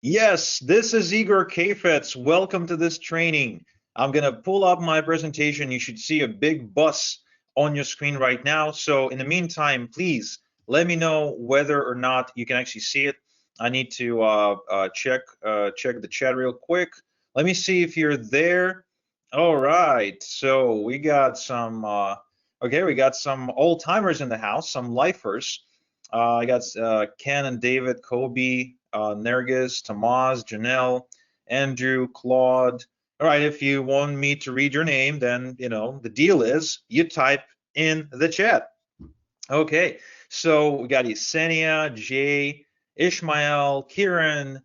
Yes, this is Igor Kafetz. Welcome to this training. I'm going to pull up my presentation. You should see a big bus on your screen right now. So in the meantime, please let me know whether or not you can actually see it. I need to check the chat real quick. Let me see if you're there. All right. So we got some we got some old timers in the house, some lifers. I got Ken and David, Kobe, Nergis, Tamaz, Janelle, Andrew, Claude. All right, if you want me to read your name, then the deal is you type in the chat. Okay, so we got Yesenia, Jay, Ishmael, Kieran,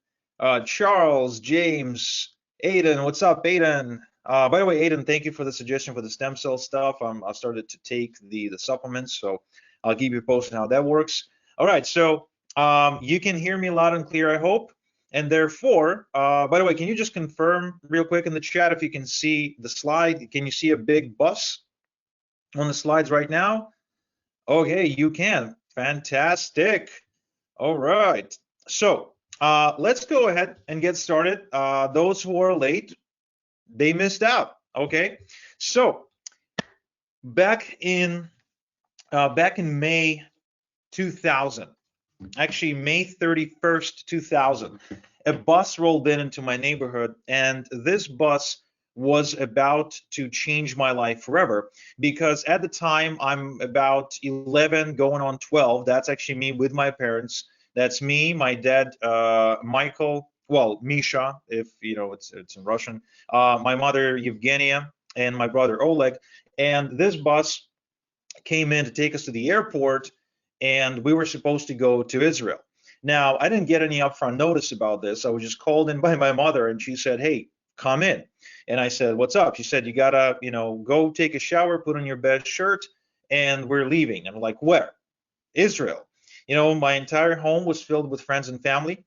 Charles, James, Aiden. What's up, Aiden? By the way, Aiden, thank you for the suggestion for the stem cell stuff. I started to take the supplements, so I'll keep you posted how that works. All right, so you can hear me loud and clear, I hope. And therefore, by the way, can you just confirm real quick in the chat if you can see the slide? Can you see a big bus on the slides right now? Okay, you can. Fantastic. All right. So let's go ahead and get started. Those who are late, they missed out. Okay. So back in May 2000, actually May 31st, 2000, a bus rolled into my neighborhood, and this bus was about to change my life forever, because at the time I'm about 11 going on 12. That's actually me with my parents. That's me, my dad, Michael, well, Misha, if you know it's in Russian, my mother Evgenia, and my brother Oleg. And this bus came in to take us to the airport, and we were supposed to go to Israel. Now, I didn't get any upfront notice about this. I was just called in by my mother, and she said, "Hey, come in." And I said, "What's up?" She said, "You gotta, go take a shower, put on your best shirt, and we're leaving." And I'm like, "Where?" "Israel." My entire home was filled with friends and family.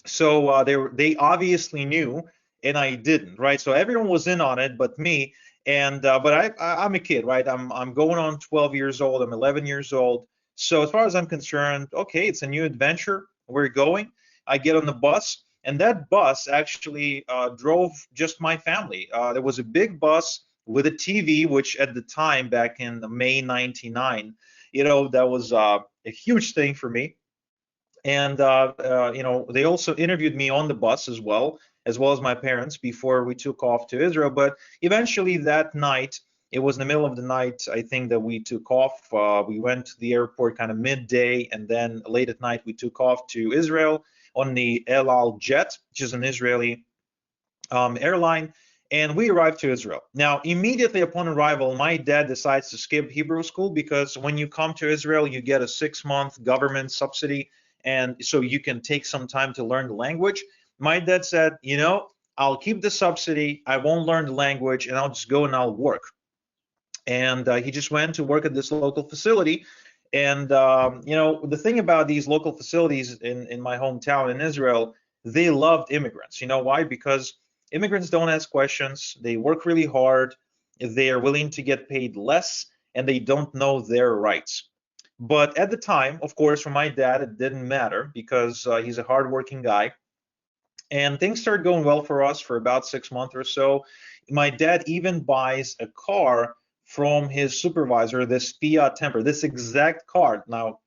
So they obviously knew, and I didn't, right? So everyone was in on it, but me. And but I'm a kid, right? I'm going on 12 years old. I'm 11 years old. So as far as I'm concerned, okay, it's a new adventure. We're going. I get on the bus, and that bus actually drove just my family. There was a big bus with a TV, which at the time, back in May '99, that was a huge thing for me. And they also interviewed me on the bus as well as my parents before we took off to Israel. But eventually that night, it was in the middle of the night, I think, that we took off. We went to the airport kind of midday, and then late at night we took off to Israel on the El Al jet, which is an Israeli airline. And we arrived to Israel. Now, immediately upon arrival, my dad decides to skip Hebrew school, because when you come to Israel, you get a 6-month government subsidy, and so you can take some time to learn the language. My dad said, I'll keep the subsidy, I won't learn the language, and I'll just go and I'll work. And he just went to work at this local facility. And the thing about these local facilities in my hometown in Israel, they loved immigrants. You know why? Because immigrants don't ask questions, they work really hard, they are willing to get paid less, and they don't know their rights. But at the time, of course, for my dad, it didn't matter, because he's a hardworking guy. And things started going well for us for about 6 months or so. My dad even buys a car from his supervisor, this Fiat Temper, this exact car. Now,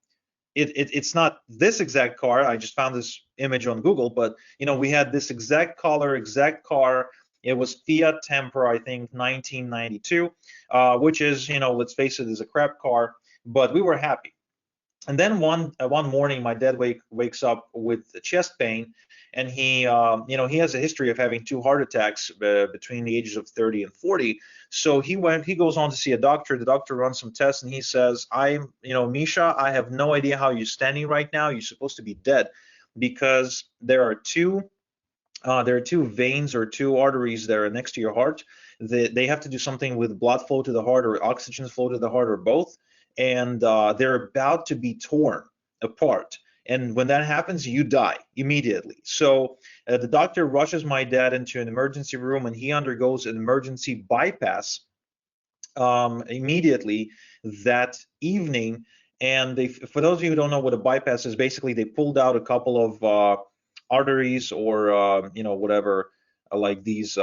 it's not this exact car. I just found this image on Google, but we had this exact color, exact car. It was Fiat Temper, I think 1992, which is, let's face it, is a crap car, but we were happy. And then one morning, my dad wakes up with chest pain, and he has a history of having 2 heart attacks between the ages of 30 and 40. So he goes on to see a doctor. The doctor runs some tests, and he says, Misha, I have no idea how you're standing right now. You're supposed to be dead, because there are two veins or 2 arteries that are next to your heart. They have to do something with blood flow to the heart, or oxygen flow to the heart, or both. And they're about to be torn apart. And when that happens, you die immediately. So the doctor rushes my dad into an emergency room, and he undergoes an emergency bypass immediately that evening. And for those of you who don't know what a bypass is, basically they pulled out a couple of arteries or whatever, like these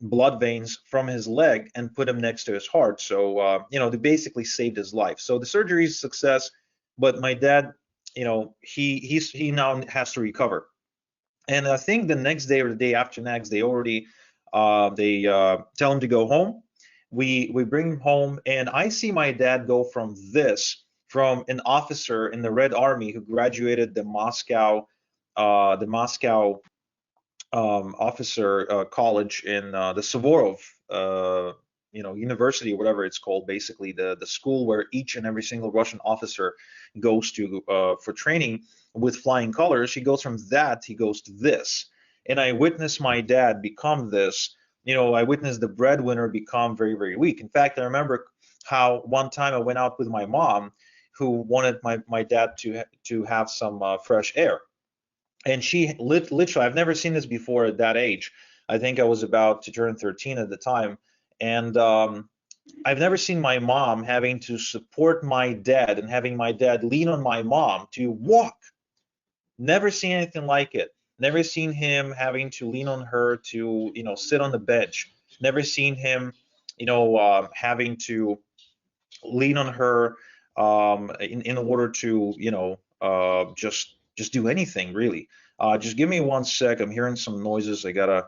blood veins from his leg and put him next to his heart. So they basically saved his life. So the surgery is a success, but my dad, he now has to recover. And I think the next day or the day after next, they tell him to go home. We bring him home, and I see my dad go from an officer in the Red Army who graduated the Moscow officer college in the Suvorov university, whatever it's called, basically the school where each and every single Russian officer goes to for training with flying colors. He goes to this, and I witnessed my dad become this. I witnessed the breadwinner become very, very weak. In fact, I remember how one time I went out with my mom, who wanted my dad to have some fresh air. And she literally, I've never seen this before at that age. I think I was about to turn 13 at the time. And I've never seen my mom having to support my dad and having my dad lean on my mom to walk. Never seen anything like it. Never seen him having to lean on her to, sit on the bench. Never seen him, having to lean on her in order to, just do anything really. Just give me one sec. I'm hearing some noises. I gotta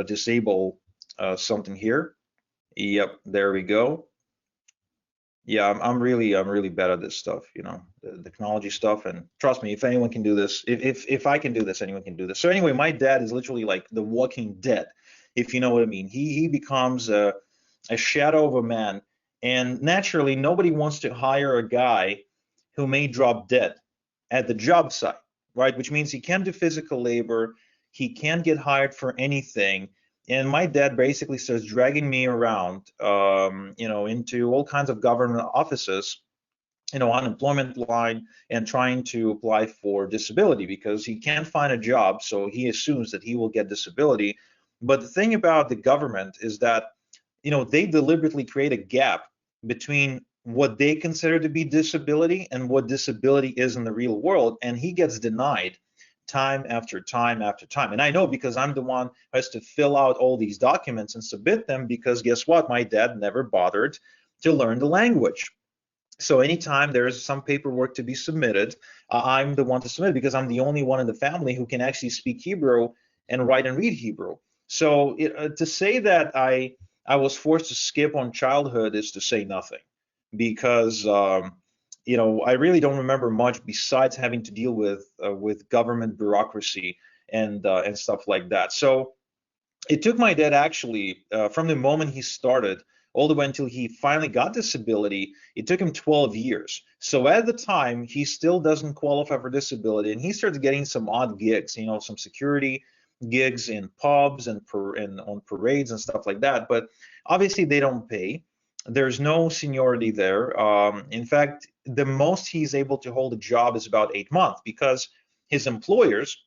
disable something here. Yep, there we go. Yeah, I'm really bad at this stuff, the technology stuff. And trust me, if anyone can do this, if I can do this, anyone can do this. So anyway, my dad is literally like the Walking Dead, if you know what I mean. He becomes a shadow of a man, and naturally, nobody wants to hire a guy who may drop dead at the job site, right? Which means he can't do physical labor, he can't get hired for anything. And my dad basically starts dragging me around, into all kinds of government offices, unemployment line, and trying to apply for disability because he can't find a job, so he assumes that he will get disability. But the thing about the government is that, they deliberately create a gap between what they consider to be disability and what disability is in the real world, and he gets denied time after time after time. And I know because I'm the one who has to fill out all these documents and submit them, because guess what? My dad never bothered to learn the language. So anytime there's some paperwork to be submitted, I'm the one to submit because I'm the only one in the family who can actually speak Hebrew and write and read Hebrew. So to say that I was forced to skip on childhood is to say nothing, because I really don't remember much besides having to deal with government bureaucracy and stuff like that. So it took my dad actually from the moment he started all the way until he finally got disability, it took him 12 years. So at the time, he still doesn't qualify for disability, and he starts getting some odd gigs, some security gigs in pubs and on parades and stuff like that. But obviously, they don't pay. There's no seniority there. In fact, the most he's able to hold a job is about 8 months, because his employers,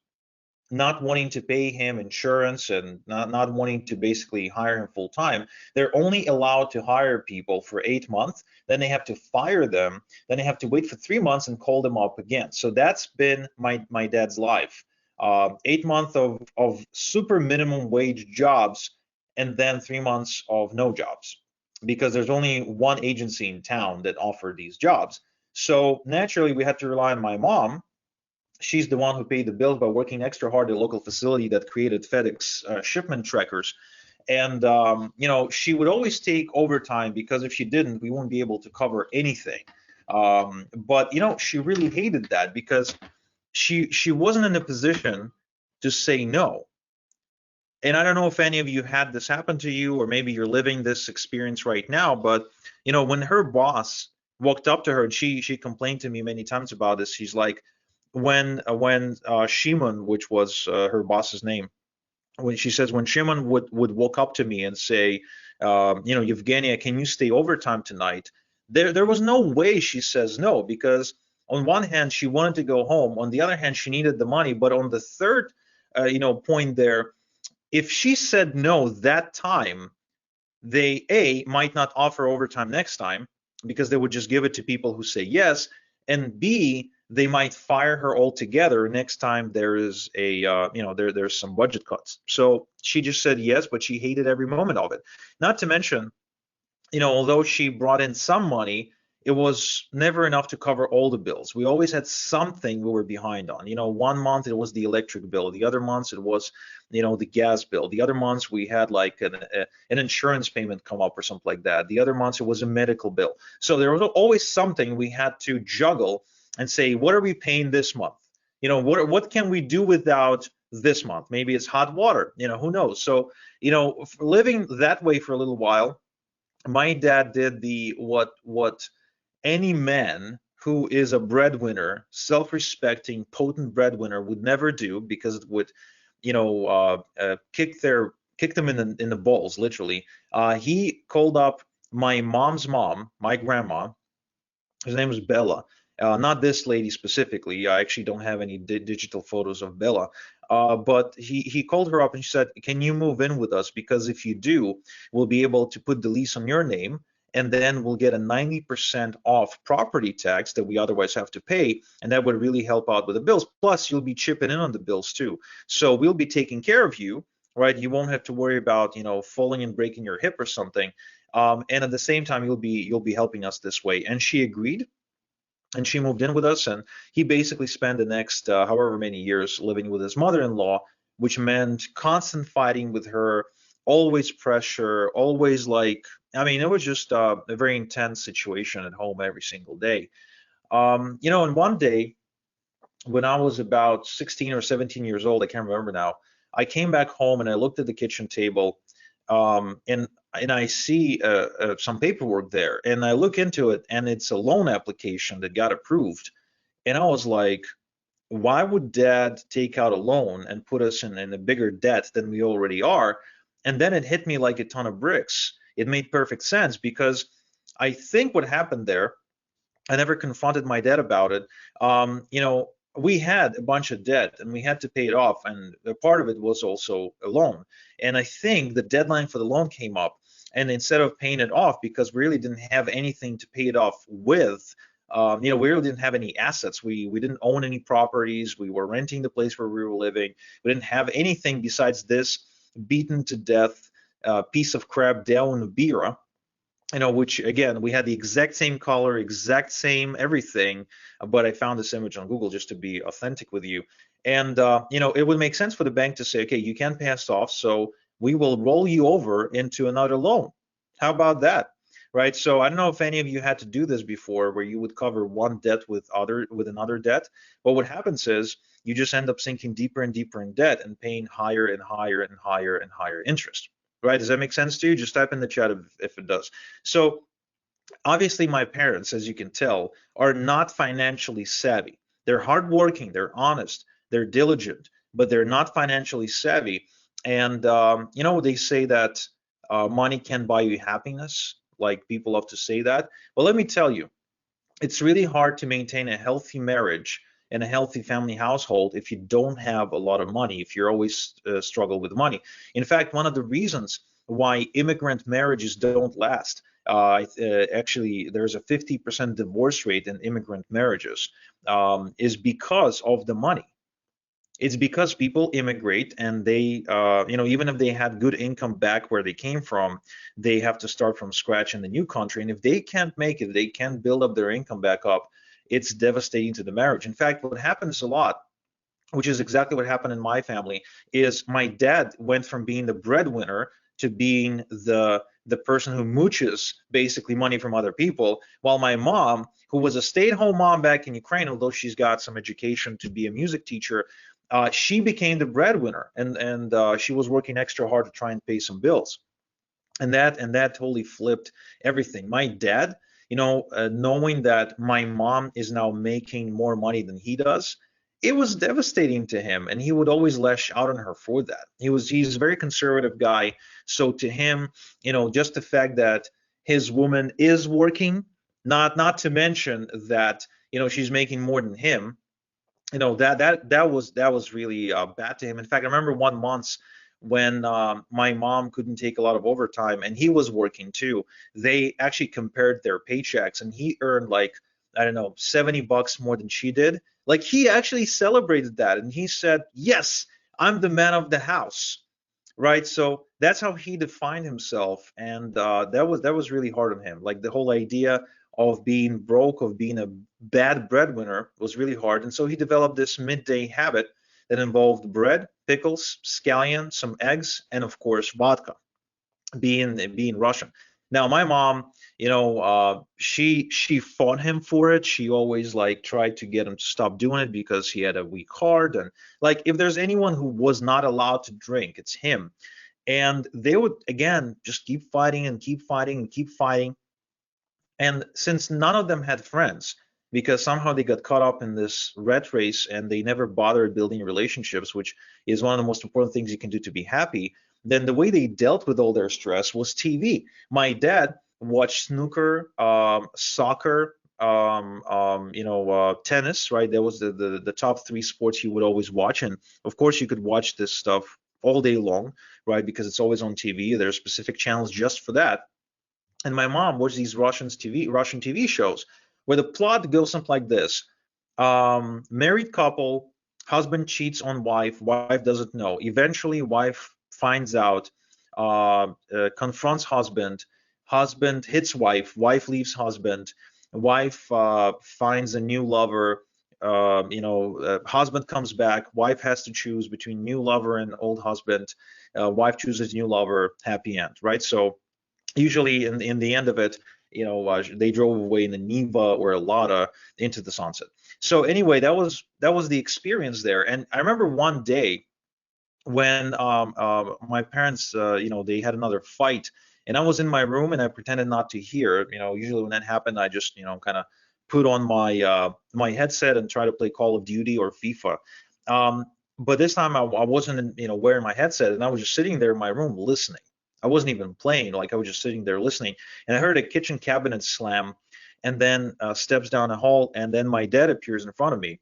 not wanting to pay him insurance and not wanting to basically hire him full time, they're only allowed to hire people for 8 months. Then they have to fire them. Then they have to wait for 3 months and call them up again. So that's been my dad's life. 8 months of super minimum wage jobs, and then 3 months of no jobs, because there's only one agency in town that offered these jobs. So naturally, we had to rely on my mom. She's the one who paid the bills by working extra hard at a local facility that created FedEx shipment trackers. And, she would always take overtime, because if she didn't, we wouldn't be able to cover anything. But, she really hated that, because she wasn't in a position to say no. And I don't know if any of you had this happen to you, or maybe you're living this experience right now, but, when her boss walked up to her, and she complained to me many times about this. She's like, when Shimon, which was her boss's name, when she says, when Shimon would walk up to me and say, Yevgenia, can you stay overtime tonight? There was no way she says no, because on one hand she wanted to go home, on the other hand she needed the money. But on the third, point there, if she said no that time, they might not offer overtime next time, because they would just give it to people who say yes, and B, they might fire her altogether next time there is a there's some budget cuts. So she just said yes, but she hated every moment of it. Not to mention, although she brought in some money, it was never enough to cover all the bills. We always had something we were behind on. One month it was the electric bill, the other months it was, the gas bill. The other months we had like an insurance payment come up or something like that. The other months it was a medical bill. So there was always something we had to juggle and say, what are we paying this month? What can we do without this month? Maybe it's hot water. Who knows? So, living that way for a little while, my dad did the what any man who is a breadwinner, self-respecting, potent breadwinner would never do, because it would, kick them in the balls, literally. He called up my mom's mom, my grandma. His name was Bella. Not this lady specifically. I actually don't have any digital photos of Bella. But he called her up and she said, "Can you move in with us? Because if you do, we'll be able to put the lease on your name, and then we'll get a 90% off property tax that we otherwise have to pay, and that would really help out with the bills. Plus, you'll be chipping in on the bills too. So we'll be taking care of you, right? You won't have to worry about, falling and breaking your hip or something. And at the same time, you'll be helping us this way." And she agreed, and she moved in with us, and he basically spent the next however many years living with his mother-in-law, which meant constant fighting with her, always pressure, always like, I mean, it was just a very intense situation at home every single day. And one day when I was about 16 or 17 years old, I can't remember now, I came back home and I looked at the kitchen table, and I see some paperwork there, and I look into it, and it's a loan application that got approved. And I was like, why would dad take out a loan and put us in a bigger debt than we already are? And then it hit me like a ton of bricks. It made perfect sense, because I think what happened there, I never confronted my dad about it. We had a bunch of debt and we had to pay it off, and a part of it was also a loan. And I think the deadline for the loan came up, and instead of paying it off, because we really didn't have anything to pay it off with, we really didn't have any assets. We didn't own any properties. We were renting the place where we were living. We didn't have anything besides this beaten to death piece of crap Dell Nubira, which again, we had the exact same color, exact same everything, but I found this image on Google just to be authentic with you. And, it would make sense for the bank to say, okay, you can't pay us off, so we will roll you over into another loan. How about that? Right? So I don't know if any of you had to do this before, where you would cover one debt with another debt. But what happens is you just end up sinking deeper and deeper in debt and paying higher and higher and higher and higher interest. Right? Does that make sense to you? Just type in the chat if it does. So obviously my parents, as you can tell, are not financially savvy. They're hardworking, they're honest, they're diligent, but they're not financially savvy. And they say that money can buy you happiness. Like, people love to say that. Well, let me tell you, it's really hard to maintain a healthy marriage and a healthy family household if you don't have a lot of money, if you're always struggle with money. In fact, one of the reasons why immigrant marriages don't last, actually, there's a 50% divorce rate in immigrant marriages, is because of the money. It's because people immigrate, and they, even if they had good income back where they came from, they have to start from scratch in the new country. And if they can't make it, they can't build up their income back up, it's devastating to the marriage. In fact, what happens a lot, which is exactly what happened in my family, is my dad went from being the breadwinner to being the person who mooches basically money from other people, while my mom, who was a stay-at-home mom back in Ukraine, although she's got some education to be a music teacher, she became the breadwinner, and she was working extra hard to try and pay some bills, and that totally flipped everything. My dad, knowing that my mom is now making more money than he does, it was devastating to him, and he would always lash out on her for that. He's a very conservative guy, so to him, just the fact that his woman is working, not to mention that she's making more than him, that was really bad to him. In fact, I remember one month when my mom couldn't take a lot of overtime and he was working too. They actually compared their paychecks, and he earned like I don't know, $70 more than she did. Like he actually celebrated that and he said, "Yes, I'm the man of the house." Right? So that's how he defined himself, and that was really hard on him. Like the whole idea of being broke, of being a bad breadwinner, was really hard. And so he developed this midday habit that involved bread, pickles, scallion, some eggs, and of course vodka, being Russian. Now my mom, she fought him for it. She always like tried to get him to stop doing it because he had a weak heart. And like if there's anyone who was not allowed to drink, it's him. And they would again just keep fighting and keep fighting and keep fighting. And since none of them had friends, because somehow they got caught up in this rat race and they never bothered building relationships, which is one of the most important things you can do to be happy, then the way they dealt with all their stress was TV. My dad watched snooker, soccer, tennis, right? That was the top three sports he would always watch. And of course, you could watch this stuff all day long, right? Because it's always on TV. There are specific channels just for that. And my mom watched these Russian TV shows where the plot goes something like this. Married couple, husband cheats on wife, wife doesn't know. Eventually, wife finds out, confronts husband, husband hits wife, wife leaves husband, wife finds a new lover. Husband comes back, wife has to choose between new lover and old husband. Wife chooses new lover, happy end, right? So usually in the end of it, they drove away in a Niva or a Lada into the sunset. So anyway, that was the experience there. And I remember one day when my parents, they had another fight, and I was in my room and I pretended not to hear. Usually when that happened, I just kind of put on my headset and try to play Call of Duty or FIFA. Um, but this time I wasn't, wearing my headset, and I was just sitting there in my room listening. I wasn't even playing, like I was just sitting there listening, and I heard a kitchen cabinet slam, and then steps down a hall, and then my dad appears in front of me.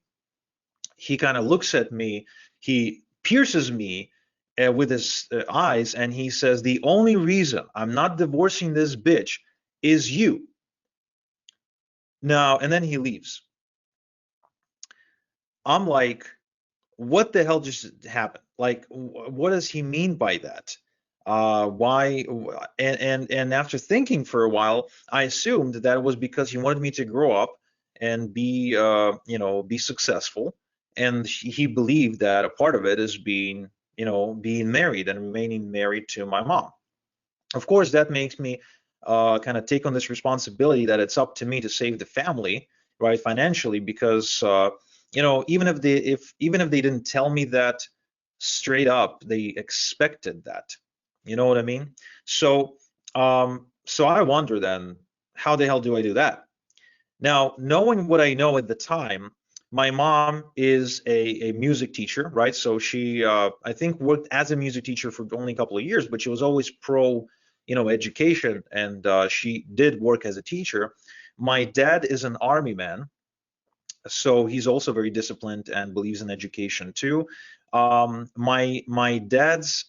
He kind of looks at me, he pierces me with his eyes, and he says, "The only reason I'm not divorcing this bitch is you." Now, and then he leaves. I'm like, what the hell just happened? Like, what does he mean by that? Why? And after thinking for a while, I assumed that it was because he wanted me to grow up and be successful, and he believed that a part of it is being married and remaining married to my mom. Of course, that makes me kind of take on this responsibility that it's up to me to save the family, right, financially, because even if they didn't tell me that straight up, they expected that. You know what I mean? So I wonder then, how the hell do I do that? Now, knowing what I know at the time, my mom is a music teacher, right? So she, I think, worked as a music teacher for only a couple of years, but she was always pro, education, and she did work as a teacher. My dad is an army man, so he's also very disciplined and believes in education too. My dad's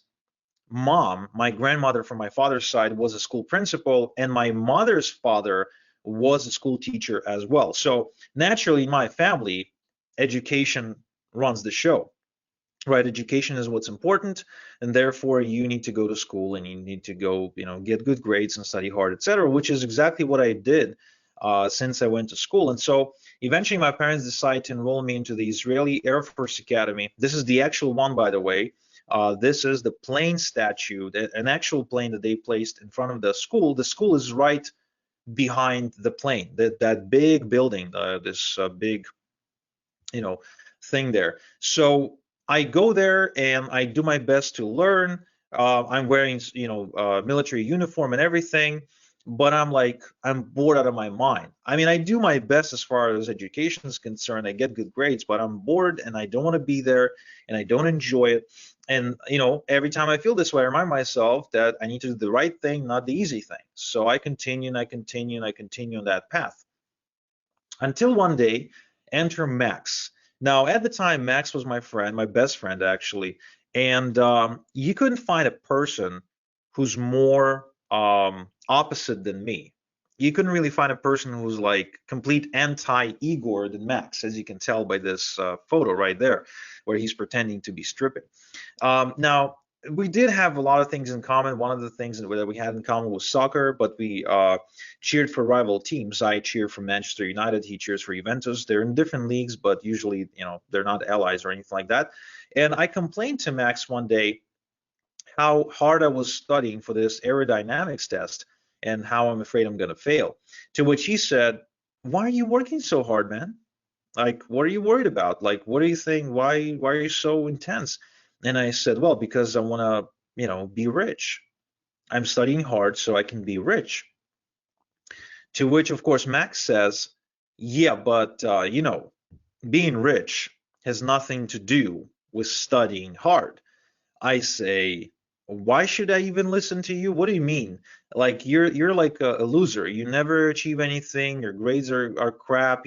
mom, my grandmother from my father's side, was a school principal, and my mother's father was a school teacher as well. So naturally, in my family, education runs the show, right? Education is what's important, and therefore you need to go to school and you need to go, get good grades and study hard, etc., which is exactly what I did since I went to school. And so eventually my parents decided to enroll me into the Israeli Air Force Academy. This is the actual one, by the way. This is the plane statue, an actual plane that they placed in front of the school. The school is right behind the plane, that big building, this big, you know, thing there. So I go there and I do my best to learn. I'm wearing, military uniform and everything, but I'm bored out of my mind. I mean, I do my best as far as education is concerned. I get good grades, but I'm bored and I don't want to be there and I don't enjoy it. And, every time I feel this way, I remind myself that I need to do the right thing, not the easy thing. So I continue and I continue and I continue on that path until one day, enter Max. Now, at the time, Max was my friend, my best friend actually, and you couldn't find a person who's more opposite than me. you couldn't really find a person who's like complete anti-Igor than Max, as you can tell by this photo right there, where he's pretending to be stripping. Now, we did have a lot of things in common. One of the things that we had in common was soccer, but we cheered for rival teams. I cheer for Manchester United. He cheers for Juventus. They're in different leagues, but usually, they're not allies or anything like that. And I complained to Max one day how hard I was studying for this aerodynamics test and how I'm afraid I'm going to fail. To which he said, "Why are you working so hard, man? Like, what are you worried about? Like, what are you thinking? Why are you so intense?" And I said, "Well, because I want to, be rich. I'm studying hard so I can be rich." To which, of course, Max says, "Yeah, but being rich has nothing to do with studying hard." I say, "Why should I even listen to you? What do you mean? Like you're like a loser. You never achieve anything. Your grades are crap.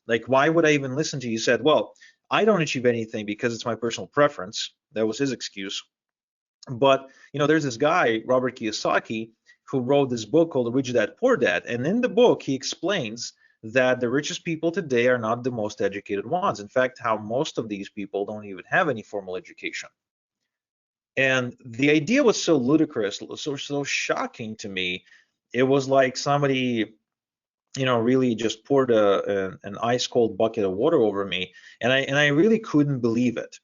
Like, why would I even listen to you?" He said, "Well, I don't achieve anything because it's my personal preference." That was his excuse. But there's this guy, Robert Kiyosaki, who wrote this book called Rich Dad Poor Dad, and in the book he explains that the richest people today are not the most educated ones. In fact, how most of these people don't even have any formal education. And the idea was so ludicrous, so shocking to me. It was like somebody, really just poured an ice cold bucket of water over me, and I really couldn't believe it.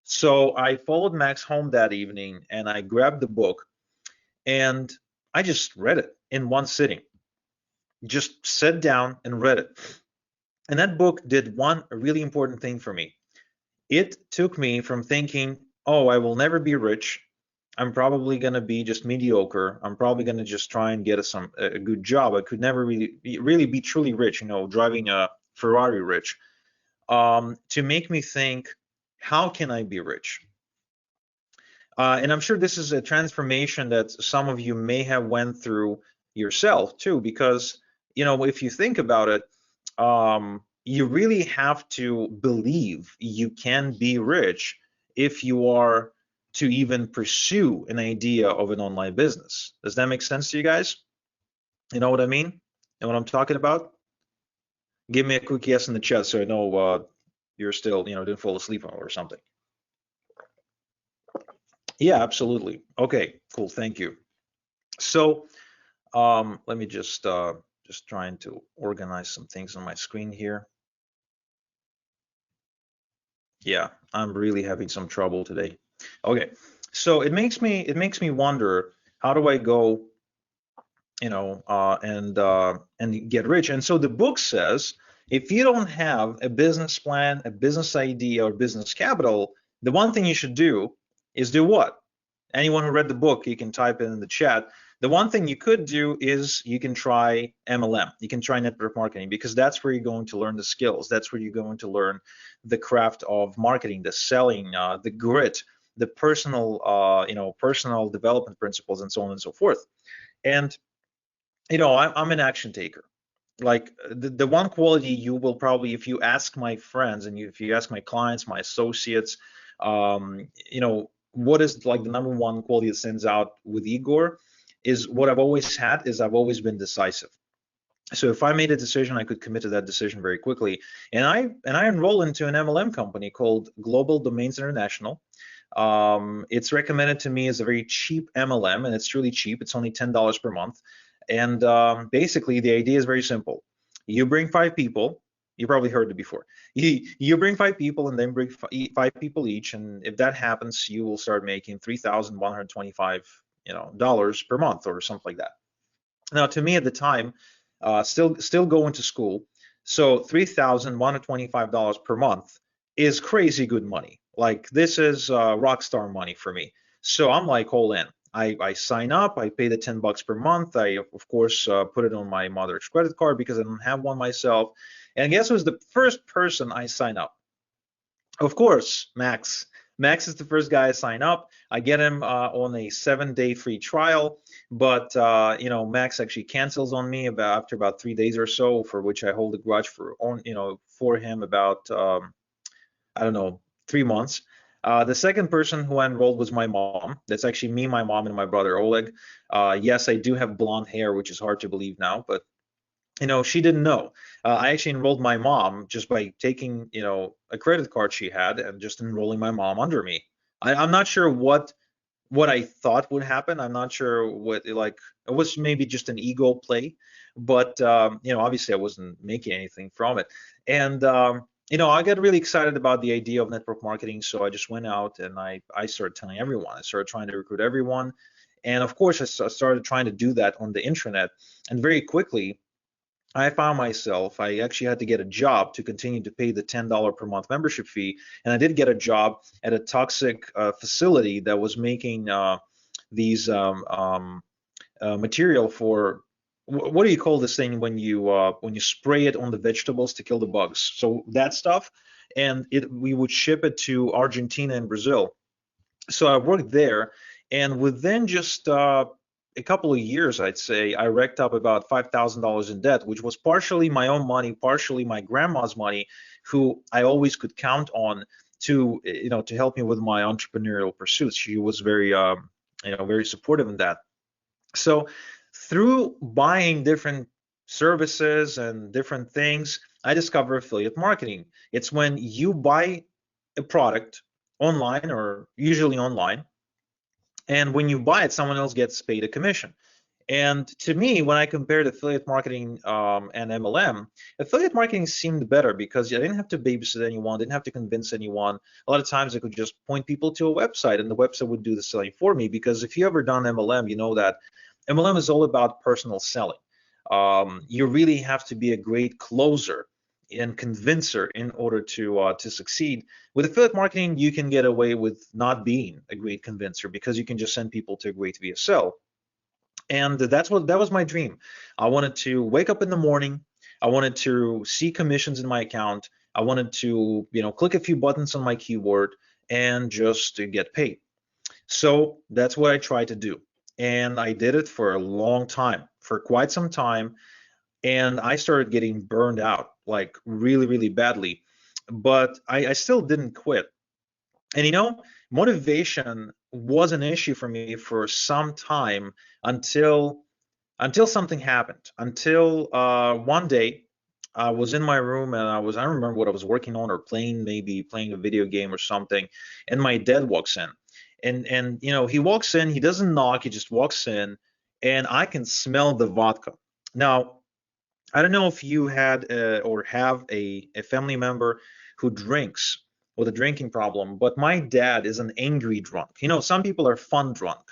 So I followed Max home that evening, and I grabbed the book, and I just read it in one sitting. Just sat down and read it. And that book did one really important thing for me. It took me from thinking, "Oh, I will never be rich. I'm probably going to be just mediocre. I'm probably going to just try and get a good job. I could never really be truly rich, driving a Ferrari rich," to make me think, how can I be rich? And I'm sure this is a transformation that some of you may have went through yourself too, because if you think about it, you really have to believe you can be rich if you are to even pursue an idea of an online business. Does that make sense to you guys? You know what I mean? And what I'm talking about? Give me a quick yes in the chat so I know you're still, didn't fall asleep or something. Yeah, absolutely. Okay, cool. Thank you. So let me just trying to organize some things on my screen here. Yeah, I'm really having some trouble today. Okay, so it makes me wonder, how do I go, and get rich? And so the book says, if you don't have a business plan, a business idea, or business capital, the one thing you should do is do what? Anyone who read the book, you can type it in the chat. The one thing you could do is you can try MLM. You can try network marketing, because that's where you're going to learn the skills. That's where you're going to learn the craft of marketing, the selling, the grit, the personal development principles, and so on and so forth. And I'm an action taker. Like the one quality you will probably, if you ask my friends and if you ask my clients, my associates, what is like the number one quality that stands out with Igor, is what I've always had is I've always been decisive. So if I made a decision, I could commit to that decision very quickly. And I enrolled into an MLM company called Global Domains International. It's recommended to me as a very cheap MLM, and it's really cheap. It's only $10 per month. And basically, the idea is very simple. You bring 5 people. You probably heard it before. You bring 5 people, and then bring 5 people each. And if that happens, you will start making $3,125, dollars per month or something like that. Now, to me at the time, still going to school, so $3,125 per month is crazy good money. Like, this is rock star money for me. So I'm like all in. I sign up, I pay the $10 per month. I, of course, put it on my mother's credit card because I don't have one myself. And guess who's the first person I sign up? Of course, Max. Max is the first guy I sign up. I get him on a 7-day free trial, but Max actually cancels on me after about 3 days or so, for which I hold a grudge for him about I don't know, 3 months. The second person who I enrolled was my mom. That's actually me, my mom, and my brother Oleg. Yes, I do have blonde hair, which is hard to believe now, but she didn't know. I actually enrolled my mom just by taking, a credit card she had and just enrolling my mom under me. I'm not sure what I thought would happen. I'm not sure what like it was, maybe just an ego play, but obviously I wasn't making anything from it. And I got really excited about the idea of network marketing, so I just went out and I started telling everyone. I started trying to recruit everyone, and of course I started trying to do that on the intranet, and very quickly I found myself, I actually had to get a job to continue to pay the $10 per month membership fee. And I did get a job at a toxic facility that was making these material for, what do you call this thing when you spray it on the vegetables to kill the bugs? So that stuff, and we would ship it to Argentina and Brazil. So I worked there, and within just a couple of years, I'd say, I racked up about $5,000 in debt, which was partially my own money, partially my grandma's money, who I always could count on to help me with my entrepreneurial pursuits. She was very supportive in that. So through buying different services and different things, I discovered affiliate marketing. It's when you buy a product online, or usually online, and when you buy it, someone else gets paid a commission. And to me, when I compared affiliate marketing and MLM, affiliate marketing seemed better because I didn't have to babysit anyone, didn't have to convince anyone. A lot of times I could just point people to a website and the website would do the selling for me. Because if you ever done MLM, you know that MLM is all about personal selling. You really have to be a great closer and convincer in order to succeed. With affiliate marketing, you can get away with not being a great convincer because you can just send people to a great VSL. And that was my dream. I wanted to wake up in the morning. I wanted to see commissions in my account. I wanted to, click a few buttons on my keyboard and just to get paid. So that's what I tried to do. And I did it for a long time, for quite some time. And I started getting burned out, like really, really badly. But I still didn't quit. And motivation was an issue for me for some time until something happened. Until one day I was in my room and I don't remember what I was working on or playing, maybe playing a video game or something, and my dad walks in. And he walks in, he doesn't knock, he just walks in, and I can smell the vodka. Now, I don't know if you had or have a family member who drinks with a drinking problem, but my dad is an angry drunk. Some people are fun drunk,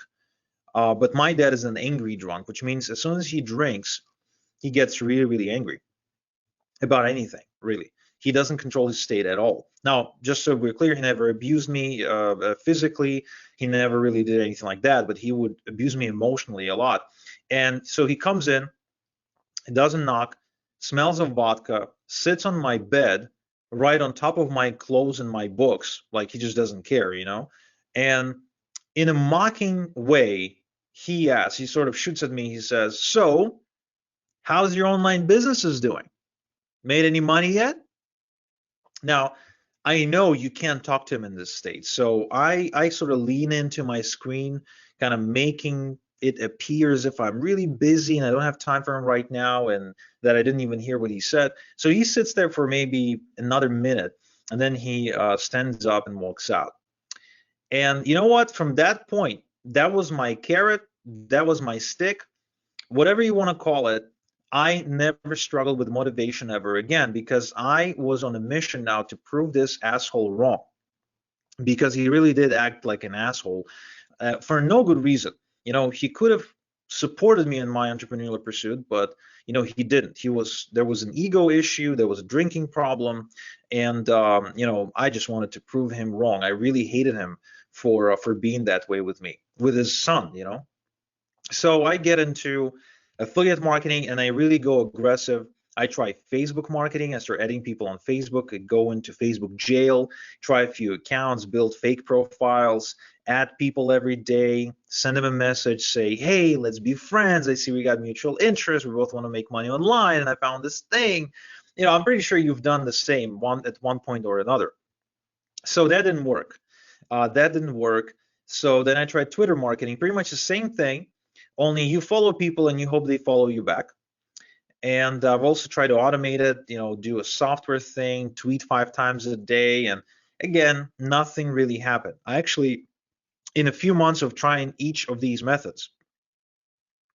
but my dad is an angry drunk, which means as soon as he drinks, he gets really, really angry about anything, really. He doesn't control his state at all. Now, just so we're clear, he never abused me physically. He never really did anything like that, but he would abuse me emotionally a lot. And so he comes in, doesn't knock, smells of vodka, sits on my bed, right on top of my clothes and my books, like he just doesn't care. And in a mocking way, he sort of shoots at me. He says, "So, how's your online businesses doing? Made any money yet?" Now, I know you can't talk to him in this state, so I sort of lean into my screen, kind of making it appear as if I'm really busy and I don't have time for him right now, and that I didn't even hear what he said. So he sits there for maybe another minute, and then he stands up and walks out. And you know what? From that point, that was my carrot, that was my stick, whatever you want to call it. I never struggled with motivation ever again because I was on a mission now to prove this asshole wrong, because he really did act like an asshole for no good reason. He could have supported me in my entrepreneurial pursuit, but he didn't. There was an ego issue, there was a drinking problem, and I just wanted to prove him wrong. I really hated him for being that way with me, with his son. So I get into affiliate marketing and I really go aggressive. I try Facebook marketing. I start adding people on Facebook. I go into Facebook jail, try a few accounts, build fake profiles, add people every day, send them a message, say, "Hey, let's be friends. I see we got mutual interests. We both want to make money online, and I found this thing." I'm pretty sure you've done the same at one point or another. So that didn't work. So then I tried Twitter marketing, pretty much the same thing, only you follow people and you hope they follow you back. And I've also tried to automate it, do a software thing, tweet 5 times a day, and again, nothing really happened. I actually, in a few months of trying each of these methods,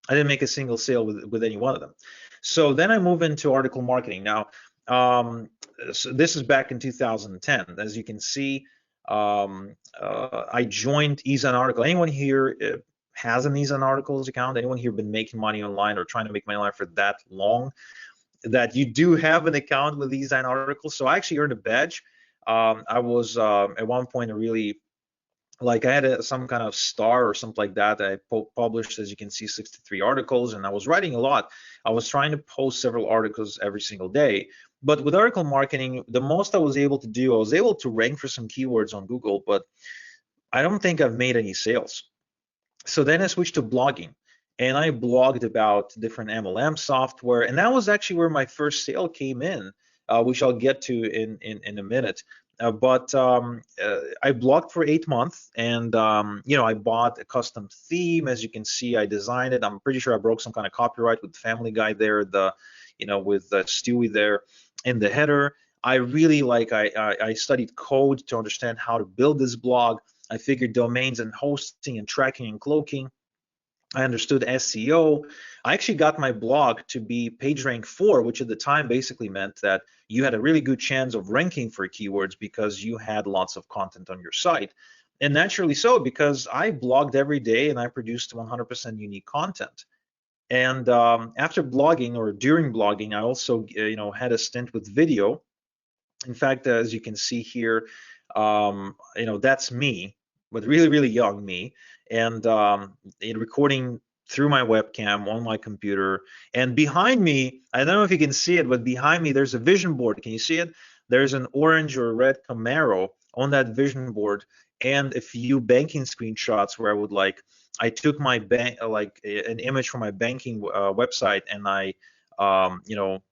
I didn't make a single sale with any one of them. So then I move into article marketing. Now, so this is back in 2010. As you can see, I joined Ease on Article. Anyone here has an Ease on Articles account? Anyone here been making money online or trying to make money online for that long? That you do have an account with Ease on Articles? So I actually earned a badge. I was at one point a really like I had some kind of star or something like that. I published, as you can see, 63 articles, and I was writing a lot. I was trying to post several articles every single day. But with article marketing, the most I was able to do, I was able to rank for some keywords on Google, but I don't think I've made any sales. So then I switched to blogging, and I blogged about different MLM software, and that was actually where my first sale came in, which I'll get to in a minute. But I blogged for 8 months, and I bought a custom theme. As you can see, I designed it. I'm pretty sure I broke some kind of copyright with Family Guy there, with Stewie there in the header. I really I studied code to understand how to build this blog. I figured domains and hosting and tracking and cloaking. I understood SEO. I actually got my blog to be PageRank 4, which at the time basically meant that you had a really good chance of ranking for keywords because you had lots of content on your site. And naturally so, because I blogged every day and I produced 100% unique content. And after blogging or during blogging, I also had a stint with video. In fact, as you can see here, that's me, but really, really young me, and recording through my webcam on my computer. And behind me, I don't know if you can see it, but behind me there's a vision board. Can you see it? There's an orange or red Camaro on that vision board, and a few banking screenshots where I took my bank, an image from my banking website, and I,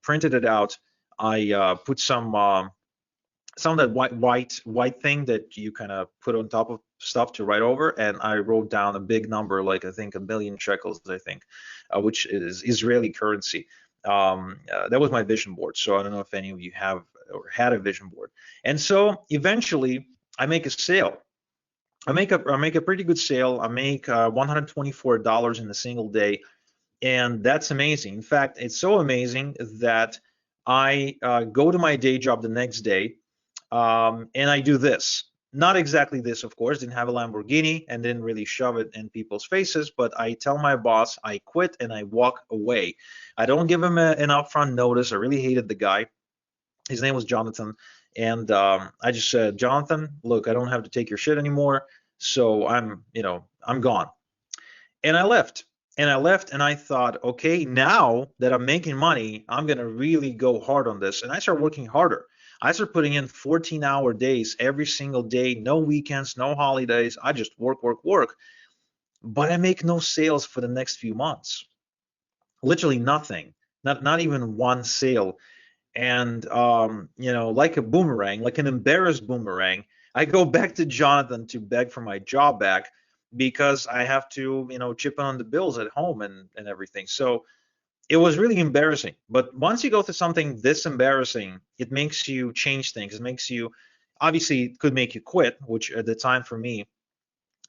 printed it out. I put some of that white thing that you kind of put on top of stuff to write over, and I wrote down a big number, like I think 1,000,000 shekels, I think, which is Israeli currency. That was my vision board. So I don't know if any of you have or had a vision board. And so eventually I make a sale. I make a pretty good sale. I make $124 in a single day, and that's amazing. In fact, it's so amazing that I go to my day job the next day, and I do this. Not exactly this, of course, didn't have a Lamborghini and didn't really shove it in people's faces, but I tell my boss I quit and I walk away. I don't give him an upfront notice. I really hated the guy. His name was Jonathan. And I just said, Jonathan, look, I don't have to take your shit anymore. So I'm gone. And I left. And I left and I thought, okay, now that I'm making money, I'm going to really go hard on this. And I started working harder. I started putting in 14-hour days every single day, no weekends, no holidays. I just work, work, work. But I make no sales for the next few months. Literally nothing, not even one sale. And like a boomerang, like an embarrassed boomerang, I go back to Jonathan to beg for my job back because I have to, chip in on the bills at home and everything. So it was really embarrassing. But once you go through something this embarrassing, it makes you change things. It makes you, obviously, it could make you quit, which at the time for me,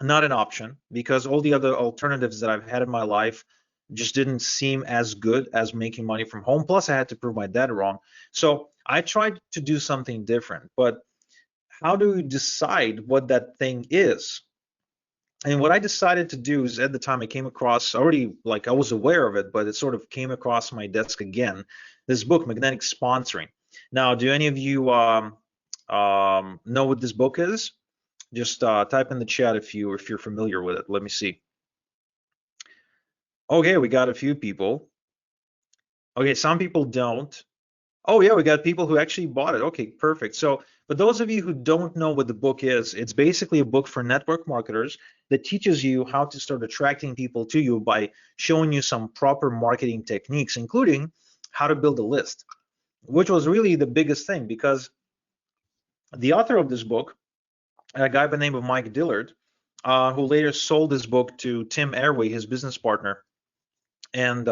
not an option, because all the other alternatives that I've had in my life just didn't seem as good as making money from home. Plus, I had to prove my dad wrong. So I tried to do something different. But how do you decide what that thing is? And what I decided to do is, at the time I came across, already, like, I was aware of it, but it sort of came across my desk again, this book, Magnetic Sponsoring. Now, do any of you know what this book is? Just type in the chat if you're familiar with it. Let me see. Okay, we got a few people. Okay, some people don't. Oh yeah, we got people who actually bought it. Okay, perfect. So, but those of you who don't know what the book is, it's basically a book for network marketers that teaches you how to start attracting people to you by showing you some proper marketing techniques, including how to build a list, which was really the biggest thing, because the author of this book, a guy by the name of Mike Dillard, who later sold this book to Tim Airway, his business partner, And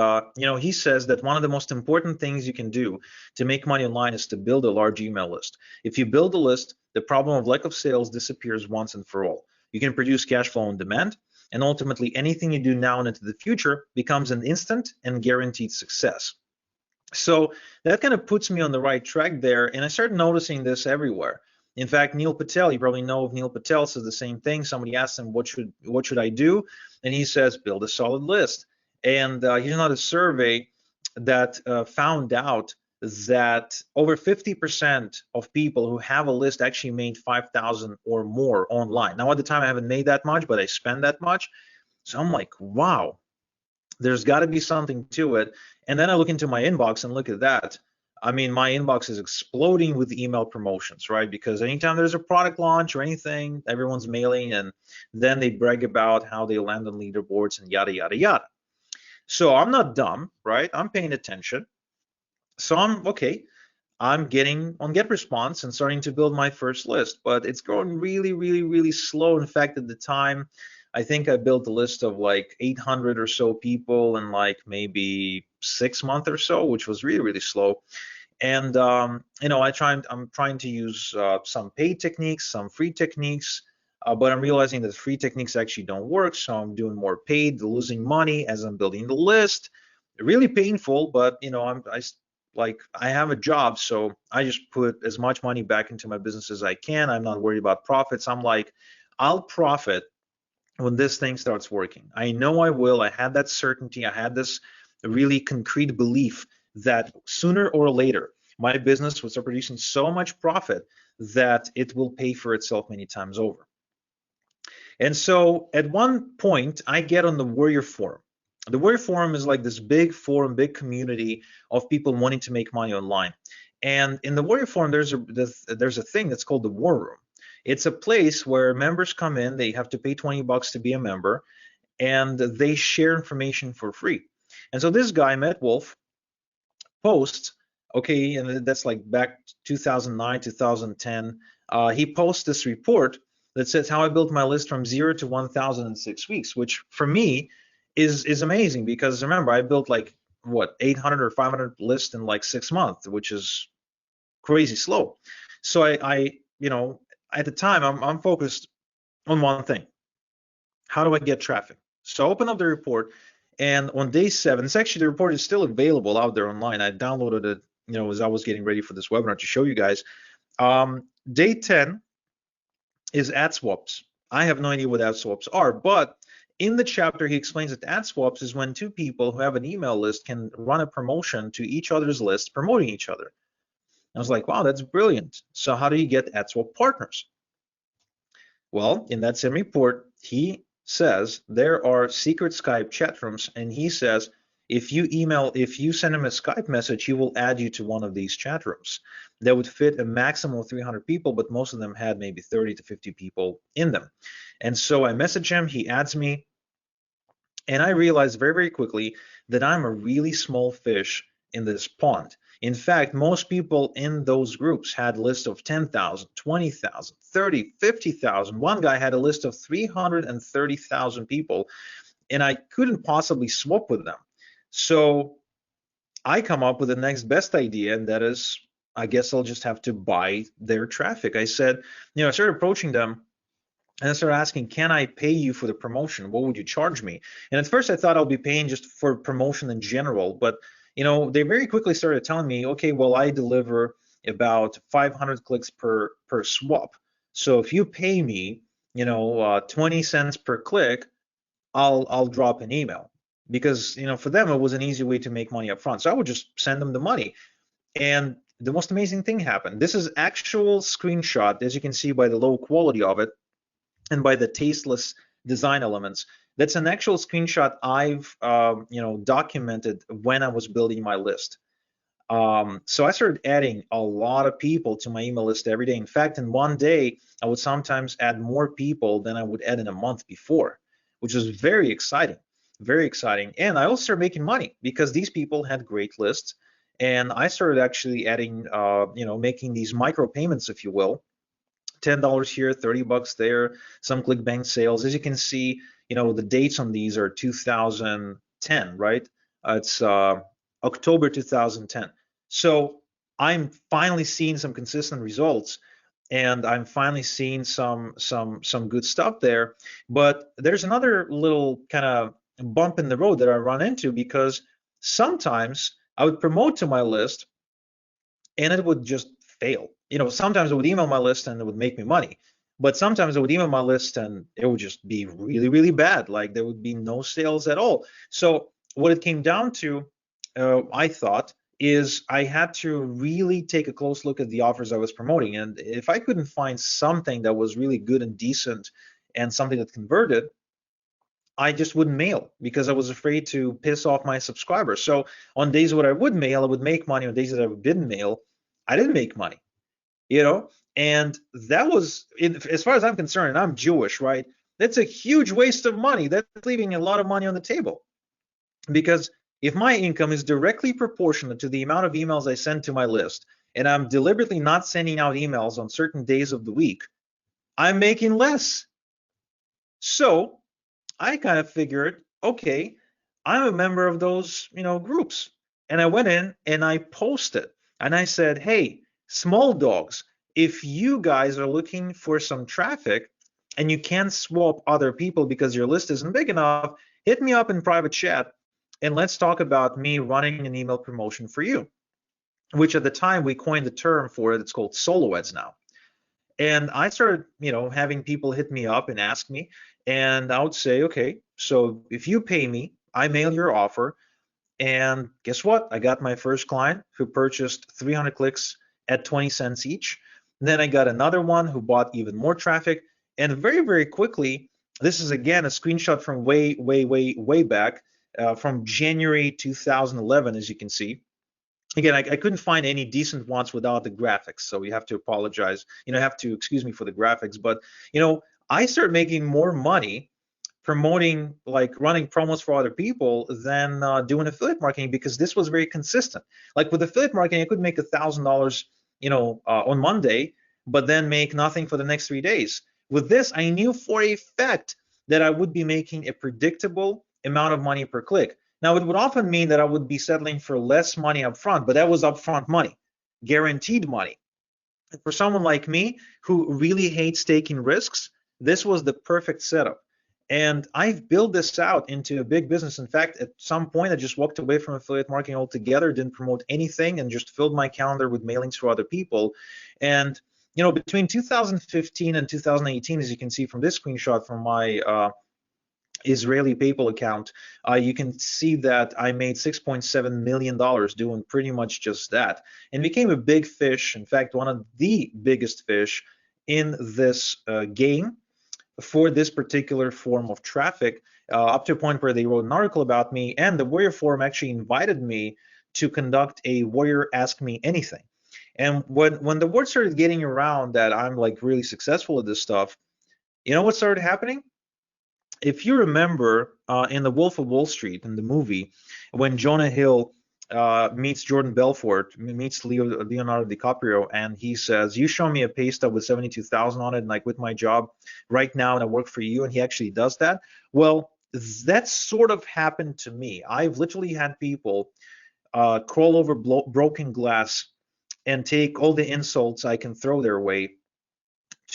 he says that one of the most important things you can do to make money online is to build a large email list. If you build a list, the problem of lack of sales disappears once and for all. You can produce cash flow on demand, and ultimately anything you do now and into the future becomes an instant and guaranteed success. So that kind of puts me on the right track there, and I started noticing this everywhere. In fact, Neil Patel, you probably know of Neil Patel, says the same thing. Somebody asked him, what should I do? And he says, build a solid list. And here's another survey that found out that over 50% of people who have a list actually made 5,000 or more online. Now, at the time, I haven't made that much, but I spend that much. So I'm like, wow, there's got to be something to it. And then I look into my inbox and look at that. I mean, my inbox is exploding with email promotions, right? Because anytime there's a product launch or anything, everyone's mailing, and then they brag about how they land on leaderboards and yada, yada, yada. So I'm not dumb, right? I'm paying attention. So I'm okay. I'm getting on GetResponse and starting to build my first list, but it's growing really, really, really slow. In fact, at the time, I think I built a list of like 800 or so people in like maybe 6 months or so, which was really, really slow. And I'm trying to use some paid techniques, some free techniques, but I'm realizing that free techniques actually don't work. So I'm doing more paid, losing money as I'm building the list. Really painful, but I have a job, so I just put as much money back into my business as I can. I'm not worried about profits. I'm like, I'll profit when this thing starts working. I know I will. I had that certainty. I had this really concrete belief that sooner or later my business would start producing so much profit that it will pay for itself many times over. And so at one point, I get on the Warrior Forum. The Warrior Forum is like this big forum, big community of people wanting to make money online. And in the Warrior Forum, there's a thing that's called the War Room. It's a place where members come in. They have to pay $20 to be a member, and they share information for free. And so this guy, Matt Wolf, posts, okay, and that's like back 2009, 2010. He posts this report that says how I built my list from 0 to 1,000 in 6 weeks, which for me is amazing, because remember, I built like what 800 or 500 lists in like 6 months, which is crazy slow. So at the time, I'm focused on one thing: how do I get traffic? So I open up the report, and on day 7, it's actually, the report is still available out there online. I downloaded it, as I was getting ready for this webinar to show you guys. Day 10 is ad swaps. I have no idea what ad swaps are, but in the chapter, he explains that ad swaps is when two people who have an email list can run a promotion to each other's list, promoting each other. I was like, wow, that's brilliant. So how do you get ad swap partners? Well, in that same report, he says there are secret Skype chat rooms, and he says if you send him a Skype message, he will add you to one of these chat rooms. That would fit a maximum of 300 people, but most of them had maybe 30 to 50 people in them. And so I message him, he adds me, and I realized very, very quickly that I'm a really small fish in this pond. In fact, most people in those groups had lists of 10,000, 20,000, 30, 50,000. One guy had a list of 330,000 people, and I couldn't possibly swap with them. So I come up with the next best idea, and that is, I guess I'll just have to buy their traffic. I said, I started approaching them, and I started asking, can I pay you for the promotion? What would you charge me? And at first I thought I'll be paying just for promotion in general, but they very quickly started telling me, okay, well, I deliver about 500 clicks per swap. So if you pay me, 20 cents per click, I'll drop an email, because for them it was an easy way to make money up front. So I would just send them the money, and the most amazing thing happened. This is actual screenshot, as you can see by the low quality of it and by the tasteless design elements. That's an actual screenshot I've documented when I was building my list. So I started adding a lot of people to my email list every day. In fact, in one day, I would sometimes add more people than I would add in a month before, which was very exciting, very exciting. And I also started making money because these people had great lists. And I started actually adding, making these micro payments, if you will, $10 here, $30 there, some ClickBank sales. As you can see, the dates on these are 2010, right? It's October 2010. So I'm finally seeing some consistent results, and I'm finally seeing some good stuff there. But there's another little kind of bump in the road that I run into, because sometimes I would promote to my list and it would just fail. Sometimes I would email my list and it would make me money, but sometimes I would email my list and it would just be really, really bad. Like there would be no sales at all. So what it came down to, I thought, is I had to really take a close look at the offers I was promoting. And if I couldn't find something that was really good and decent and something that converted, I just wouldn't mail because I was afraid to piss off my subscribers. So on days when I would mail, I would make money. On days that I didn't mail, I didn't make money, you know? And that was, as far as I'm concerned, and I'm Jewish, right? That's a huge waste of money. That's leaving a lot of money on the table. Because if my income is directly proportionate to the amount of emails I send to my list, and I'm deliberately not sending out emails on certain days of the week, I'm making less. So I kind of figured, okay, I'm a member of those, groups. And I went in and I posted and I said, hey, small dogs, if you guys are looking for some traffic and you can't swap other people because your list isn't big enough, hit me up in private chat and let's talk about me running an email promotion for you, which at the time we coined the term for it. It's called solo ads now. And I started, having people hit me up and ask me, and I would say, okay, so if you pay me, I mail your offer. And guess what? I got my first client who purchased 300 clicks at 20 cents each. Then I got another one who bought even more traffic. And very, very quickly, this is again a screenshot from way, way, way, way back, from January 2011, as you can see. Again, I couldn't find any decent ones without the graphics, so you have to apologize. Have to excuse me for the graphics. But I started making more money promoting, like running promos for other people, than doing affiliate marketing, because this was very consistent. Like with affiliate marketing, I could make $1,000, on Monday, but then make nothing for the next 3 days. With this, I knew for a fact that I would be making a predictable amount of money per click. Now, it would often mean that I would be settling for less money up front, but that was upfront money, guaranteed money. And for someone like me who really hates taking risks, this was the perfect setup. And I've built this out into a big business. In fact, at some point, I just walked away from affiliate marketing altogether, didn't promote anything, and just filled my calendar with mailings for other people. And between 2015 and 2018, as you can see from this screenshot from my Israeli PayPal account, you can see that I made $6.7 million doing pretty much just that, and became a big fish. In fact, one of the biggest fish in this game for this particular form of traffic, up to a point where they wrote an article about me, and the Warrior Forum actually invited me to conduct a Warrior Ask Me Anything. And when the word started getting around that I'm like really successful at this stuff, you know what started happening? If you remember in The Wolf of Wall Street, in the movie, when Jonah Hill meets Jordan Belfort, meets Leonardo DiCaprio, and he says, you show me a pay stub with 72,000 on it and I quit my job right now and I work for you, and he actually does that. Well, that sort of happened to me. I've literally had people crawl over broken glass and take all the insults I can throw their way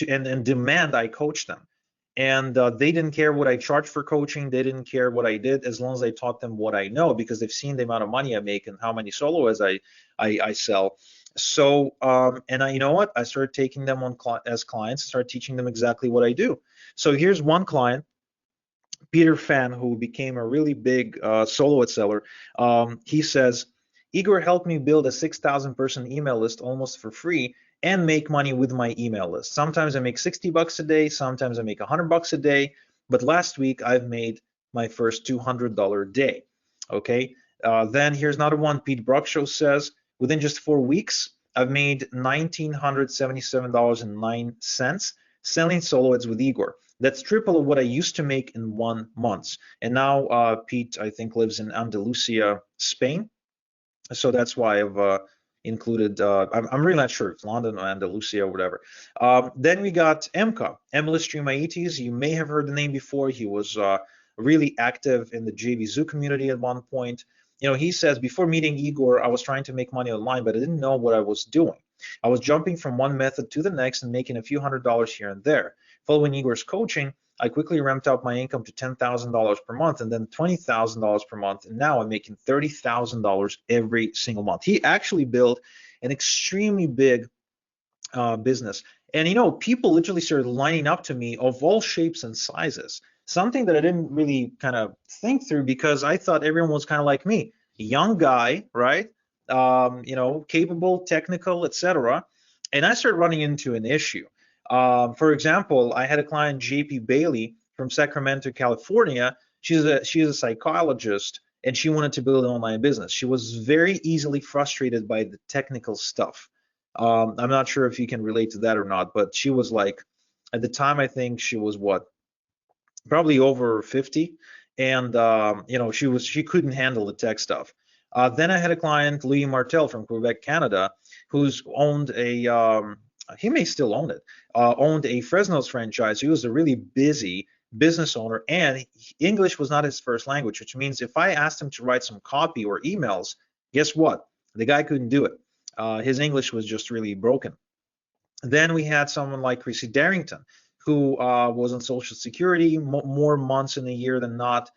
and demand I coach them. And they didn't care what I charged for coaching. They didn't care what I did, as long as I taught them what I know, because they've seen the amount of money I make and how many solo as I sell. So, and you know what? I started taking them on as clients, started teaching them exactly what I do. So here's one client, Peter Fan, who became a really big solo seller. He says, Igor helped me build a 6,000 person email list almost for free and make money with my email list. Sometimes I make 60 bucks a day, sometimes I make 100 bucks a day, but last week I've made my first $200 day. Okay, then here's another one. Pete Bruckshow says, within just 4 weeks, I've made $1,977.09 selling solo ads with Igor. That's triple of what I used to make in 1 month. And now Pete, I think, lives in Andalusia, Spain. So that's why I've included, I'm really not sure if London or Andalusia or whatever. Then we got Emka, Emilis Triumaitis. You may have heard the name before. He was really active in the JVZoo community at one point. he says, before meeting Igor, I was trying to make money online, but I didn't know what I was doing. I was jumping from one method to the next and making a few $100s here and there. Following Igor's coaching, I quickly ramped up my income to $10,000 per month and then $20,000 per month. And now I'm making $30,000 every single month. He actually built an extremely big business. And people literally started lining up to me of all shapes and sizes. Something that I didn't really kind of think through because I thought everyone was kind of like me, young guy, right? Capable, technical, etc. And I started running into an issue. For example, I had a client, JP Bailey from Sacramento, California. She's a psychologist, and she wanted to build an online business. She was very easily frustrated by the technical stuff. I'm not sure if you can relate to that or not, but she was like, at the time, I think she was what, probably over 50, and she couldn't handle the tech stuff. Then I had a client, Louis Martel from Quebec, Canada, who's owned he may still own it, owned a Fresno's franchise. He was a really busy business owner, and English was not his first language, which means if I asked him to write some copy or emails, guess what? The guy couldn't do it. His English was just really broken. Then we had someone like Chrissy Darrington, who was on Social Security more months in a year than not.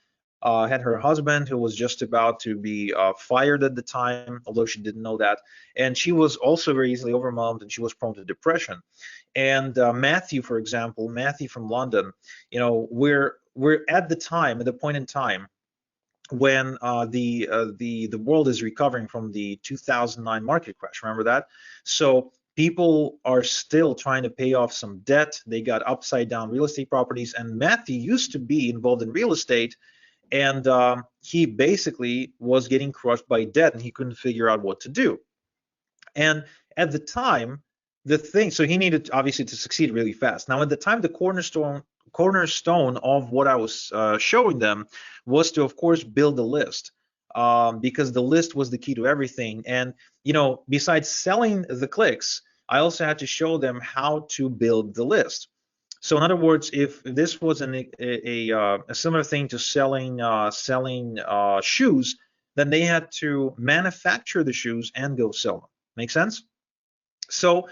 Had her husband who was just about to be fired at the time, although she didn't know that. And she was also very easily overwhelmed, and she was prone to depression. And Matthew, for example, Matthew from London, we're at the point in time when the world is recovering from the 2009 market crash. Remember that? So people are still trying to pay off some debt. They got upside down real estate properties, and Matthew used to be involved in real estate, and he basically was getting crushed by debt, and he couldn't figure out what to do. And at the time, so he needed obviously to succeed really fast. Now, at the time, the cornerstone of what I was showing them was to, of course, build a list, because the list was the key to everything. And besides selling the clicks, I also had to show them how to build the list. So in other words, if this was a similar thing to selling shoes, then they had to manufacture the shoes and go sell them. Make sense? So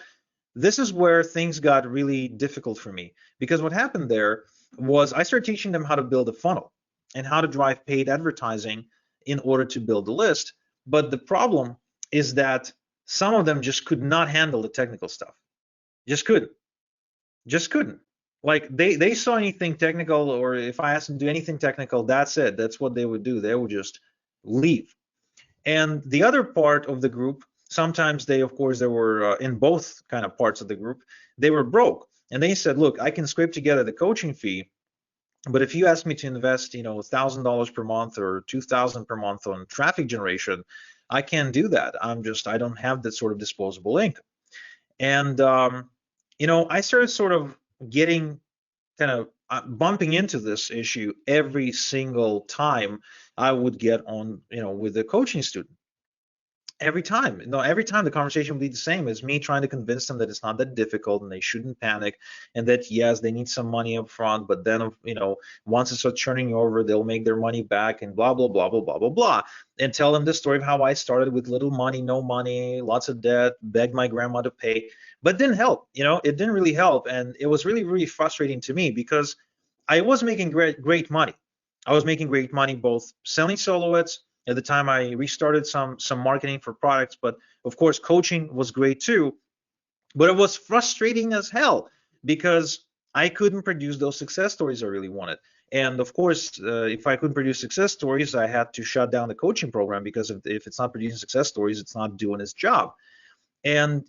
this is where things got really difficult for me, because what happened there was I started teaching them how to build a funnel and how to drive paid advertising in order to build a list. But the problem is that some of them just could not handle the technical stuff. Just couldn't. Like they saw anything technical, or if I asked them to do anything technical, that's it. That's what they would do. They would just leave. And the other part of the group, sometimes they were in both kind of parts of the group, they were broke. And they said, look, I can scrape together the coaching fee, but if you ask me to invest, $1,000 per month or $2,000 per month on traffic generation, I can't do that. I don't have that sort of disposable income. And, I started sort of getting kind of bumping into this issue every single time I would get on, with a coaching student. Every time the conversation would be the same as me trying to convince them that it's not that difficult and they shouldn't panic, and that yes, they need some money up front, but then once it starts churning over, they'll make their money back, and blah blah blah blah blah blah blah, and tell them the story of how I started with little money, no money, lots of debt, begged my grandma to pay, but it didn't help. It didn't really help, and it was really really frustrating to me because I was making great money. I was making great money both selling silhouettes. At the time, I restarted some marketing for products, but of course, coaching was great too. But it was frustrating as hell because I couldn't produce those success stories I really wanted. And of course, if I couldn't produce success stories, I had to shut down the coaching program, because if it's not producing success stories, it's not doing its job. And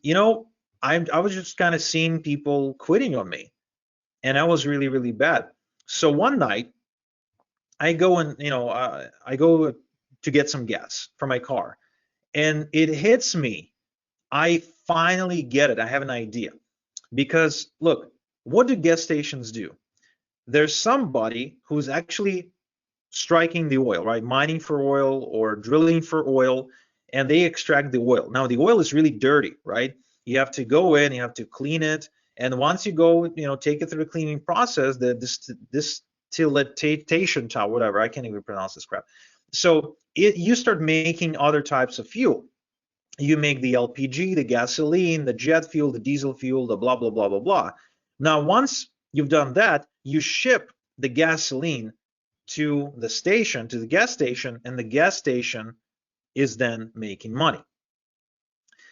I was just kind of seeing people quitting on me, and that was really really bad. So one night, I go to get some gas for my car, and it hits me. I finally get it. I have an idea. Because look, what do gas stations do? There's somebody who's actually striking the oil, right? Mining for oil or drilling for oil, and they extract the oil. Now the oil is really dirty, right? You have to go in, you have to clean it, and once you go, take it through the cleaning process, this distillation tower, whatever, I can't even pronounce this crap. So you start making other types of fuel. You make the LPG, the gasoline, the jet fuel, the diesel fuel, the blah, blah, blah, blah, blah. Now, once you've done that, you ship the gasoline to the station, to the gas station, and the gas station is then making money.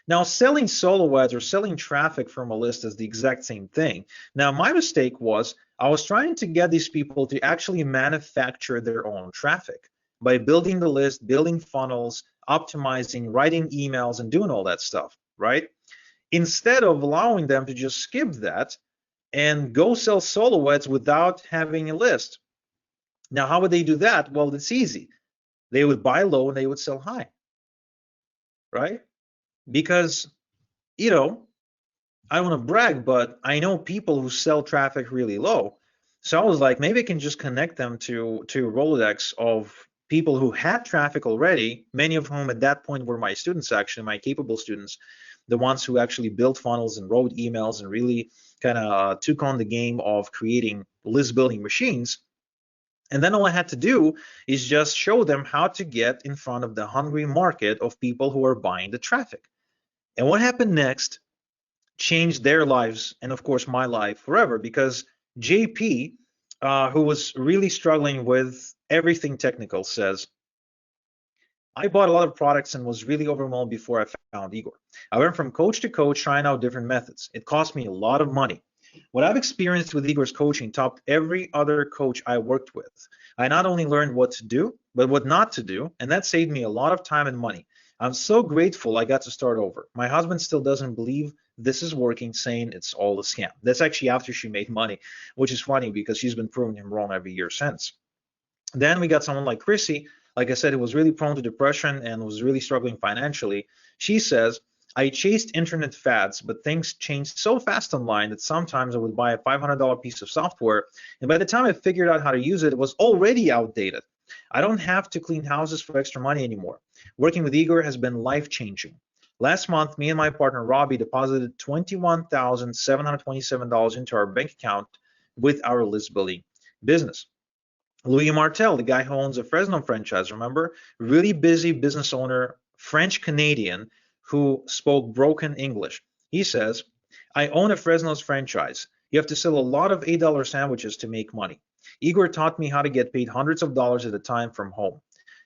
Now, selling solo ads or selling traffic from a list is the exact same thing. Now, my mistake was I was trying to get these people to actually manufacture their own traffic by building the list, building funnels, optimizing, writing emails, and doing all that stuff, right? Instead of allowing them to just skip that and go sell solo ads without having a list. Now, how would they do that? Well, it's easy. They would buy low and they would sell high, right? Because, you know, I don't want to brag, but I know people who sell traffic really low. So I was like, maybe I can just connect them to a Rolodex of people who had traffic already, many of whom at that point were my students, actually, my capable students, the ones who actually built funnels and wrote emails and really kind of took on the game of creating list building machines. And then all I had to do is just show them how to get in front of the hungry market of people who are buying the traffic. And what happened next changed their lives and, of course, my life forever, because JP, who was really struggling with everything technical, says, I bought a lot of products and was really overwhelmed before I found Igor. I went from coach to coach trying out different methods. It cost me a lot of money. What I've experienced with Igor's coaching topped every other coach I worked with. I not only learned what to do, but what not to do, and that saved me a lot of time and money. I'm so grateful I got to start over. My husband still doesn't believe this is working, saying it's all a scam. That's actually after she made money, which is funny because she's been proving him wrong every year since. Then we got someone like Chrissy, like I said, who was really prone to depression and was really struggling financially. She says, I chased internet fads, but things changed so fast online that sometimes I would buy a $500 piece of software, and by the time I figured out how to use it, it was already outdated. I don't have to clean houses for extra money anymore. Working with Igor has been life-changing. Last month, me and my partner Robbie deposited $21,727 into our bank account with our list building business. Louis Martel, the guy who owns a Fresno franchise, remember? Really busy business owner, French-Canadian, who spoke broken English. He says, I own a Fresno's franchise. You have to sell a lot of $8 sandwiches to make money. Igor taught me how to get paid hundreds of dollars at a time from home.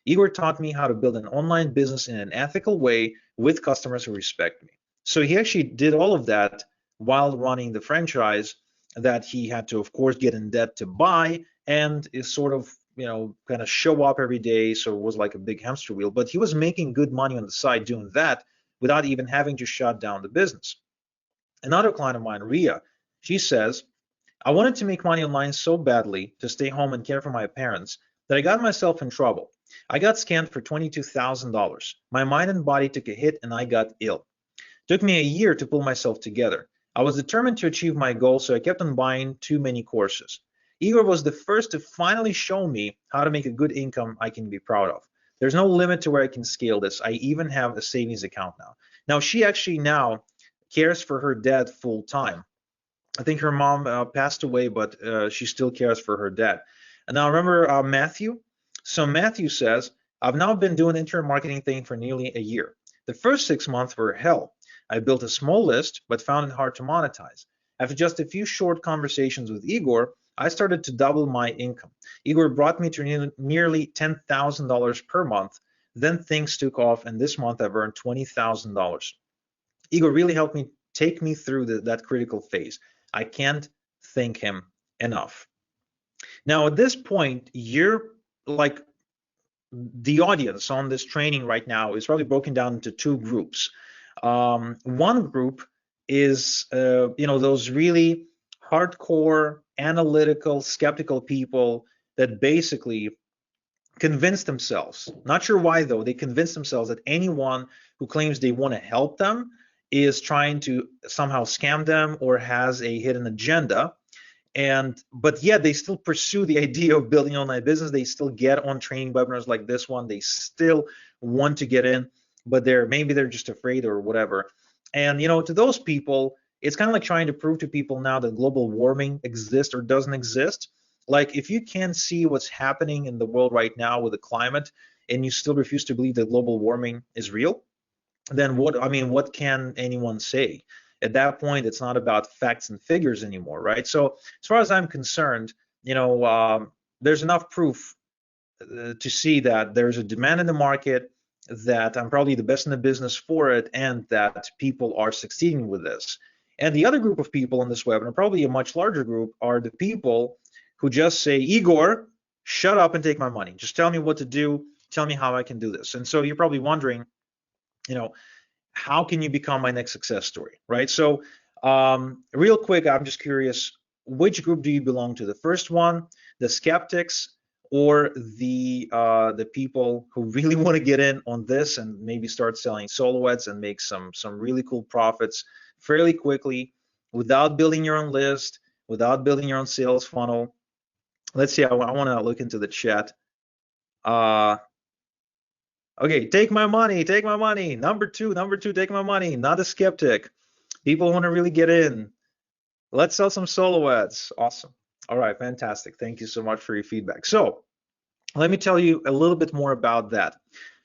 Igor taught me how to build an online business in an ethical way with customers who respect me. So he actually did all of that while running the franchise that he had to, of course, get in debt to buy, and is sort of, kind of show up every day. So it was like a big hamster wheel, but he was making good money on the side doing that without even having to shut down the business. Another client of mine, Ria, she says, I wanted to make money online so badly to stay home and care for my parents that I got myself in trouble. I got scammed for $22,000. My mind and body took a hit and I got ill. It took me a year to pull myself together. I was determined to achieve my goal, so I kept on buying too many courses. Igor was the first to finally show me how to make a good income I can be proud of. There's no limit to where I can scale this. I even have a savings account now. Now, she actually now cares for her dad full time. I think her mom passed away, but she still cares for her dad. And now remember Matthew? So Matthew says, I've now been doing the internet marketing thing for nearly a year. The first 6 months were hell. I built a small list, but found it hard to monetize. After just a few short conversations with Igor, I started to double my income. Igor brought me to nearly $10,000 per month. Then things took off, and this month I've earned $20,000. Igor really helped me take me through that critical phase. I can't thank him enough. Now, at this point, you're like, the audience on this training right now is probably broken down into two groups. One group is, those really hardcore, analytical, skeptical people that basically convince themselves, not sure why though, they convince themselves that anyone who claims they want to help them is trying to somehow scam them or has a hidden agenda. But yet they still pursue the idea of building an online business. They still get on training webinars like this one. They still want to get in, but maybe they're just afraid or whatever. And to those people, it's kind of like trying to prove to people now that global warming exists or doesn't exist. Like, if you can't see what's happening in the world right now with the climate, and you still refuse to believe that global warming is real, then what can anyone say? At that point, it's not about facts and figures anymore, right? So as far as I'm concerned, there's enough proof to see that there's a demand in the market, that I'm probably the best in the business for it, and that people are succeeding with this. And the other group of people in this webinar, probably a much larger group, are the people who just say, Igor, shut up and take my money. Just tell me what to do. Tell me how I can do this. And so you're probably wondering, how can you become my next success story, right? So real quick, I'm just curious, which group do you belong to? The first one, the skeptics, or the people who really want to get in on this and maybe start selling silhouettes and make some really cool profits fairly quickly without building your own list, without building your own sales funnel? Let's see. I want to look into the chat. Okay, take my money, take my money. Number two, take my money. Not a skeptic. People want to really get in. Let's sell some silhouettes. Awesome. All right, fantastic. Thank you so much for your feedback. So let me tell you a little bit more about that.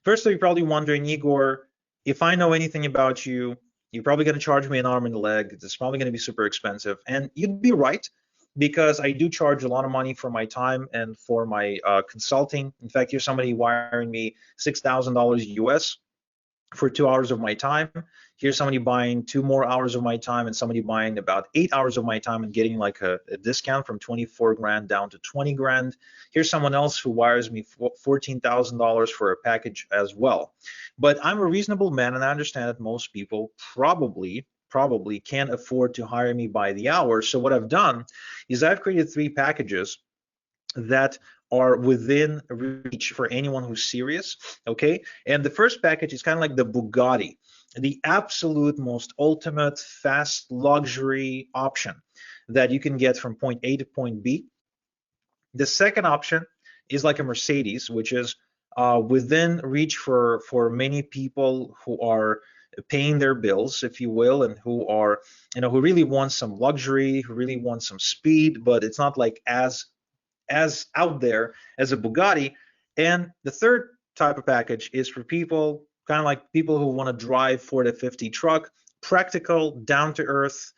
First, you're probably wondering, Igor, if I know anything about you, you're probably going to charge me an arm and a leg. It's probably going to be super expensive. And you'd be right, because I do charge a lot of money for my time and for my consulting. In fact, here's somebody wiring me $6,000 US for 2 hours of my time. Here's somebody buying 2 more hours of my time, and somebody buying about 8 hours of my time and getting like a discount from 24 grand down to 20 grand. Here's someone else who wires me $14,000 for a package as well. But I'm a reasonable man, and I understand that most people probably can't afford to hire me by the hour. So what I've done is I've created 3 packages that are within reach for anyone who's serious, okay? And the first package is kind of like the Bugatti, the absolute most ultimate fast luxury option that you can get from point A to point B. The second option is like a Mercedes, which is within reach for many people who are paying their bills, if you will, and who are, who really want some luxury, who really want some speed, but it's not like as out there as a Bugatti. And the third type of package is for people, kind of like people who want to drive Ford F-50 truck, practical, down to earth,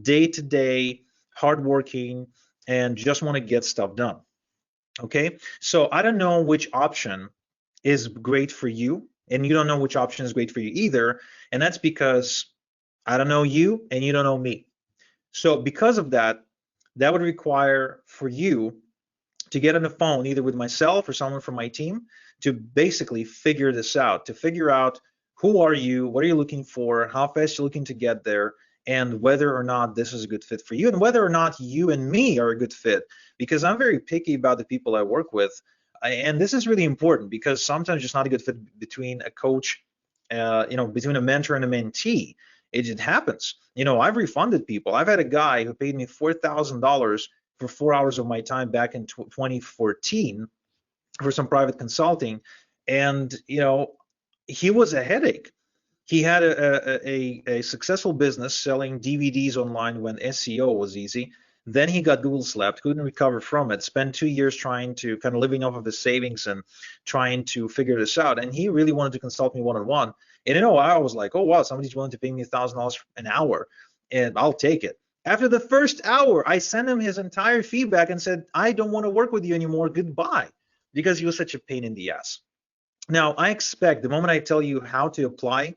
day to day, hardworking, and just want to get stuff done. Okay, so I don't know which option is great for you, and you don't know which option is great for you either, and that's because I don't know you and you don't know me. So because of that, that would require for you to get on the phone either with myself or someone from my team to basically figure this out, to figure out who are you, what are you looking for, how fast you're looking to get there, and whether or not this is a good fit for you, and whether or not you and me are a good fit, because I'm very picky about the people I work with. And this is really important, because sometimes it's not a good fit between a coach, between a mentor and a mentee. It happens. I've refunded people. I've had a guy who paid me $4,000 for 4 hours of my time back in 2014 for some private consulting, and he was a headache. He had a successful business selling DVDs online when SEO was easy. Then he got Google slapped, couldn't recover from it, spent 2 years trying to kind of living off of his savings and trying to figure this out. And he really wanted to consult me one-on-one. And I was like, oh wow, somebody's willing to pay me $1,000 an hour, and I'll take it. After the first hour, I sent him his entire feedback and said, I don't want to work with you anymore, goodbye, because he was such a pain in the ass. Now, I expect the moment I tell you how to apply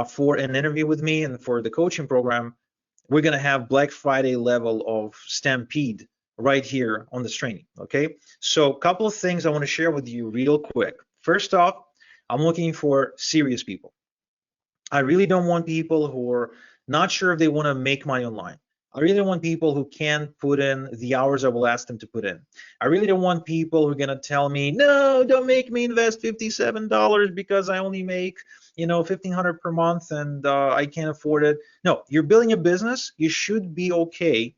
for an interview with me and for the coaching program, we're going to have Black Friday level of stampede right here on this training, okay? So a couple of things I want to share with you real quick. First off, I'm looking for serious people. I really don't want people who are not sure if they want to make money online. I really don't want people who can't put in the hours I will ask them to put in. I really don't want people who are going to tell me, no, don't make me invest $57 because I only make, $1,500 per month and I can't afford it. No, you're building a business. You should be okay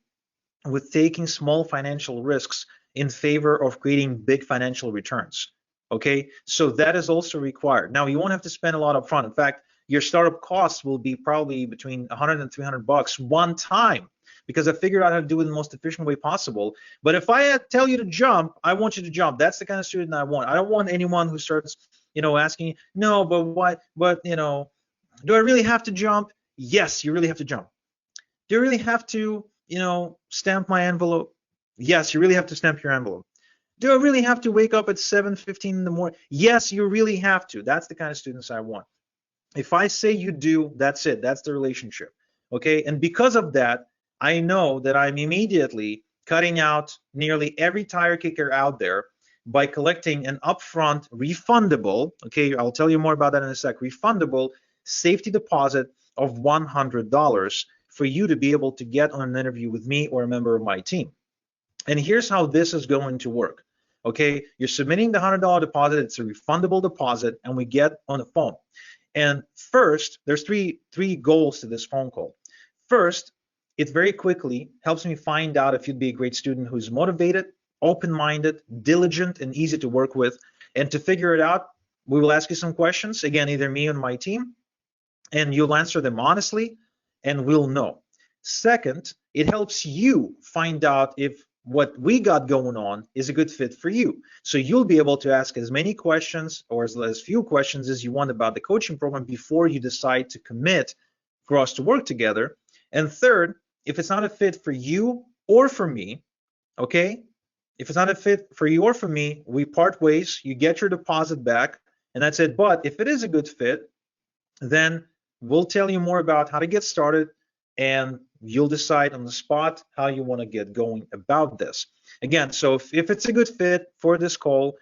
with taking small financial risks in favor of creating big financial returns. Okay, so that is also required. Now, you won't have to spend a lot up front. In fact, your startup costs will be probably between $100 and $300 one time. because I figured out how to do it in the most efficient way possible. But if I tell you to jump, I want you to jump. That's the kind of student I want. I don't want anyone who starts, asking, no, but what, but, do I really have to jump? Yes, you really have to jump. Do you really have to, stamp my envelope? Yes, you really have to stamp your envelope. Do I really have to wake up at 7:15 in the morning? Yes, you really have to. That's the kind of students I want. If I say you do, that's it. That's the relationship. Okay. And because of that, I know that I'm immediately cutting out nearly every tire kicker out there by collecting an upfront refundable, okay, I'll tell you more about that in a sec, refundable safety deposit of $100 for you to be able to get on an interview with me or a member of my team. And here's how this is going to work. Okay, you're submitting the $100 deposit, it's a refundable deposit, and we get on the phone. And first, there's three goals to this phone call. First, it very quickly helps me find out if you'd be a great student who's motivated, open-minded, diligent, and easy to work with. And to figure it out, we will ask you some questions, again, either me or my team, and you'll answer them honestly, and we'll know. Second, it helps you find out if what we got going on is a good fit for you. So you'll be able to ask as many questions or as few questions as you want about the coaching program before you decide to commit for us to work together. And third, if it's not a fit for you or for me, okay, if it's not a fit for you or for me, we part ways, you get your deposit back, and that's it. But if it is a good fit, then we'll tell you more about how to get started, and you'll decide on the spot how you want to get going about this. Again, so if it's a good fit for this call,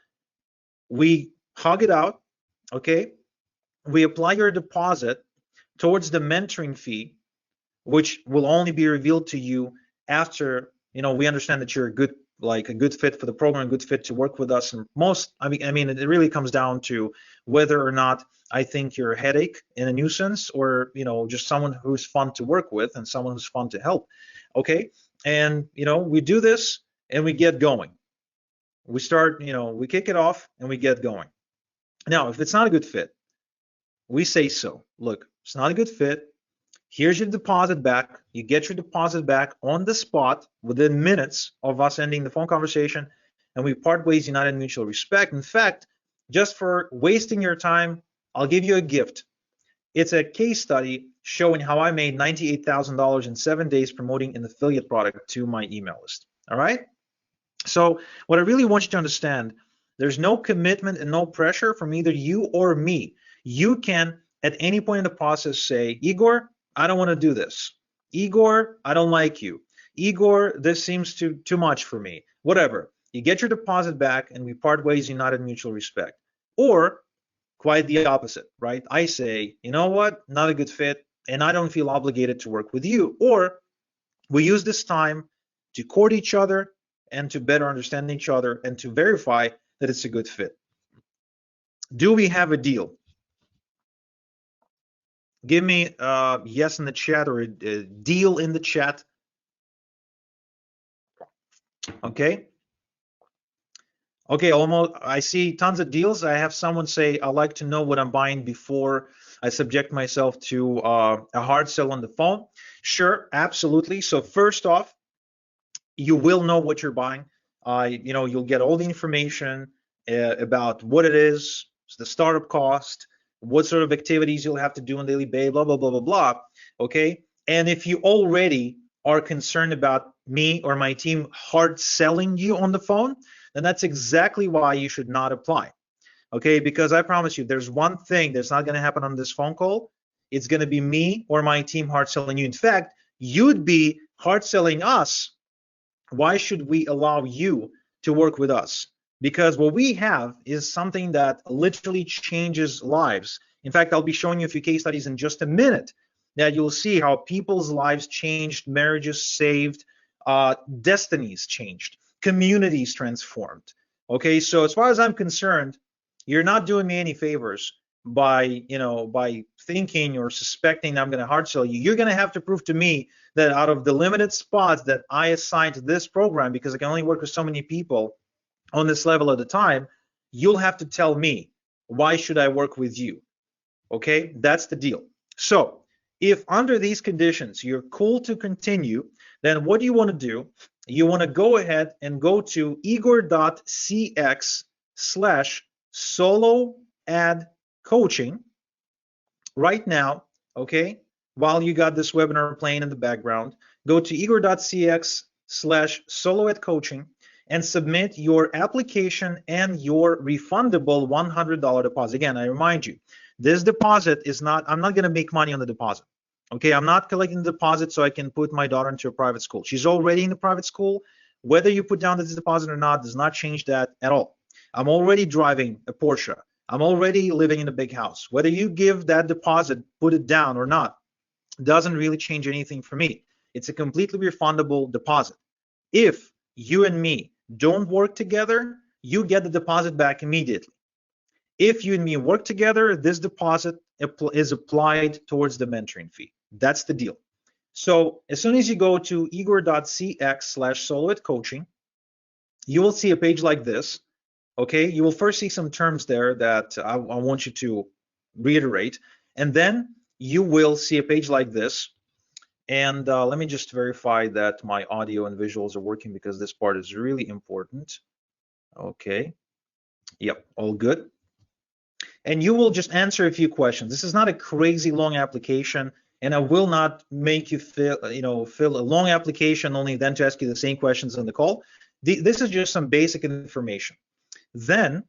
we hug it out, okay? We apply your deposit towards the mentoring fee, which will only be revealed to you after, we understand that you're a good fit for the program, a good fit to work with us. And I mean, it really comes down to whether or not I think you're a headache and a nuisance, or, just someone who's fun to work with and someone who's fun to help. Okay. And, we do this and we get going. We start, we kick it off and we get going. Now, if it's not a good fit, we say so. Look, it's not a good fit. Here's your deposit back. You get your deposit back on the spot within minutes of us ending the phone conversation, and we part ways united in mutual respect. In fact, just for wasting your time, I'll give you a gift. It's a case study showing how I made $98,000 in 7 days promoting an affiliate product to my email list. All right? So what I really want you to understand, there's no commitment and no pressure from either you or me. You can, at any point in the process, say, Igor, I don't want to do this. Igor, I don't like you. Igor, this seems too much for me. Whatever. You get your deposit back and we part ways united in mutual respect. Or quite the opposite, right? I say, you know what? Not a good fit, and I don't feel obligated to work with you. Or we use this time to court each other and to better understand each other and to verify that it's a good fit. Do we have a deal? Give me yes in the chat, or a deal in the chat. Okay. Okay, almost. I see tons of deals. I have someone say, I like to know what I'm buying before I subject myself to a hard sell on the phone. Sure, absolutely. So first off, you will know what you're buying. You'll get all the information about what it is, the startup cost, what sort of activities you'll have to do on daily basis, blah, blah, blah, blah, blah. Okay. And if you already are concerned about me or my team hard selling you on the phone, then that's exactly why you should not apply. Okay. Because I promise you, there's one thing that's not going to happen on this phone call. It's going to be me or my team hard selling you. In fact, you'd be hard selling us. Why should we allow you to work with us? Because what we have is something that literally changes lives. In fact, I'll be showing you a few case studies in just a minute that you'll see how people's lives changed, marriages saved, destinies changed, communities transformed. Okay, so as far as I'm concerned, you're not doing me any favors by thinking or suspecting I'm going to hard sell you. You're going to have to prove to me that out of the limited spots that I assigned to this program, because I can only work with so many people on this level at a time, you'll have to tell me, why should I work with you? Okay, that's the deal. So if under these conditions you're cool to continue, then what you want to do, you want to go ahead and go to igor.cx/solo ad coaching right now, okay? While you got this webinar playing in the background, go to igor.cx/solo ad coaching and submit your application and your refundable $100 deposit. Again, I remind you, this deposit is not, I'm not going to make money on the deposit. Okay, I'm not collecting the deposit so I can put my daughter into a private school. She's already in the private school. Whether you put down this deposit or not does not change that at all. I'm already driving a Porsche. I'm already living in a big house. Whether you give that deposit, put it down or not, doesn't really change anything for me. It's a completely refundable deposit. If you and me don't work together, you get the deposit back immediately. If you and me work together, this deposit is applied towards the mentoring fee. That's the deal. So as soon as you go to igor.cx/soloadcoaching, you will see a page like this. Okay, you will first see some terms there that I want you to reiterate, and then you will see a page like this. And let me just verify that my audio and visuals are working because this part is really important. Okay, yep, all good. And you will just answer a few questions. This is not a crazy long application, and I will not make you fill a long application only then to ask you the same questions on the call. This is just some basic information. Then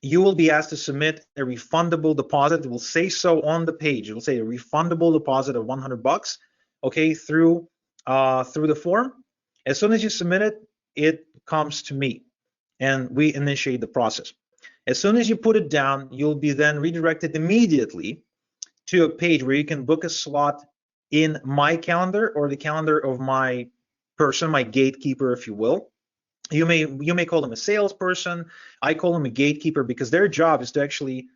you will be asked to submit a refundable deposit. It will say so on the page. It will say a refundable deposit of $100, okay, through the form. As soon as you submit it, it comes to me, and we initiate the process. As soon as you put it down, you'll be then redirected immediately to a page where you can book a slot in my calendar or the calendar of my person, my gatekeeper, if you will. You may call them a salesperson. I call them a gatekeeper because their job is to actually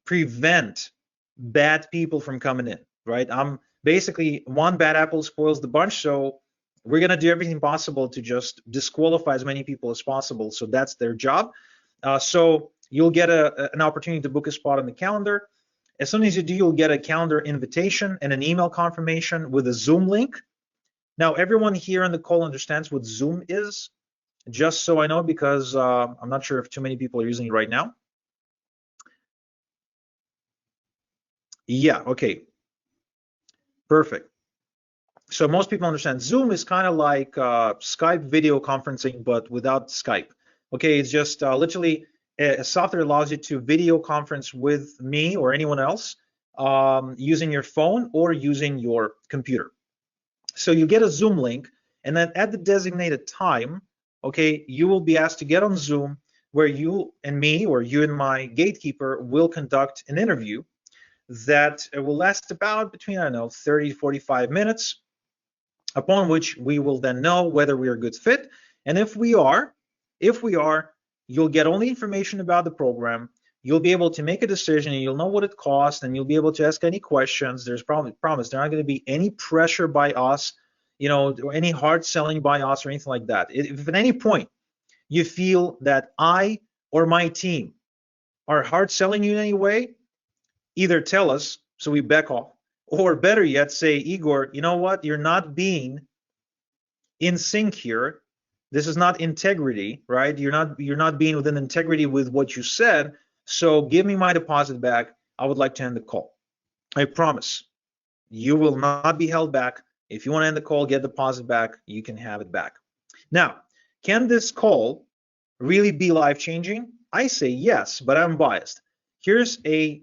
prevent bad people from coming in, right? I'm basically, one bad apple spoils the bunch, so we're going to do everything possible to just disqualify as many people as possible. So that's their job. So you'll get an opportunity to book a spot on the calendar. As soon as you do, you'll get a calendar invitation and an email confirmation with a Zoom link. Now, everyone here on the call understands what Zoom is, just so I know, because I'm not sure if too many people are using it right now. Yeah, okay. Perfect. So most people understand Zoom is kind of like Skype video conferencing, but without Skype. Okay, it's just literally a software allows you to video conference with me or anyone else using your phone or using your computer. So you get a Zoom link, and then at the designated time, okay, you will be asked to get on Zoom where you and me or you and my gatekeeper will conduct an interview that will last about between, I don't know, 30 to 45 minutes, upon which we will then know whether we are a good fit. And if we are, you'll get all the information about the program. You'll be able to make a decision, and you'll know what it costs, and you'll be able to ask any questions. There's probably promise there's not going to be any pressure by us, or any hard selling by us or anything like that. If at any point you feel that I or my team are hard selling you in any way, either tell us so we back off, or better yet, say, Igor, you know what? You're not being in sync here. This is not integrity, right? You're not being within integrity with what you said. So give me my deposit back. I would like to end the call. I promise you will not be held back. If you want to end the call, get the deposit back, you can have it back. Now, can this call really be life-changing? I say yes, but I'm biased. Here's a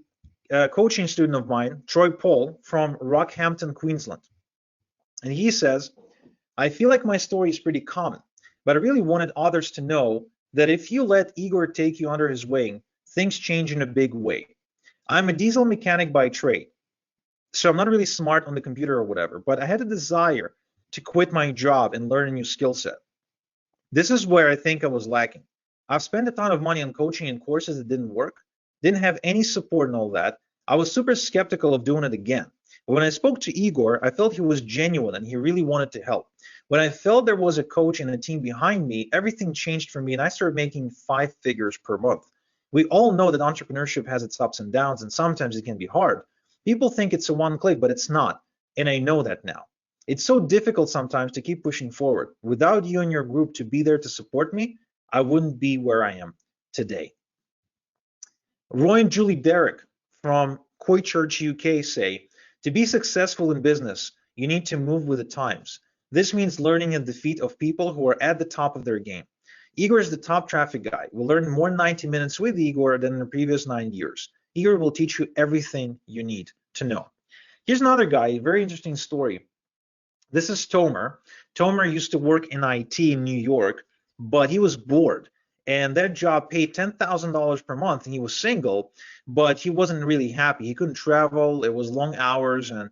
coaching student of mine, Troy Paul, from Rockhampton, Queensland. And he says, I feel like my story is pretty common, but I really wanted others to know that if you let Igor take you under his wing, things change in a big way. I'm a diesel mechanic by trade, so I'm not really smart on the computer or whatever, but I had a desire to quit my job and learn a new skill set. This is where I think I was lacking. I've spent a ton of money on coaching and courses that didn't work, didn't have any support and all that. I was super skeptical of doing it again. When I spoke to Igor, I felt he was genuine and he really wanted to help. When I felt there was a coach and a team behind me, everything changed for me and I started making 5 figures per month. We all know that entrepreneurship has its ups and downs, and sometimes it can be hard. People think it's a one click, but it's not, and I know that now. It's so difficult sometimes to keep pushing forward. Without you and your group to be there to support me, I wouldn't be where I am today. Roy and Julie Derrick from Christchurch, UK say, to be successful in business, you need to move with the times. This means learning at the feet of people who are at the top of their game. Igor is the top traffic guy. We'll learn more 90 minutes with Igor than in the previous 9 years. Igor will teach you everything you need to know. Here's another guy, a very interesting story. This is Tomer. Tomer used to work in IT in New York, but he was bored. And that job paid $10,000 per month, and he was single, but he wasn't really happy. He couldn't travel. It was long hours, and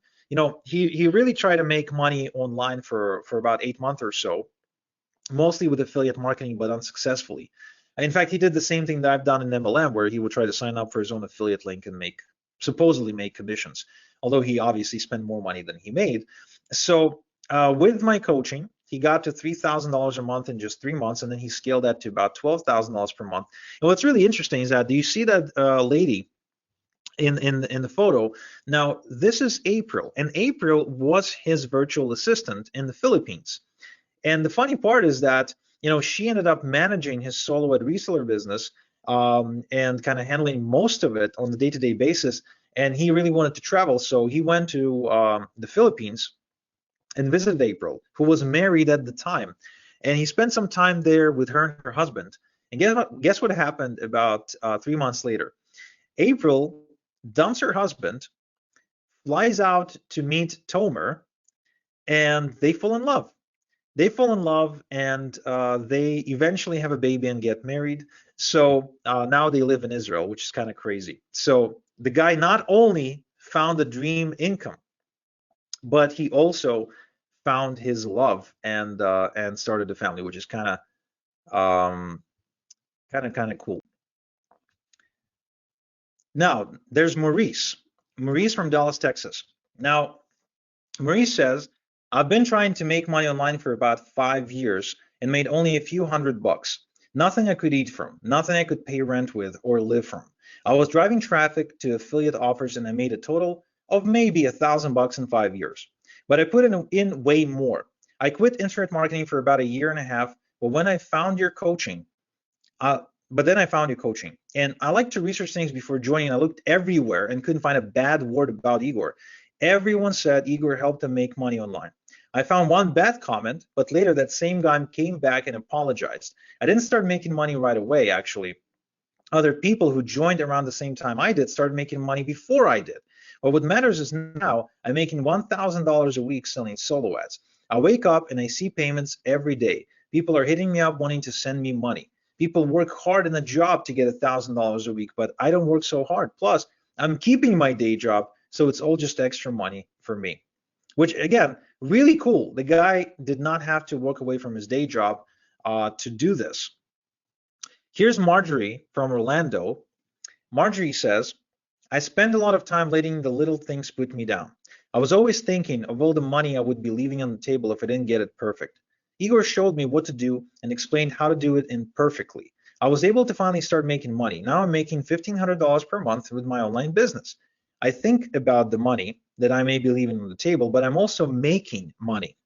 he really tried to make money online for about 8 months or so, mostly with affiliate marketing, but unsuccessfully. In fact, he did the same thing that I've done in MLM, where he would try to sign up for his own affiliate link and supposedly make commissions, although he obviously spent more money than he made. So with my coaching, he got to $3,000 a month in just 3 months, and then he scaled that to about $12,000 per month. And what's really interesting is that, do you see that lady in the photo? Now, this is April, and April was his virtual assistant in the Philippines. And the funny part is that, she ended up managing his solo ad reseller business and kind of handling most of it on the day-to-day basis. And he really wanted to travel, so he went to the Philippines and visited April, who was married at the time. And he spent some time there with her and her husband. And guess what happened about 3 months later? April dumps her husband, flies out to meet Tomer, and they fall in love. They fall in love, and they eventually have a baby and get married. So now they live in Israel, which is kind of crazy. So the guy not only found a dream income, but he also found his love and started a family, which is kind of cool. Now there's Maurice. Maurice from Dallas, Texas. Now Maurice says, I've been trying to make money online for about 5 years and made only a few $100. Nothing I could eat from, nothing I could pay rent with or live from. I was driving traffic to affiliate offers and I made a total of maybe $1,000 in 5 years. But I put in way more. I quit internet marketing for about a year and a half, but when I found your coaching, then I found your coaching. And I like to research things before joining. I looked everywhere and couldn't find a bad word about Igor. Everyone said Igor helped them make money online. I found one bad comment, but later that same guy came back and apologized. I didn't start making money right away, actually. Other people who joined around the same time I did started making money before I did. But what matters is now I'm making $1,000 a week selling solo ads. I wake up and I see payments every day. People are hitting me up wanting to send me money. People work hard in a job to get $1,000 a week, but I don't work so hard. Plus, I'm keeping my day job, so it's all just extra money for me. Which, again, really cool. The guy did not have to walk away from his day job to do this. Here's Marjorie from Orlando. Marjorie says, I spend a lot of time letting the little things put me down. I was always thinking of all the money I would be leaving on the table if I didn't get it perfect. Igor showed me what to do and explained how to do it imperfectly. I was able to finally start making money. Now I'm making $1,500 per month with my online business. I think about the money that I may be leaving on the table, but I'm also making money.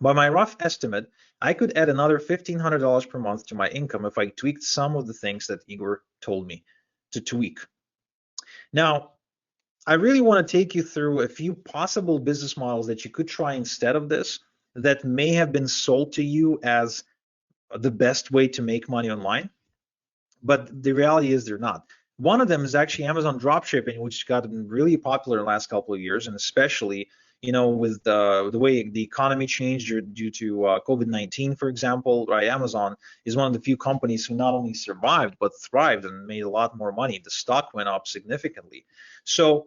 By my rough estimate, I could add another $1,500 per month to my income if I tweaked some of the things that Igor told me to tweak. Now, I really want to take you through a few possible business models that you could try instead of this that may have been sold to you as the best way to make money online, but the reality is they're not. One of them is actually Amazon dropshipping, which got really popular in the last couple of years, and especially with the way the economy changed due to COVID-19, for example, right? Amazon is one of the few companies who not only survived but thrived and made a lot more money. The stock went up significantly. So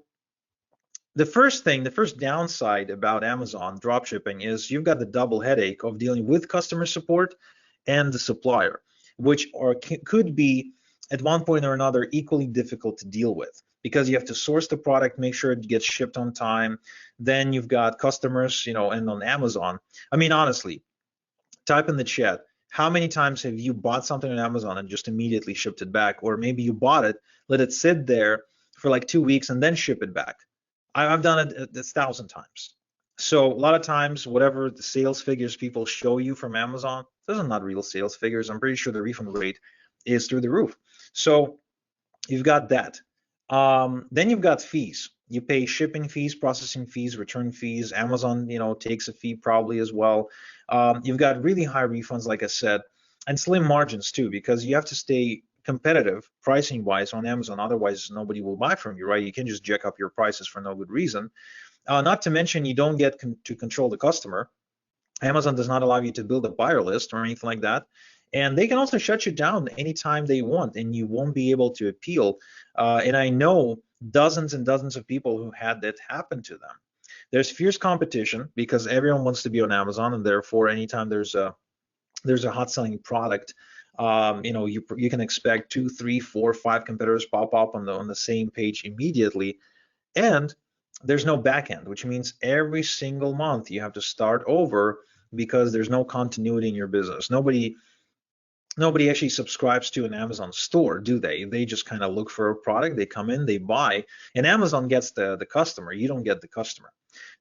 the first downside about Amazon dropshipping is you've got the double headache of dealing with customer support and the supplier, which could be at one point or another equally difficult to deal with, because you have to source the product, make sure it gets shipped on time. Then you've got customers, and on Amazon, I mean, honestly, type in the chat, how many times have you bought something on Amazon and just immediately shipped it back? Or maybe you bought it, let it sit there for like 2 weeks and then ship it back. I've done it 1,000 times. So a lot of times, whatever the sales figures people show you from Amazon, those are not real sales figures. I'm pretty sure the refund rate is through the roof. So you've got that. Then you've got fees. You pay shipping fees, processing fees, return fees. Amazon, takes a fee probably as well. You've got really high refunds, like I said, and slim margins too, because you have to stay competitive pricing wise on Amazon. Otherwise, nobody will buy from you, right? You can just jack up your prices for no good reason. Not to mention, you don't get to control the customer. Amazon does not allow you to build a buyer list or anything like that. And they can also shut you down anytime they want, and you won't be able to appeal. And I know dozens and dozens of people who had that happen to them. There's fierce competition because everyone wants to be on Amazon, and therefore, anytime there's a hot selling product, you can expect 2, 3, 4, 5 competitors pop up on the same page immediately. And there's no backend, which means every single month you have to start over because there's no continuity in your business. Nobody actually subscribes to an Amazon store, do they? They just kind of look for a product, they come in, they buy, and Amazon gets the customer. You don't get the customer.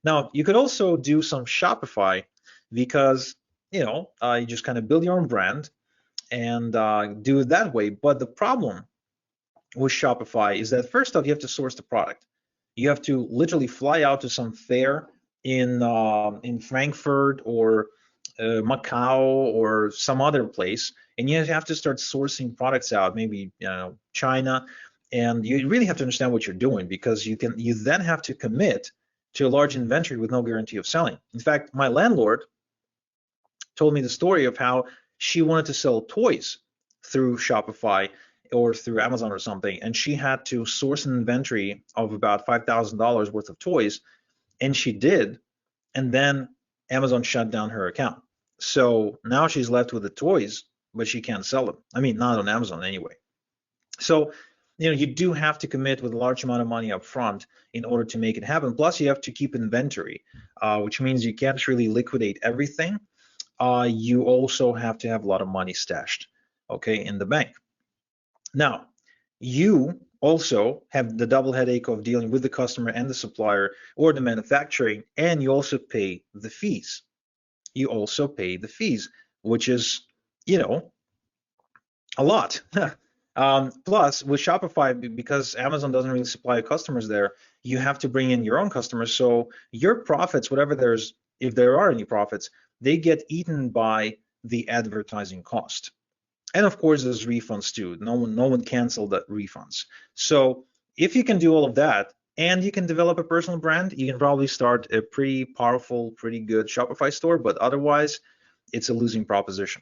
Now, you could also do some Shopify because, you just kind of build your own brand and do it that way. But the problem with Shopify is that first off, you have to source the product. You have to literally fly out to some fair in Frankfurt or Macau or some other place, and you have to start sourcing products out, maybe China, and you really have to understand what you're doing because you then have to commit to a large inventory with no guarantee of selling. In fact, my landlord told me the story of how she wanted to sell toys through Shopify or through Amazon or something, and she had to source an inventory of about $5,000 worth of toys, and she did, and then Amazon shut down her account. So now she's left with the toys, but she can't sell them. I mean, not on Amazon anyway. So, you do have to commit with a large amount of money up front in order to make it happen. Plus, you have to keep inventory, which means you can't really liquidate everything. You also have to have a lot of money stashed, okay, in the bank. Now, you also have the double headache of dealing with the customer and the supplier or the manufacturing, and you also pay the fees. You also pay the fees, which is, a lot. Plus, with Shopify, because Amazon doesn't really supply customers there, you have to bring in your own customers. So your profits, if there are any profits, they get eaten by the advertising cost. And of course, there's refunds too. No one canceled the refunds. So if you can do all of that and you can develop a personal brand, you can probably start a pretty powerful, pretty good Shopify store, but otherwise it's a losing proposition.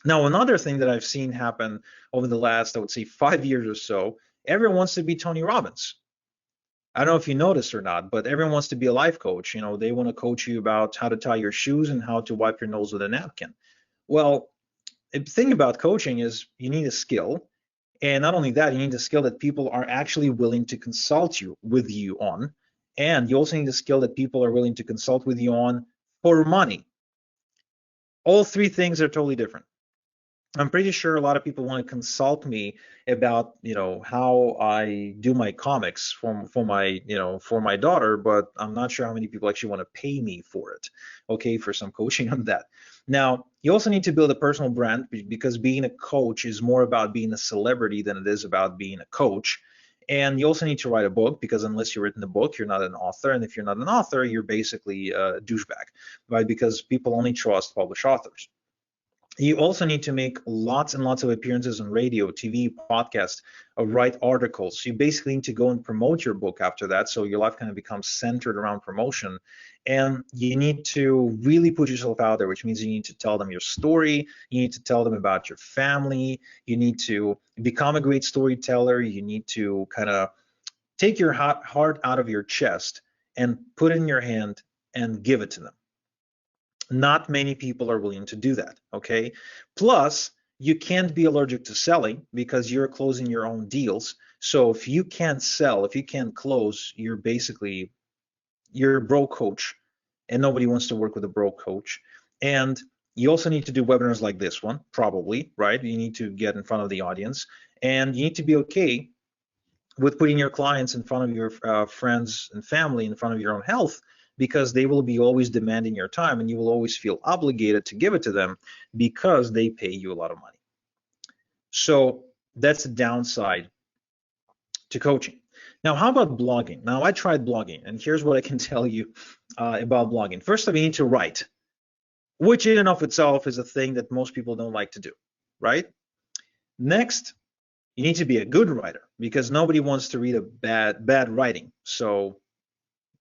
Now, another thing that I've seen happen over the last, I would say, 5 years or so, everyone wants to be Tony Robbins. I don't know if you noticed or not, but everyone wants to be a life coach. They want to coach you about how to tie your shoes and how to wipe your nose with a napkin. Well, the thing about coaching is you need a skill, and not only that, you need a skill that people are actually willing to consult with you on, and you also need a skill that people are willing to consult with you on for money. All three things are totally different. I'm pretty sure a lot of people want to consult me about, how I do my comics for my daughter, but I'm not sure how many people actually want to pay me for it, okay, for some coaching on that. Now, you also need to build a personal brand because being a coach is more about being a celebrity than it is about being a coach. And you also need to write a book because unless you've written a book, you're not an author. And if you're not an author, you're basically a douchebag, right? Because people only trust published authors. You also need to make lots and lots of appearances on radio, TV, podcasts, write articles. You basically need to go and promote your book after that, so your life kind of becomes centered around promotion. And you need to really put yourself out there, which means you need to tell them your story. You need to tell them about your family. You need to become a great storyteller. You need to kind of take your heart out of your chest and put it in your hand and give it to them. Not many people are willing to do that, okay? Plus, you can't be allergic to selling because you're closing your own deals. So if you can't sell, if you can't close, you're a broke coach, and nobody wants to work with a broke coach. And you also need to do webinars like this one, probably, right? You need to get in front of the audience, and you need to be okay with putting your clients in front of your friends and family, in front of your own health, because they will be always demanding your time, and you will always feel obligated to give it to them because they pay you a lot of money. So that's the downside to coaching. Now, how about blogging? Now, I tried blogging, and here's what I can tell you about blogging. First of all, you need to write, which in and of itself is a thing that most people don't like to do, right? Next, you need to be a good writer, because nobody wants to read a bad writing. So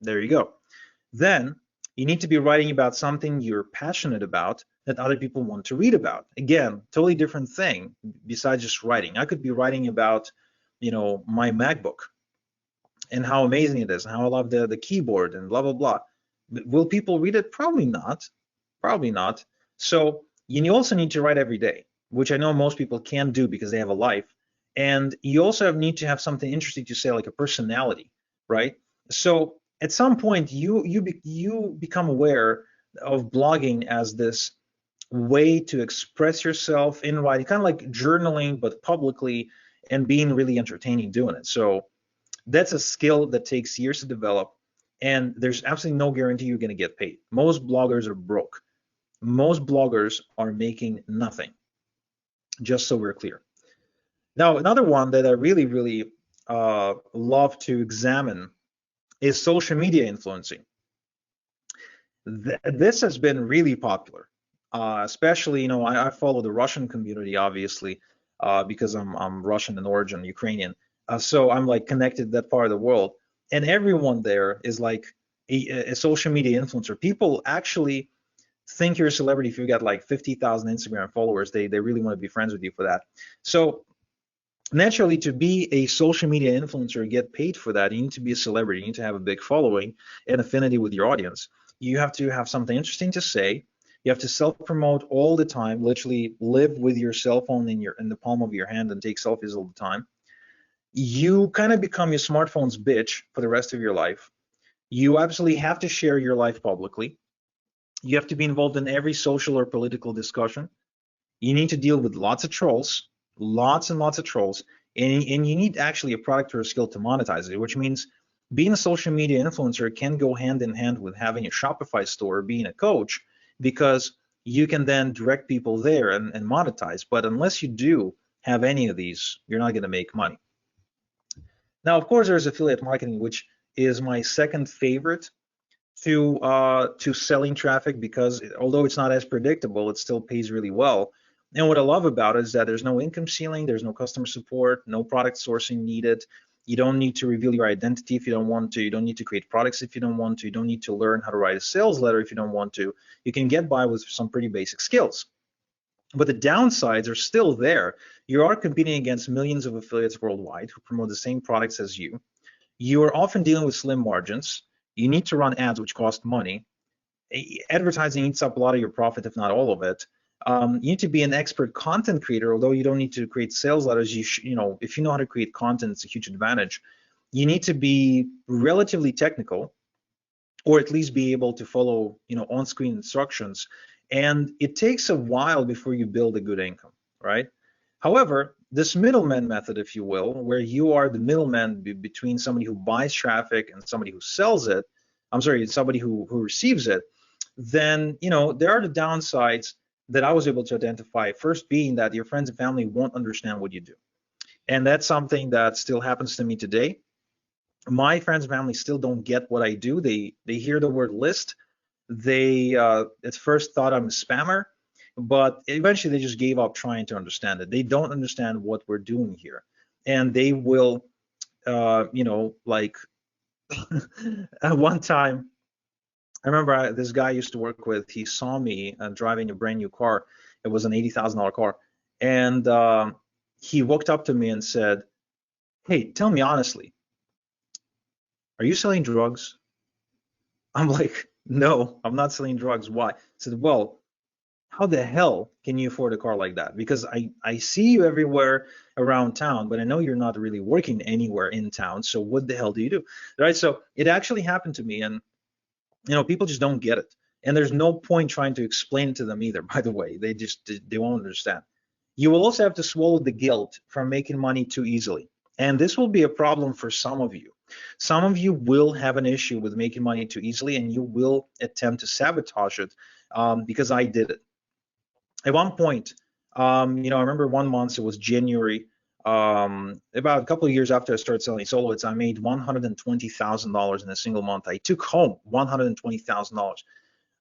there you go. Then you need to be writing about something you're passionate about that other people want to read about. Again, totally different thing besides just writing. I could be writing about, my MacBook and how amazing it is and how I love the keyboard and blah, blah, blah. Will people read it? Probably not. Probably not. So you also need to write every day, which I know most people can't do because they have a life. And you also need to have something interesting to say, like a personality, right? So at some point, you become aware of blogging as this way to express yourself in writing, kind of like journaling, but publicly, and being really entertaining doing it. So that's a skill that takes years to develop, and there's absolutely no guarantee you're going to get paid. Most bloggers are broke. Most bloggers are making nothing, just so we're clear. Now, another one that I really, really love to examine is social media influencing. This has been really popular, especially, I follow the Russian community, obviously, because I'm Russian in origin, Ukrainian. So I'm like connected to that part of the world. And everyone there is like a social media influencer. People actually think you're a celebrity if you got like 50,000 Instagram followers. They really want to be friends with you for that. So naturally, to be a social media influencer and get paid for that, you need to be a celebrity. You need to have a big following and affinity with your audience. You have to have something interesting to say. You have to self-promote all the time, literally live with your cell phone in the palm of your hand and take selfies all the time. You kind of become your smartphone's bitch for the rest of your life. You absolutely have to share your life publicly. You have to be involved in every social or political discussion. You need to deal with lots of trolls, lots and lots of trolls, and you need actually a product or a skill to monetize it, which means being a social media influencer can go hand in hand with having a Shopify store or being a coach, because you can then direct people there and monetize. But unless you do have any of these, you're not going to make money. Now, of course, there's affiliate marketing, which is my second favorite to selling traffic, because although it's not as predictable, it still pays really well. And what I love about it is that there's no income ceiling, there's no customer support, no product sourcing needed. You don't need to reveal your identity if you don't want to. You don't need to create products if you don't want to. You don't need to learn how to write a sales letter if you don't want to. You can get by with some pretty basic skills. But the downsides are still there. You are competing against millions of affiliates worldwide who promote the same products as you. You are often dealing with slim margins. You need to run ads, which cost money. Advertising eats up a lot of your profit, if not all of it. You need to be an expert content creator, although you don't need to create sales letters. If you know how to create content, it's a huge advantage. You need to be relatively technical, or at least be able to follow, on-screen instructions. And it takes a while before you build a good income, right? However, this middleman method, if you will, where you are the middleman between somebody who buys traffic and somebody who sells it, somebody who receives it, then, there are the downsides that I was able to identify. First being that your friends and family won't understand what you do. And that's something that still happens to me today. My friends and family still don't get what I do. They hear the word list. They at first thought I'm a spammer, but eventually they just gave up trying to understand it. They don't understand what we're doing here. And they will, like at one time, I remember this guy I used to work with, he saw me driving a brand new car. It was an $80,000 car. And he walked up to me and said, "Hey, tell me honestly, are you selling drugs?" I'm like, "No, I'm not selling drugs. Why?" I said, "Well, how the hell can you afford a car like that? Because I see you everywhere around town, but I know you're not really working anywhere in town. So what the hell do you do?" Right? So it actually happened to me, and people just don't get it. And there's no point trying to explain it to them either, by the way. They won't understand. You will also have to swallow the guilt from making money too easily. And this will be a problem for some of you. Some of you will have an issue with making money too easily, and you will attempt to sabotage it, because I did it. At one point, I remember one month, it was January, about a couple of years after I started selling soloids, I made $120,000 in a single month. I took home $120,000.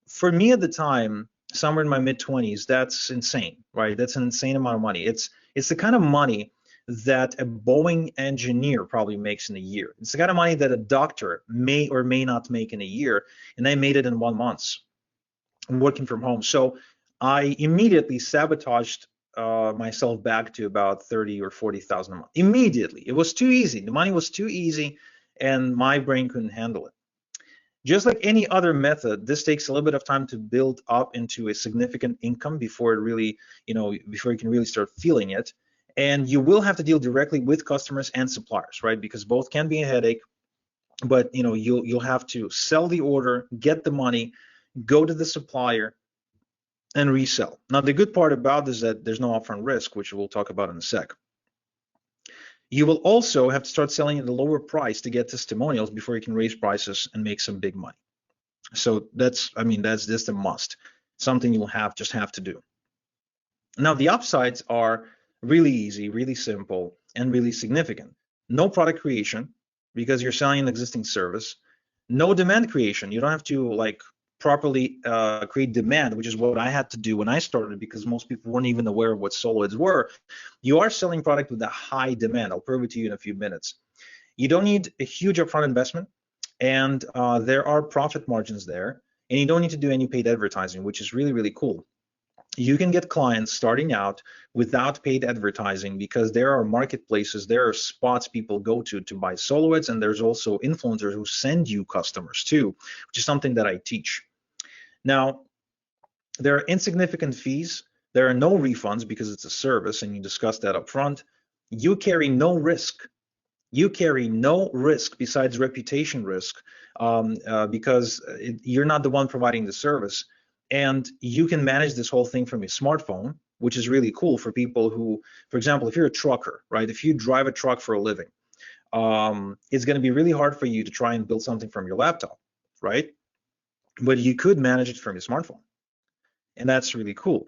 For me at the time, somewhere in my mid 20s, that's insane, right? That's an insane amount of money. It's the kind of money that a Boeing engineer probably makes in a year. It's the kind of money that a doctor may or may not make in a year, and I made it in 1 month working from home. So I immediately sabotaged myself back to about 30 or 40,000 a month. Immediately, it was too easy. The money was too easy, and my brain couldn't handle it. Just like any other method, this takes a little bit of time to build up into a significant income before it really, before you can really start feeling it. And you will have to deal directly with customers and suppliers, right? Because both can be a headache, but you'll have to sell the order, get the money, go to the supplier, and resell. Now, the good part about this is that there's no upfront risk, which we'll talk about in a sec. You will also have to start selling at a lower price to get testimonials before you can raise prices and make some big money. So that's just a must, something you'll just have to do. Now, the upsides are really easy, really simple, and really significant. No product creation because you're selling an existing service. No demand creation. You don't have to properly create demand, which is what I had to do when I started because most people weren't even aware of what soloids were. You are selling product with a high demand. I'll prove it to you in a few minutes. You don't need a huge upfront investment, and there are profit margins there, and you don't need to do any paid advertising, which is really, really cool. You can get clients starting out without paid advertising because there are marketplaces, there are spots people go to buy soloids, and there's also influencers who send you customers too, which is something that I teach. Now, there are insignificant fees. There are no refunds because it's a service, and you discussed that up front. You carry no risk. You carry no risk besides reputation risk because you're not the one providing the service. And you can manage this whole thing from your smartphone, which is really cool for people who, for example, if you're a trucker, right? If you drive a truck for a living, it's going to be really hard for you to try and build something from your laptop, right? But you could manage it from your smartphone. And that's really cool.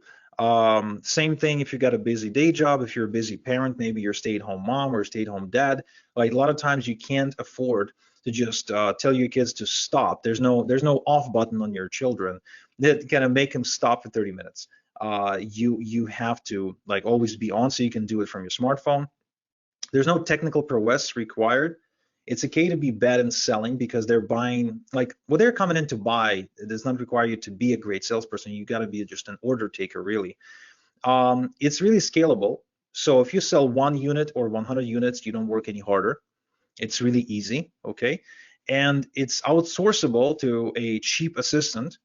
Same thing if you've got a busy day job, if you're a busy parent, maybe you're a stay-at-home mom or a stay-at-home dad. Like a lot of times you can't afford to just tell your kids to stop. There's no off button on your children that kind of make them stop for 30 minutes. You have to always be on so you can do it from your smartphone. There's no technical prowess required. It's okay to be bad in selling because they're buying, what they're coming in to buy, it does not require you to be a great salesperson. You got to be just an order taker, really. It's really scalable. So if you sell 1 unit or 100 units, you don't work any harder. It's really easy, okay? And it's outsourceable to a cheap assistant,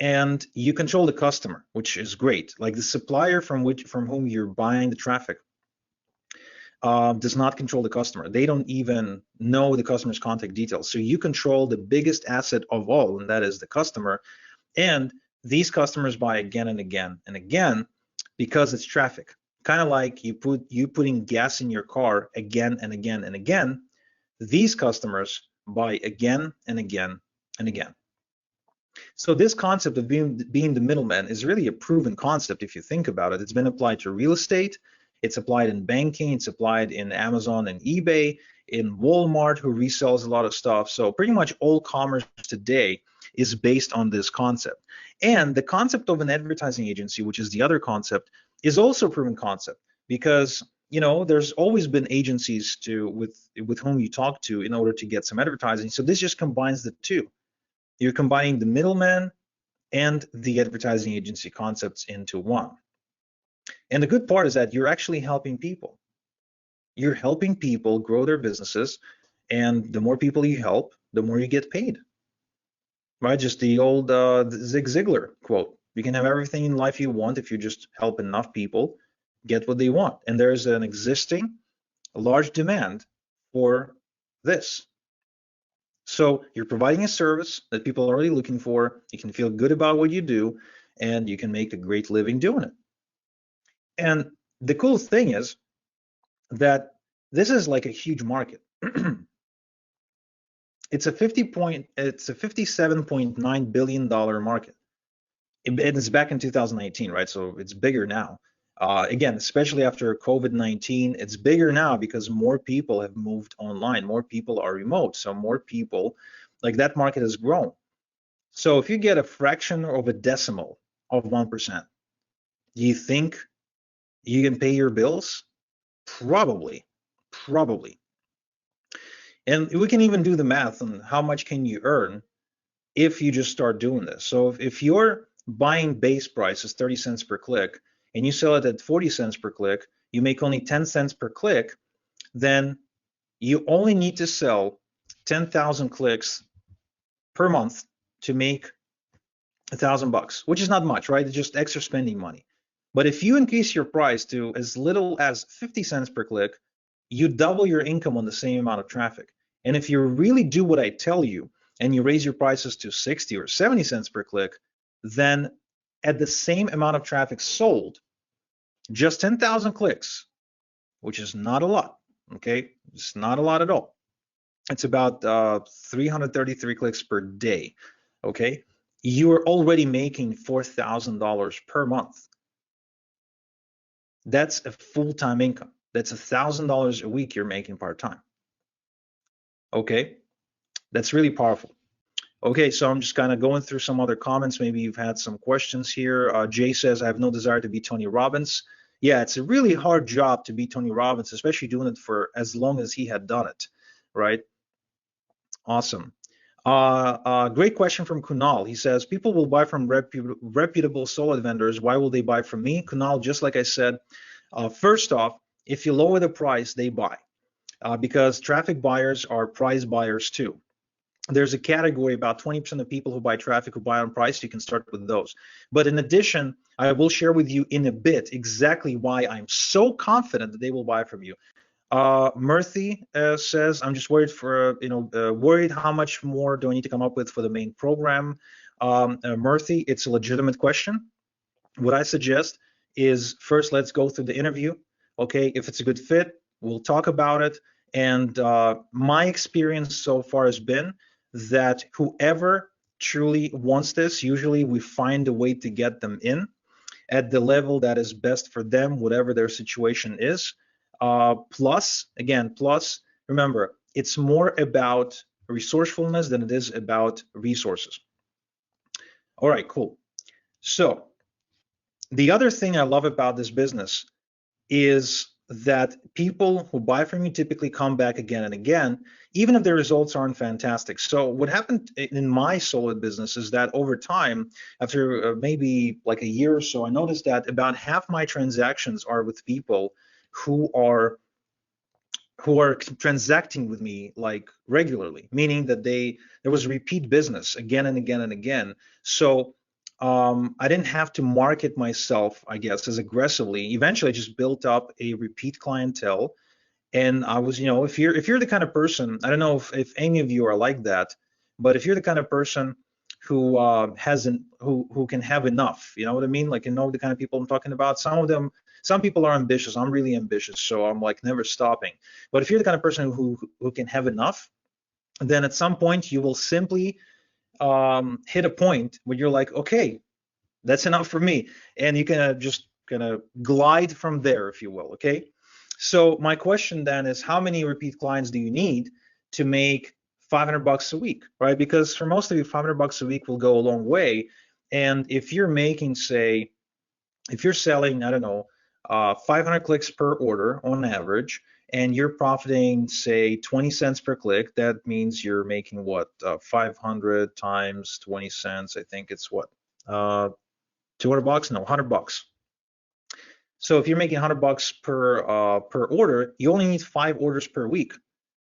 and you control the customer, which is great. Like the supplier from whom you're buying the traffic does not control the customer. They don't even know the customer's contact details. So you control the biggest asset of all, and that is the customer. And these customers buy again and again and again because it's traffic. Kind of like you putting gas in your car again and again and again. These customers buy again and again and again. So this concept of being the middleman is really a proven concept if you think about it. It's been applied to real estate. It's applied in banking, it's applied in Amazon and eBay, in Walmart, who resells a lot of stuff. So pretty much all commerce today is based on this concept. And the concept of an advertising agency, which is the other concept, is also a proven concept because there's always been agencies with whom you talk to in order to get some advertising. So this just combines the two. You're combining the middleman and the advertising agency concepts into one. And the good part is that you're actually helping people. You're helping people grow their businesses, and the more people you help, the more you get paid. Right? Just the old Zig Ziglar quote. You can have everything in life you want if you just help enough people get what they want. And there's an existing large demand for this. So you're providing a service that people are already looking for. You can feel good about what you do, and you can make a great living doing it. And the cool thing is that this is like a huge market. It's a $57.9 billion market. And it's back in 2019, right? So it's bigger now. Again, especially after COVID-19, it's bigger now because more people have moved online. More people are remote. So more people, like that market has grown. So if you get a fraction of a decimal of 1%, do you think you can pay your bills? Probably, probably. And we can even do the math on how much can you earn if you just start doing this. So if your buying base price is 30 cents per click and you sell it at 40 cents per click, you make only 10 cents per click, then you only need to sell 10,000 clicks per month to make $1,000, which is not much, right? It's just extra spending money. But if you increase your price to as little as 50 cents per click, you double your income on the same amount of traffic. And if you really do what I tell you and you raise your prices to 60 or 70 cents per click, then at the same amount of traffic sold, just 10,000 clicks, which is not a lot, okay? It's not a lot at all. It's about 333 clicks per day, okay? You are already making $4,000 per month. That's a full-time income. That's $1,000 a week you're making part-time. Okay, that's really powerful. Okay, so I'm just kind of going through some other comments. Maybe you've had some questions here. Jay says, I have no desire to be Tony Robbins. Yeah, it's a really hard job to be Tony Robbins, especially doing it for as long as he had done it, right? Awesome. Great question from Kunal. He says, people will buy from reputable solid vendors. Why will they buy from me? Kunal, just like I said, first off, if you lower the price, they buy. Because traffic buyers are price buyers too. There's a category, about 20% of people who buy traffic who buy on price. You can start with those. But in addition, I will share with you in a bit exactly why I'm so confident that they will buy from you. Murthy says, I'm just worried worried how much more do I need to come up with for the main program? Murthy, it's a legitimate question. What I suggest is first, let's go through the interview. Okay, if it's a good fit, we'll talk about it. And my experience so far has been that whoever truly wants this, usually we find a way to get them in at the level that is best for them, whatever their situation is. Plus, remember, it's more about resourcefulness than it is about resources. All right, cool. So the other thing I love about this business is that people who buy from you typically come back again and again, even if their results aren't fantastic. So what happened in my solid business is that over time, after maybe like a year or so, I noticed that about half my transactions are with people who are transacting with me like regularly, meaning that there was repeat business again and again and again. So I didn't have to market myself, I guess, as aggressively. Eventually, I just built up a repeat clientele, and I was, if you're the kind of person, I don't know if any of you are like that, but if you're the kind of person who who can have enough, you know what I mean? Like, the kind of people I'm talking about. Some people are ambitious. I'm really ambitious, so I'm like never stopping. But if you're the kind of person who can have enough, then at some point you will simply hit a point where you're like, okay, that's enough for me, and you can just kind of glide from there, if you will. Okay. So my question then is, how many repeat clients do you need to make $500 a week, right? Because for most of you, $500 a week will go a long way. And if you're making, say, if you're selling, I don't know, 500 clicks per order on average, and you're profiting, say, 20 cents per click, that means you're making what? 500 times 20 cents, I think it's what? $200? No, $100. So if you're making $100 per order, you only need 5 orders per week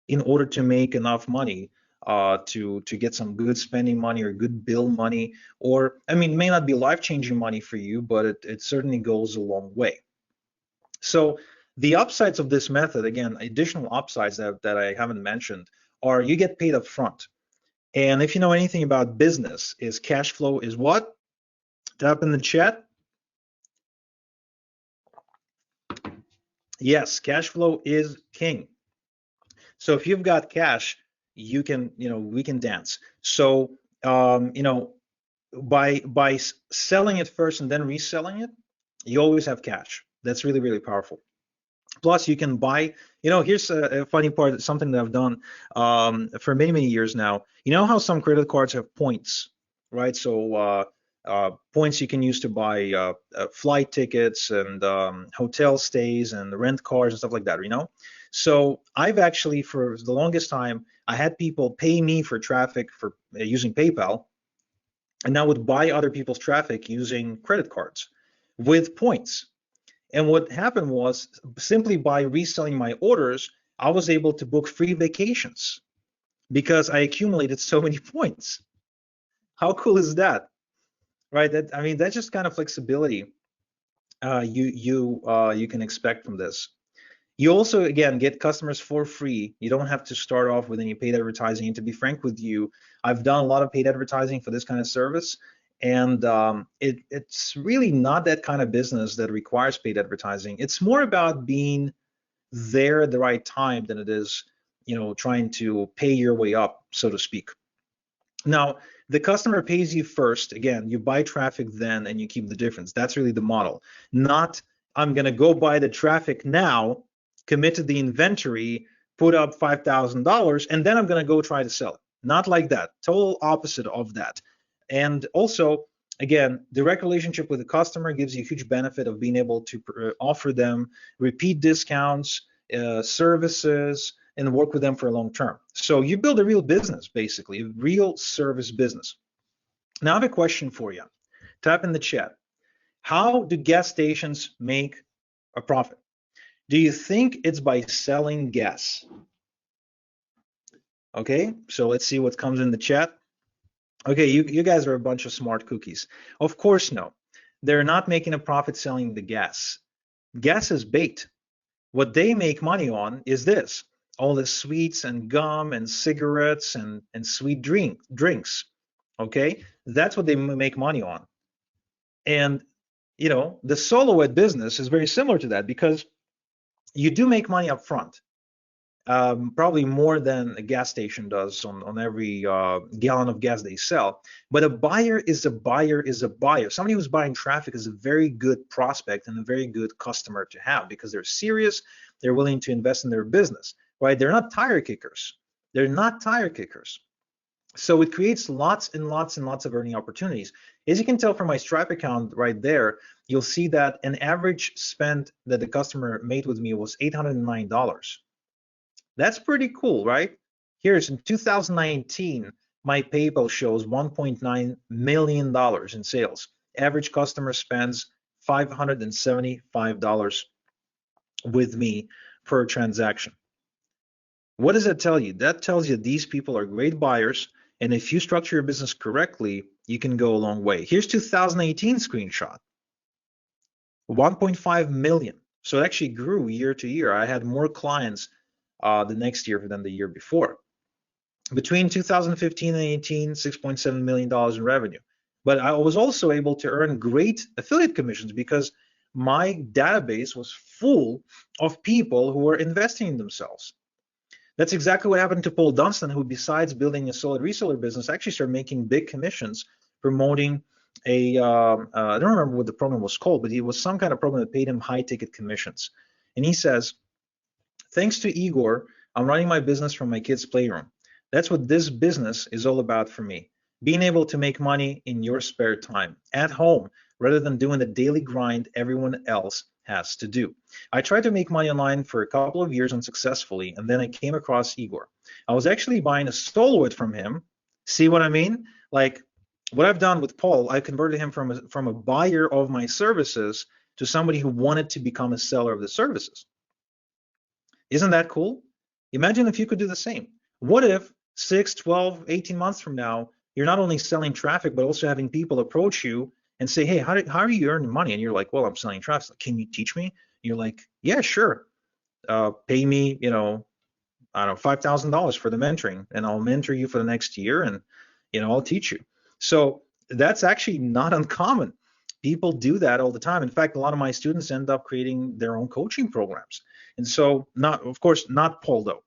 in order to make enough money to get some good spending money or good bill money, or I mean, it may not be life-changing money for you, but it certainly goes a long way. So the upsides of this method, again, additional upsides that I haven't mentioned, are you get paid up front. And if you know anything about business, is cash flow is what? Type in the chat. Yes, cash flow is king. So if you've got cash, you can, we can dance. So, by selling it first and then reselling it, you always have cash. That's really, really powerful. Plus, you can buy, here's a funny part, something that I've done for many, many years now. You know how some credit cards have points, right? So, points you can use to buy flight tickets and hotel stays and rent cars and stuff like that. So, I've actually, for the longest time, I had people pay me for traffic for using PayPal, and I would buy other people's traffic using credit cards with points. And what happened was, simply by reselling my orders, I was able to book free vacations because I accumulated so many points. How cool is that? Right? I mean, that's just kind of flexibility you can expect from this. You also, again, get customers for free. You don't have to start off with any paid advertising. And to be frank with you, I've done a lot of paid advertising for this kind of service, and it's really not that kind of business that requires paid advertising. It's more about being there at the right time than it is, trying to pay your way up, so to speak. Now, the customer pays you first. Again, you buy traffic then and you keep the difference. That's really the model. Not, I'm going to go buy the traffic now, commit to the inventory, put up $5,000, and then I'm going to go try to sell it. Not like that. Total opposite of that. And also, again, direct relationship with the customer gives you a huge benefit of being able to offer them repeat discounts, services, and work with them for a long term. So you build a real business, basically, a real service business. Now I have a question for you. Type in the chat. How do gas stations make a profit? Do you think it's by selling gas? Okay, so let's see what comes in the chat. Okay, you guys are a bunch of smart cookies. Of course, no. They're not making a profit selling the gas. Gas is bait. What they make money on is this, all the sweets and gum and cigarettes and sweet drinks. Okay, that's what they make money on. And the solo-ed business is very similar to that, because you do make money up front, probably more than a gas station does on every gallon of gas they sell. But a buyer is a buyer is a buyer. Somebody who's buying traffic is a very good prospect and a very good customer to have, because they're serious, they're willing to invest in their business, right? They're not tire kickers. They're not tire kickers. So it creates lots and lots and lots of earning opportunities. As you can tell from my Stripe account right there, you'll see that an average spend that the customer made with me was $809. That's pretty cool, right? Here's in 2019, my PayPal shows $1.9 million in sales. Average customer spends $575 with me per transaction. What does that tell you? That tells you these people are great buyers, and if you structure your business correctly, you can go a long way. Here's 2018 screenshot. 1.5 million. So it actually grew year to year. I had more clients the next year than the year before. Between 2015 and 18, $6.7 million in revenue. But I was also able to earn great affiliate commissions because my database was full of people who were investing in themselves. That's exactly what happened to Paul Dunstan, who, besides building a solid reseller business, actually started making big commissions promoting I don't remember what the program was called, but it was some kind of program that paid him high ticket commissions. And he says, thanks to Igor, I'm running my business from my kid's playroom. That's what this business is all about for me. Being able to make money in your spare time at home, rather than doing the daily grind everyone else has to do. I tried to make money online for a couple of years unsuccessfully, and then I came across Igor. I was actually buying a solo-ed from him. See what I mean? Like what I've done with Paul, I converted him from a buyer of my services to somebody who wanted to become a seller of the services. Isn't that cool? Imagine if you could do the same. What if 6, 12, 18 months from now, you're not only selling traffic, but also having people approach you and say, hey, how are you earning money? And you're like, well, I'm selling traffic. Like, can you teach me? And you're like, yeah, sure. Pay me, I don't know, $5,000 for the mentoring, and I'll mentor you for the next year, and I'll teach you. So that's actually not uncommon. People do that all the time. In fact, a lot of my students end up creating their own coaching programs. And so, of course, not Paul though.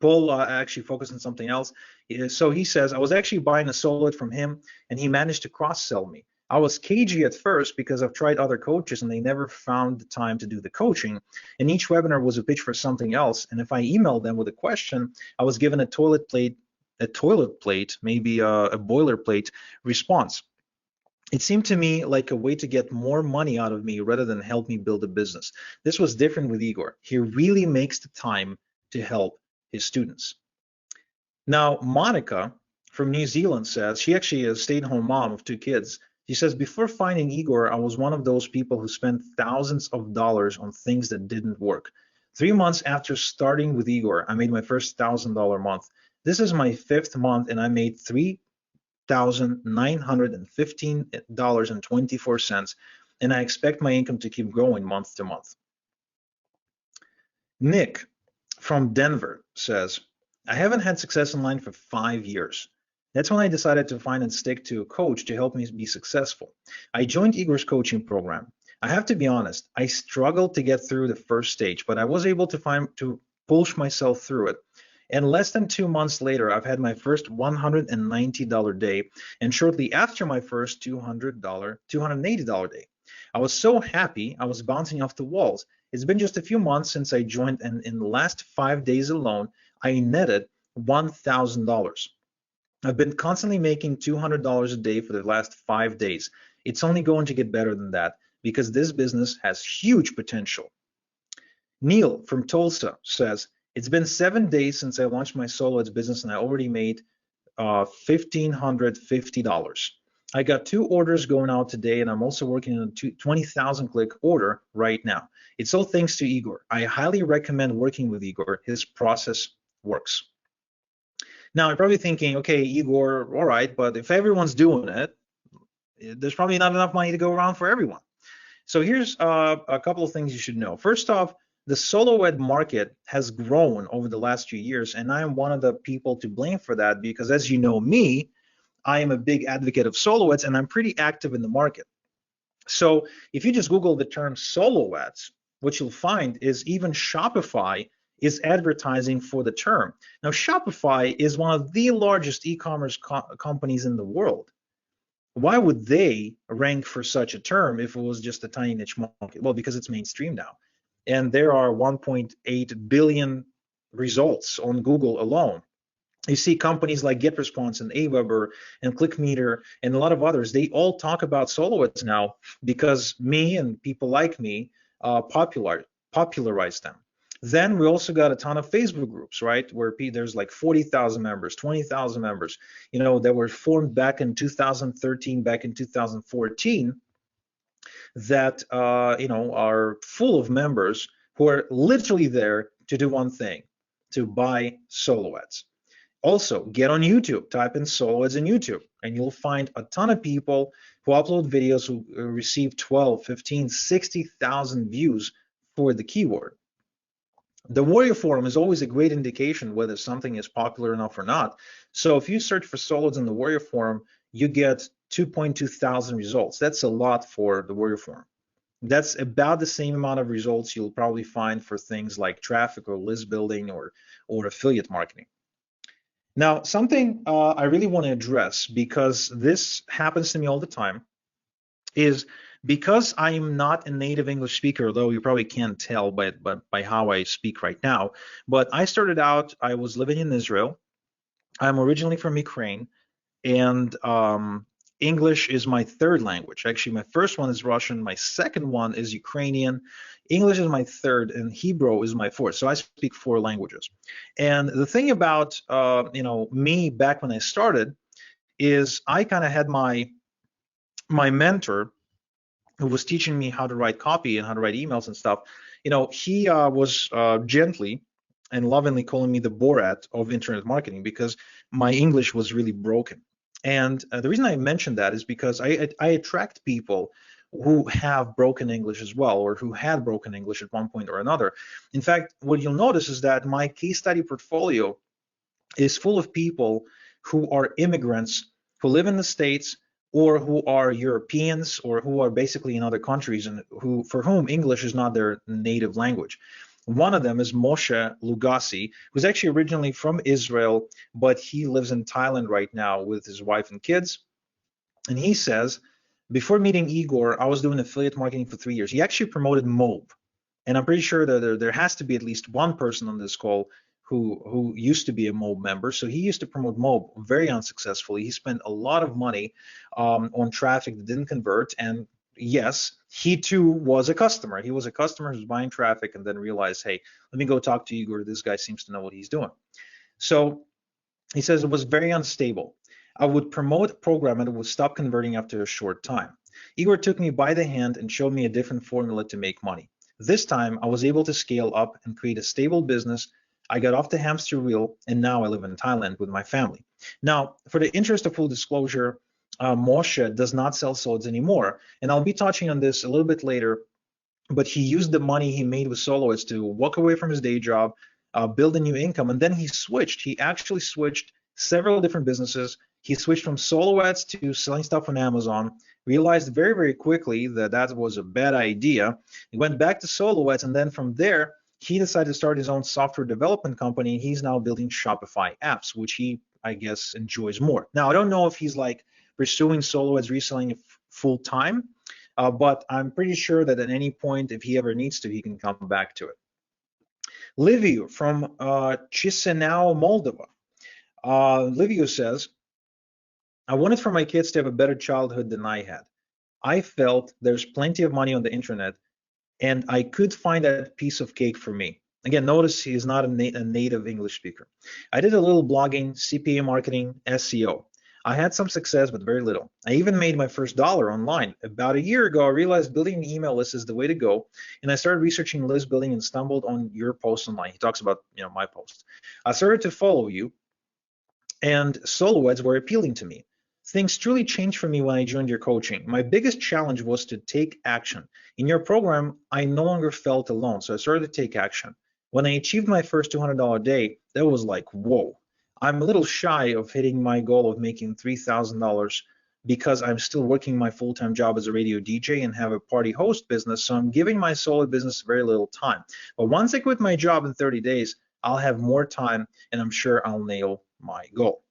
Paul actually focused on something else. So he says, I was actually buying a solo from him, and he managed to cross-sell me. I was cagey at first because I've tried other coaches and they never found the time to do the coaching. And each webinar was a pitch for something else. And if I emailed them with a question, I was given a toilet plate, maybe a boilerplate response. It seemed to me like a way to get more money out of me rather than help me build a business. This was different with Igor. He really makes the time to help his students. Now, Monica from New Zealand says, she actually is a stay-at-home mom of 2 kids. She says, before finding Igor, I was one of those people who spent thousands of dollars on things that didn't work. 3 months after starting with Igor, I made my first $1,000 month. This is my 5th month, and I made $3,915.24, and I expect my income to keep growing month to month. Nick from Denver says, I haven't had success online for 5 years. That's when I decided to find and stick to a coach to help me be successful. I joined Igor's coaching program. I have to be honest, I struggled to get through the first stage, but I was able to push myself through it. And less than 2 months later, I've had my first $190 day, and shortly after my first $280 day. I was so happy, I was bouncing off the walls. It's been just a few months since I joined, and in the last 5 days alone, I netted $1,000. I've been constantly making $200 a day for the last 5 days. It's only going to get better than that because this business has huge potential. Neil from Tulsa says, it's been 7 days since I launched my solo ads business and I already made $1,550. I got 2 orders going out today, and I'm also working on a 20,000 click order right now. It's all thanks to Igor. I highly recommend working with Igor. His process works. Now, you're probably thinking, okay, Igor, all right, but if everyone's doing it, there's probably not enough money to go around for everyone. So here's a couple of things you should know. First off, the solo ed market has grown over the last few years, and I am one of the people to blame for that because, as you know me, I am a big advocate of solo ads, and I'm pretty active in the market. So if you just Google the term solo ads, what you'll find is even Shopify is advertising for the term. Now, Shopify is one of the largest e-commerce companies in the world. Why would they rank for such a term if it was just a tiny niche market? Well, because it's mainstream now. And there are 1.8 billion results on Google alone. You see companies like GetResponse and Aweber and ClickMeter and a lot of others, they all talk about solo ads now because me and people like me popularized them. Then we also got a ton of Facebook groups, right, where there's like 40,000 members, 20,000 members, that were formed back in 2013, back in 2014, that are full of members who are literally there to do one thing, to buy solo ads. Also, get on YouTube, type in solo ads in YouTube, and you'll find a ton of people who upload videos who receive 12, 15, 60,000 views for the keyword. The Warrior Forum is always a great indication whether something is popular enough or not. So if you search for solo ads in the Warrior Forum, you get 2.2 thousand results. That's a lot for the Warrior Forum. That's about the same amount of results you'll probably find for things like traffic or list building or affiliate marketing. Now, something I really want to address, because this happens to me all the time, is because I am not a native English speaker, although you probably can't tell by how I speak right now, but I started out, I was living in Israel. I'm originally from Ukraine, and English is my 3rd language. Actually, my first one is Russian, my second one is Ukrainian, English is my 3rd, and Hebrew is my 4th. So I speak 4 languages. And the thing about me back when I started is I kind of had my mentor who was teaching me how to write copy and how to write emails and stuff. He was gently and lovingly calling me the Borat of internet marketing because my English was really broken. And the reason I mention that is because I attract people who have broken English as well, or who had broken English at one point or another. In fact, what you'll notice is that my case study portfolio is full of people who are immigrants who live in the States, or who are Europeans, or who are basically in other countries, and for whom English is not their native language. One of them is Moshe Lugassi, who's actually originally from Israel, but he lives in Thailand right now with his wife and kids. And he says, before meeting Igor, I was doing affiliate marketing for 3 years. He actually promoted Mob. And I'm pretty sure that there has to be at least one person on this call who used to be a Mob member. So he used to promote Mob very unsuccessfully. He spent a lot of money on traffic that didn't convert. And yes, he too was a customer. He was a customer who's buying traffic and then realized, hey, let me go talk to Igor. This guy seems to know what he's doing. So he says it was very unstable. I would promote a program and it would stop converting after a short time. Igor took me by the hand and showed me a different formula to make money. This time, I was able to scale up and create a stable business. I got off the hamster wheel, and now I live in Thailand with my family. Now, for the interest of full disclosure, Moshe does not sell solids anymore, and I'll be touching on this a little bit later, but he used the money he made with Soloids to walk away from his day job, build a new income, and then he switched. He actually switched several different businesses. He switched from solo ads to selling stuff on Amazon, realized very, very quickly that that was a bad idea. He went back to solo ads, and then from there, he decided to start his own software development company. He's now building Shopify apps, which he, I guess, enjoys more. Now, I don't know if he's like pursuing solo ads reselling full time, but I'm pretty sure that at any point, if he ever needs to, he can come back to it. Liviu from Chisinau, Moldova. Liviu says, I wanted for my kids to have a better childhood than I had. I felt there's plenty of money on the internet, and I could find that piece of cake for me. Again, notice he is not a native English speaker. I did a little blogging, CPA marketing, SEO. I had some success, but very little. I even made my first dollar online. About a year ago, I realized building an email list is the way to go, and I started researching list building and stumbled on your post online. He talks about, my post. I started to follow you, and solo ads were appealing to me. Things truly changed for me when I joined your coaching. My biggest challenge was to take action. In your program, I no longer felt alone, so I started to take action. When I achieved my first $200 day, that was like, whoa. I'm a little shy of hitting my goal of making $3,000 because I'm still working my full-time job as a radio DJ and have a party host business, so I'm giving my solo business very little time. But once I quit my job in 30 days, I'll have more time, and I'm sure I'll nail my goal.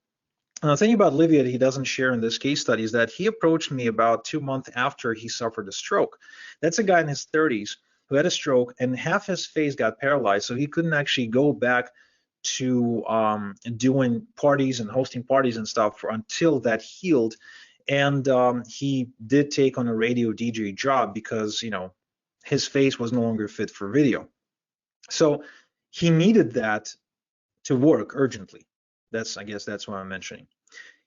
Now, the thing about Livia that he doesn't share in this case study is that he approached me about 2 months after he suffered a stroke. That's a guy in his 30s who had a stroke, and half his face got paralyzed, so he couldn't actually go back to doing parties and hosting parties and stuff until that healed. And he did take on a radio DJ job because, his face was no longer fit for video. So he needed that to work urgently. I guess that's what I'm mentioning.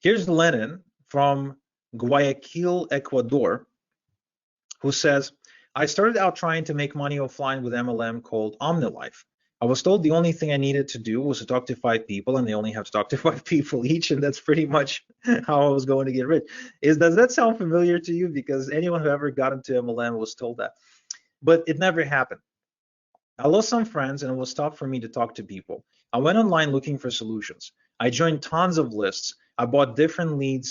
Here's Lenin from Guayaquil, Ecuador, who says, I started out trying to make money offline with MLM called OmniLife. I was told the only thing I needed to do was to talk to 5 people, and they only have to talk to 5 people each, and that's pretty much how I was going to get rich. Does that sound familiar to you? Because anyone who ever got into MLM was told that. But it never happened. I lost some friends, and it was tough for me to talk to people. I went online looking for solutions. I joined tons of lists. I bought different lead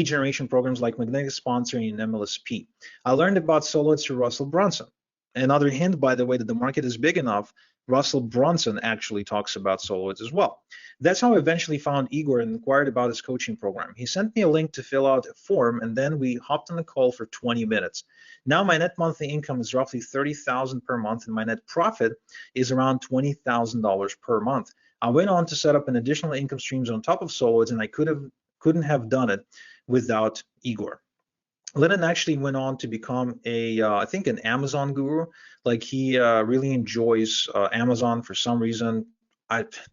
generation programs like magnetic sponsoring and MLSP. I learned about solo through Russell Brunson. Another hint, by the way, that the market is big enough, Russell Brunson actually talks about soloids as well. That's how I eventually found Igor and inquired about his coaching program. He sent me a link to fill out a form, and then we hopped on a call for 20 minutes. Now my net monthly income is roughly $30,000 per month, and my net profit is around $20,000 per month. I went on to set up an additional income streams on top of soloids, and I couldn't have done it without Igor. Lennon actually went on to become I think an Amazon guru. Like he really enjoys Amazon for some reason.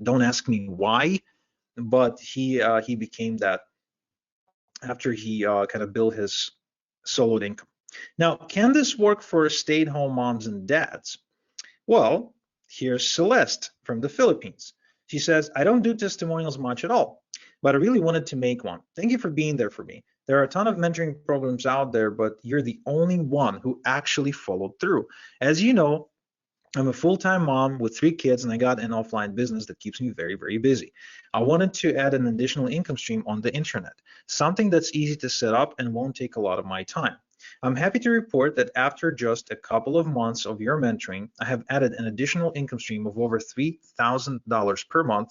Don't ask me why, but he became that after he kind of built his soloed income. Now, can this work for stay-at-home moms and dads? Well, here's Celeste from the Philippines. She says, I don't do testimonials much at all, but I really wanted to make one. Thank you for being there for me. There are a ton of mentoring programs out there, but you're the only one who actually followed through. As you know, I'm a full-time mom with 3 kids, and I got an offline business that keeps me very, very busy. I wanted to add an additional income stream on the internet, something that's easy to set up and won't take a lot of my time. I'm happy to report that after just a couple of months of your mentoring, I have added an additional income stream of over $3,000 per month.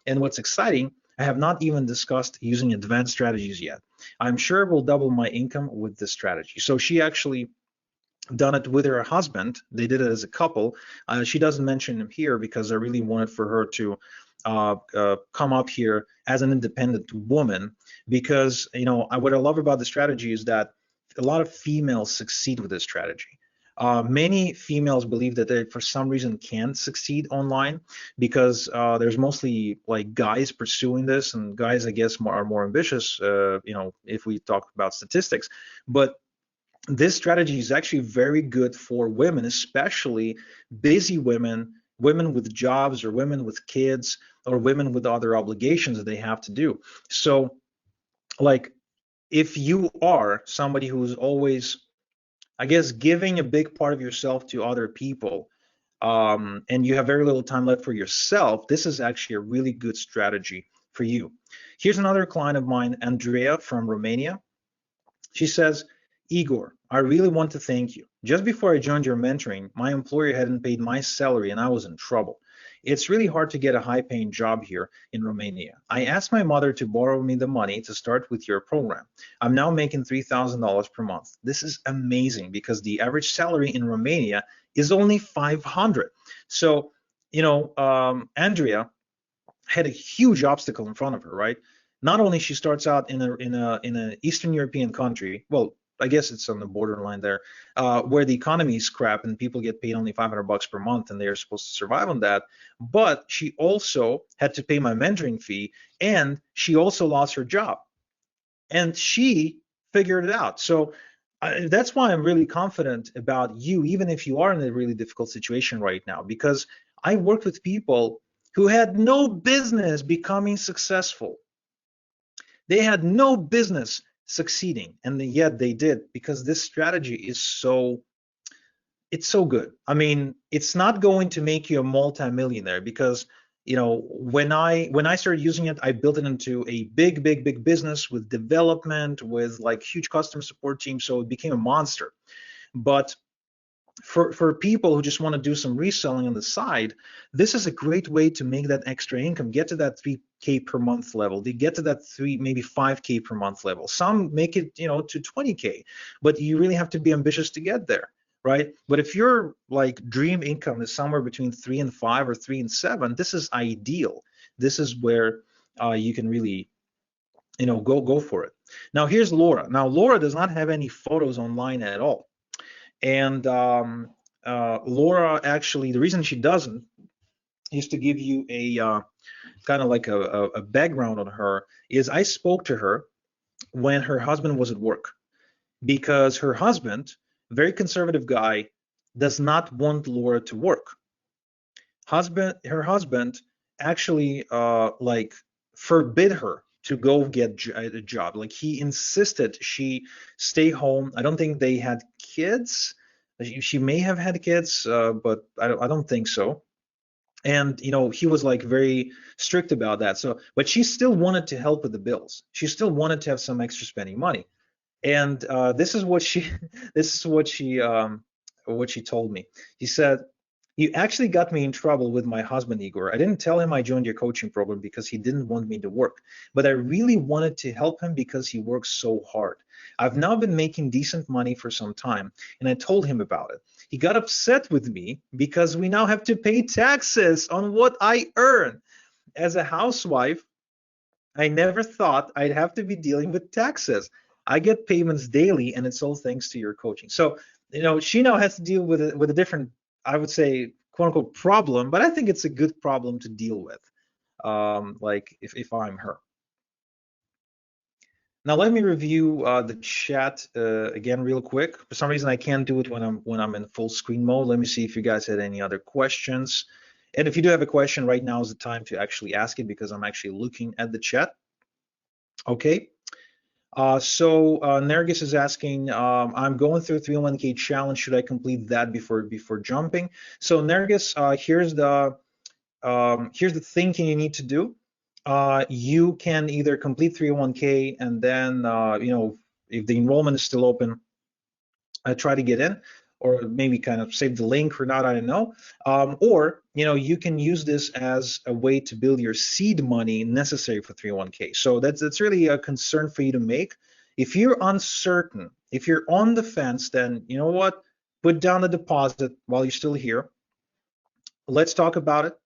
And what's exciting, I have not even discussed using advanced strategies yet. I'm sure it will double my income with this strategy. So she actually done it with her husband. They did it as a couple. She doesn't mention him here because I really wanted for her to come up here as an independent woman, because what I love about the strategy is that a lot of females succeed with this strategy. Many females believe that they, for some reason, can't succeed online because there's mostly like guys pursuing this, and guys, I guess, are more ambitious. If we talk about statistics, but this strategy is actually very good for women, especially busy women, women with jobs, or women with kids, or women with other obligations that they have to do. So, like, if you are somebody who's always, I guess, giving a big part of yourself to other people, and you have very little time left for yourself, this is actually a really good strategy for you. Here's another client of mine, Andrea from Romania. She says, Igor, I really want to thank you. Just before I joined your mentoring, my employer hadn't paid my salary and I was in trouble. It's really hard to get a high paying job here in Romania. I asked my mother to borrow me the money to start with your program. I'm now making $3,000 per month. This is amazing because the average salary in Romania is only 500. So, Andrea had a huge obstacle in front of her, right? Not only she starts out in a Eastern European country, well, I guess it's on the borderline there, where the economy is crap and people get paid only 500 bucks per month and they are supposed to survive on that. But she also had to pay my mentoring fee, and she also lost her job, and she figured it out. So that's why I'm really confident about you, even if you are in a really difficult situation right now, because I worked with people who had no business becoming successful. They had no business succeeding, and yet they did, because this strategy is it's so good. I mean, it's not going to make you a multimillionaire because when I started using it, I built it into a big business with development, with like huge customer support team, so it became a monster. But for people who just want to do some reselling on the side, this is a great way to make that extra income, get to that 3K per month level. They get to that maybe 5K per month level. Some make it, to 20K, but you really have to be ambitious to get there, right? But if your like dream income is somewhere between 3 and 5 or 3 and 7, this is ideal. This is where you can really, go for it. Now here's Laura. Now Laura does not have any photos online at all. And Laura, actually, the reason she doesn't is to give you a kind of like a background on her, is I spoke to her when her husband was at work, because her husband, very conservative guy, does not want Laura to work. Her husband actually like forbid her to go get a job. Like, he insisted she stay home. I don't think they had kids. She may have had kids, but I don't think so. And he was like very strict about that. So, but she still wanted to help with the bills. She still wanted to have some extra spending money. And this is what she this is what she told me. She said, you actually got me in trouble with my husband, Igor. I didn't tell him I joined your coaching program because he didn't want me to work, but I really wanted to help him because he works so hard. I've now been making decent money for some time, and I told him about it. He got upset with me because we now have to pay taxes on what I earn. As a housewife, I never thought I'd have to be dealing with taxes. I get payments daily, and it's all thanks to your coaching. So, she now has to deal with a different, I would say, quote unquote, problem, but I think it's a good problem to deal with. Like if I'm her. Now let me review the chat again real quick. For some reason I can't do it when I'm in full screen mode. Let me see if you guys had any other questions. And if you do have a question, right now is the time to actually ask it, because I'm actually looking at the chat. Okay. So Nergis is asking, I'm going through a 301k challenge. Should I complete that before jumping? So Nergis, here's the thinking you need to do. You can either complete 301k and then, if the enrollment is still open, try to get in, or maybe kind of save the link or not, I don't know. Or you can use this as a way to build your seed money necessary for 301k. So that's really a concern for you to make. If you're uncertain, if you're on the fence, then you know what? Put down the deposit while you're still here. Let's talk about it.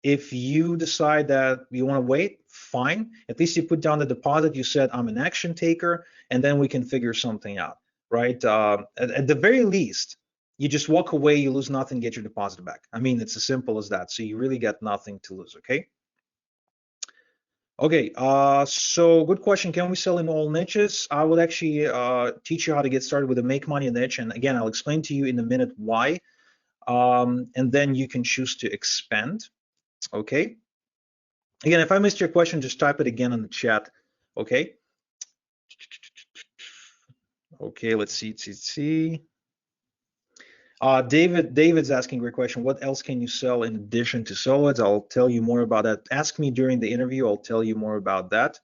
If you decide that you want to wait, fine. At least you put down the deposit. You said I'm an action taker, and then we can figure something out, right? At the very least, you just walk away, you lose nothing, get your deposit back. I mean, it's as simple as that. So you really got nothing to lose, okay? Okay, so good question. Can we sell in all niches? I will actually teach you how to get started with a make money niche. And again, I'll explain to you in a minute why. And then you can choose to expand, okay? Again, if I missed your question, just type it again in the chat, okay? Okay, let's see. David's asking a great question. What else can you sell in addition to solids? I'll tell you more about that. Ask me during the interview. I'll tell you more about that.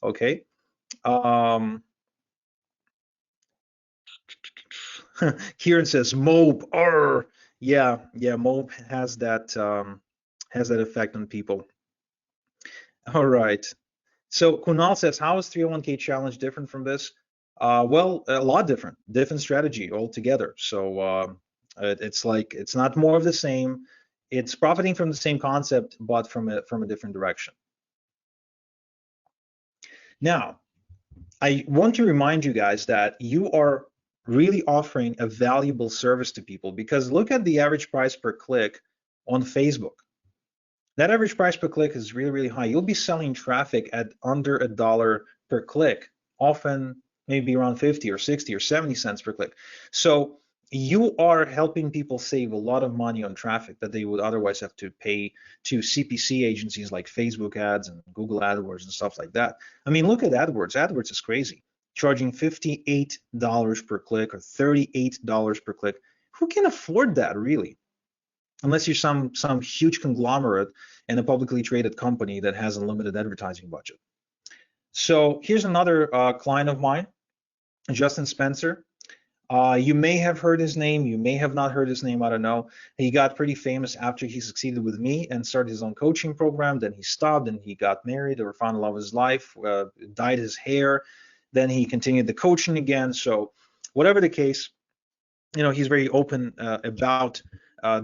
Okay. Kieran says mope. Yeah, mope has that effect on people. All right. So Kunal says, how is 301k challenge different from this? Well, a lot different strategy altogether. So it's not more of the same. It's profiting from the same concept, but from a different direction. Now, I want to remind you guys that you are really offering a valuable service to people, because look at the average price per click on Facebook. That average price per click is really, really high. You'll be selling traffic at under $1 per click, often maybe around 50 or 60 or 70 cents per click. So you are helping people save a lot of money on traffic that they would otherwise have to pay to CPC agencies like Facebook ads and Google AdWords and stuff like that. I mean, look at AdWords. AdWords is crazy, charging $58 per click or $38 per click. Who can afford that, really? Unless you're some huge conglomerate and a publicly traded company that has a limited advertising budget. So here's another client of mine, Justin Spencer. You may have heard his name, you may have not heard his name, I don't know. He got pretty famous after he succeeded with me and started his own coaching program. Then he stopped and he got married or found the love of his life, dyed his hair. Then he continued the coaching again. So whatever the case, he's very open about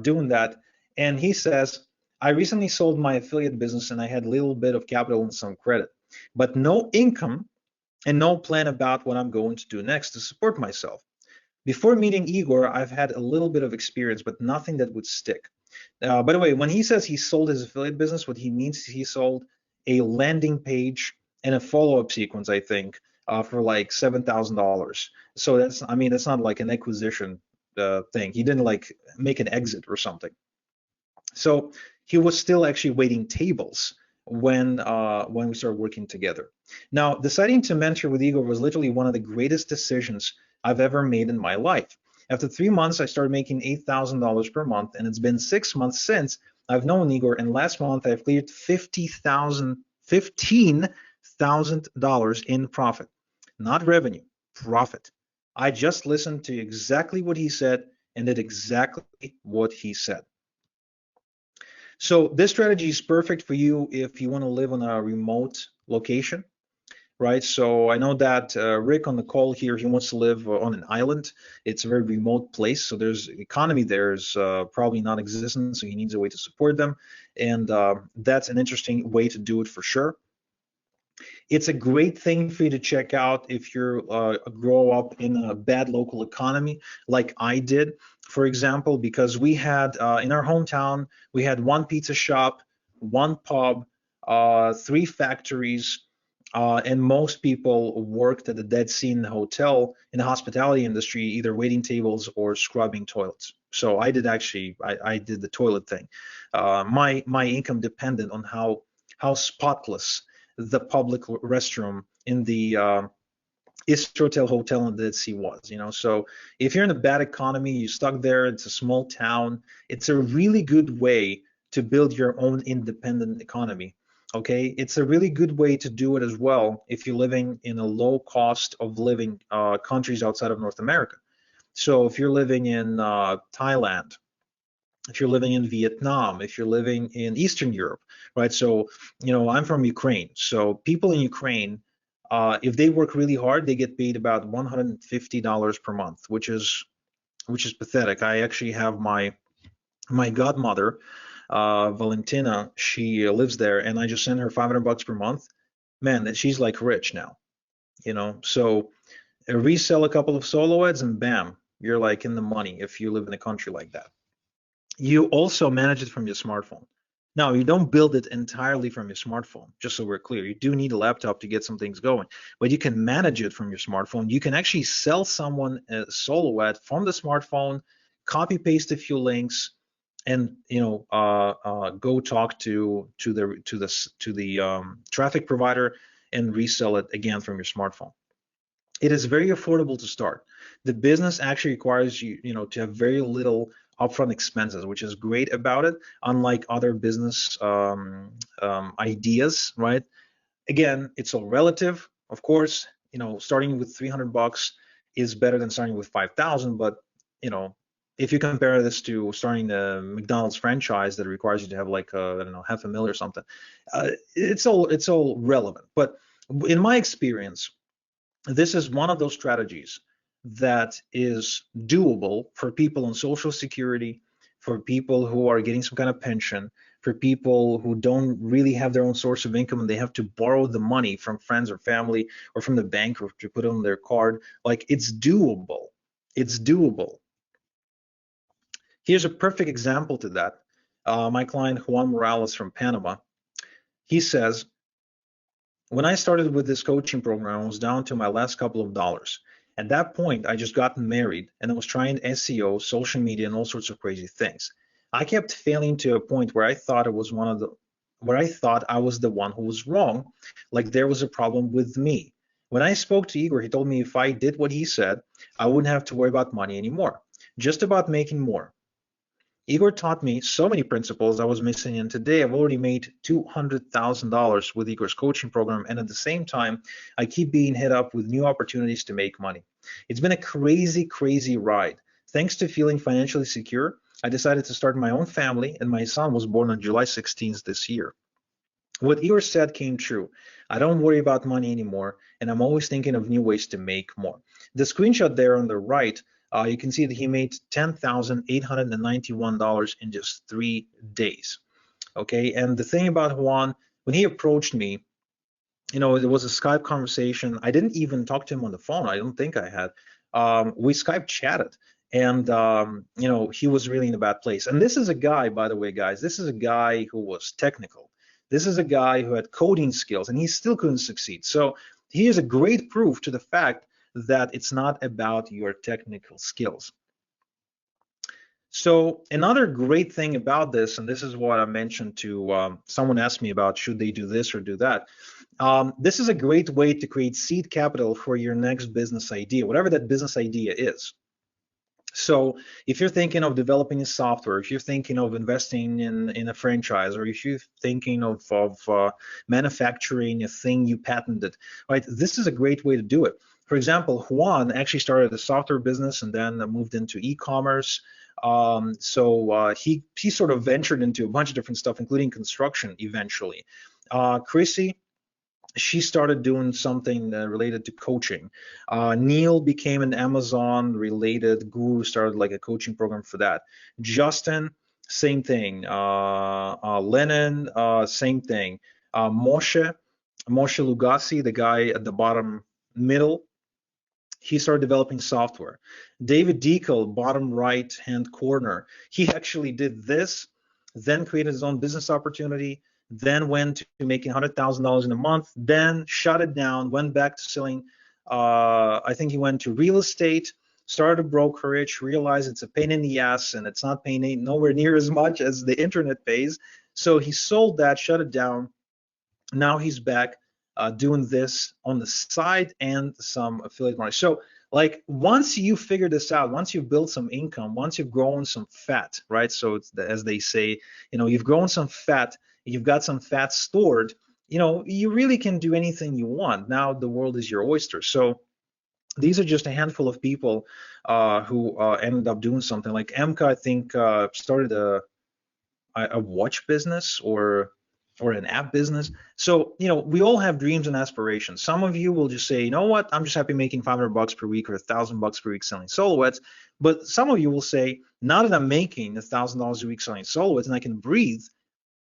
doing that. And he says, I recently sold my affiliate business and I had a little bit of capital and some credit, but no income and no plan about what I'm going to do next to support myself. Before meeting Igor, I've had a little bit of experience, but nothing that would stick. By the way, when he says he sold his affiliate business, what he means is he sold a landing page and a follow-up sequence, I think, for like $7,000. So that's not like an acquisition thing. He didn't like make an exit or something. So he was still actually waiting tables when we started working together. Now, deciding to mentor with Igor was literally one of the greatest decisions I've ever made in my life. After 3 months, I started making $8,000 per month, and it's been 6 months since I've known Igor, and last month I've cleared $15,000 in profit. Not revenue, profit. I just listened to exactly what he said and did exactly what he said. So this strategy is perfect for you if you want to live on a remote location, right? So I know that Rick on the call here, he wants to live on an island. It's a very remote place, so there's economy there is probably non-existent, so he needs a way to support them, and that's an interesting way to do it for sure. It's a great thing for you to check out if you're grow up in a bad local economy like I did, for example, because we had in our hometown, we had one pizza shop, one pub, 3 factories, and most people worked at the Dead Sea in the hotel, in the hospitality industry, either waiting tables or scrubbing toilets. So I did the toilet thing. My income depended on how spotless the public restroom in the Istrotel Hotel in the Dead Sea was. So if you're in a bad economy, you're stuck there, it's a small town, it's a really good way to build your own independent economy. Okay, it's a really good way to do it as well if you're living in a low cost of living countries outside of North America. So if you're living in Thailand, if you're living in Vietnam, if you're living in Eastern Europe, right? So, I'm from Ukraine. So people in Ukraine, if they work really hard, they get paid about $150 per month, which is pathetic. I actually have my godmother, Valentina. She lives there, and I just send her 500 bucks per month. Man, she's like rich now, So resell a couple of solo ads, and bam, you're like in the money if you live in a country like that. You also manage it from your smartphone. Now, you don't build it entirely from your smartphone, just so we're clear. You do need a laptop to get some things going, but you can manage it from your smartphone. You can actually sell someone a solo ad from the smartphone, copy paste a few links, and go talk to the traffic provider and resell it again from your smartphone. It is very affordable to start. The business actually requires you to have very little upfront expenses, which is great about it, unlike other business ideas, right? Again, it's all relative. Of course, starting with 300 bucks is better than starting with 5,000, but you know, if you compare this to starting a McDonald's franchise that requires you to have like I don't know, half a mil or something, it's all relevant. But in my experience, this is one of those strategies that is doable for people on Social Security, for people who are getting some kind of pension, for people who don't really have their own source of income and they have to borrow the money from friends or family or from the bank or to put it on their card. Like, it's doable. It's doable. Here's a perfect example to that. My client Juan Morales from Panama, he says, when I started with this coaching program, I was down to my last couple of dollars. At that point, I just gotten married and I was trying SEO, social media, and all sorts of crazy things. I kept failing to a point where I thought I was the one who was wrong, like there was a problem with me. When I spoke to Igor, he told me if I did what he said, I wouldn't have to worry about money anymore, just about making more. Igor taught me so many principles I was missing, and today I've already made $200,000 with Igor's coaching program, and at the same time, I keep being hit up with new opportunities to make money. It's been a crazy, crazy ride. Thanks to feeling financially secure, I decided to start my own family, and my son was born on July 16th this year. What Igor said came true. I don't worry about money anymore, and I'm always thinking of new ways to make more. The screenshot there on the right, you can see that he made $10,891 in just 3 days. Okay, and the thing about Juan, when he approached me, there was a Skype conversation. I didn't even talk to him on the phone. I don't think I had. We Skype chatted, and he was really in a bad place. And this is a guy, by the way, guys, this is a guy who was technical. This is a guy who had coding skills, and he still couldn't succeed. So he is a great proof to the fact that it's not about your technical skills. So another great thing about this, and this is what I mentioned to someone asked me about, should they do this or do that? This is a great way to create seed capital for your next business idea, whatever that business idea is. So if you're thinking of developing a software, if you're thinking of investing in a franchise, or if you're thinking of manufacturing a thing you patented, right, this is a great way to do it. For example, Juan actually started a software business and then moved into e-commerce. So he sort of ventured into a bunch of different stuff, including construction eventually. Chrissy, she started doing something related to coaching. Neil became an Amazon-related guru, started like a coaching program for that. Justin, same thing. Lennon, same thing. Moshe Lugassi, the guy at the bottom middle, he started developing software. David Deacle, bottom right-hand corner, he actually did this, then created his own business opportunity, then went to making $100,000 in a month, then shut it down, went back to selling. I think he went to real estate, started a brokerage, realized it's a pain in the ass and it's not paying nowhere near as much as the internet pays. So he sold that, shut it down. Now he's back doing this on the side and some affiliate marketing. So like once you figure this out, once you've built some income, once you've grown some fat, right? So it's as they say, you've grown some fat, you've got some fat stored, you really can do anything you want. Now the world is your oyster. So these are just a handful of people who ended up doing something. Like Emka, I think, started a watch business or an app business. So, we all have dreams and aspirations. Some of you will just say, you know what, I'm just happy making $500 per week or $1,000 per week selling silhouettes. But some of you will say, now that I'm making $1,000 a week selling silhouettes and I can breathe,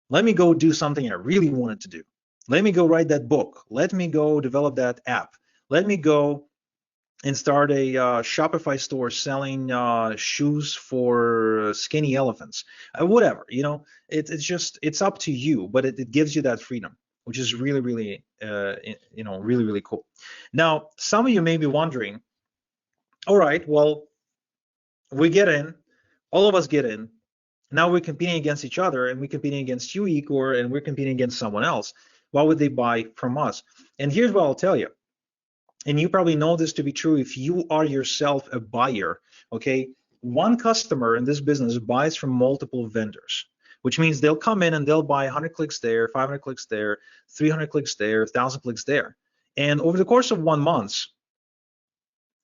let me go do something I really wanted to do. Let me go write that book. Let me go develop that app. Let me go and start a Shopify store selling shoes for skinny elephants. Whatever, it's up to you, but it gives you that freedom, which is really, really, really, really cool. Now, some of you may be wondering, all right, well, we get in, all of us get in. Now we're competing against each other, and we're competing against you, Igor, and we're competing against someone else. Why would they buy from us? And here's what I'll tell you. And you probably know this to be true if you are yourself a buyer, okay? One customer in this business buys from multiple vendors, which means they'll come in and they'll buy 100 clicks there, 500 clicks there, 300 clicks there, 1,000 clicks there. And over the course of 1 month,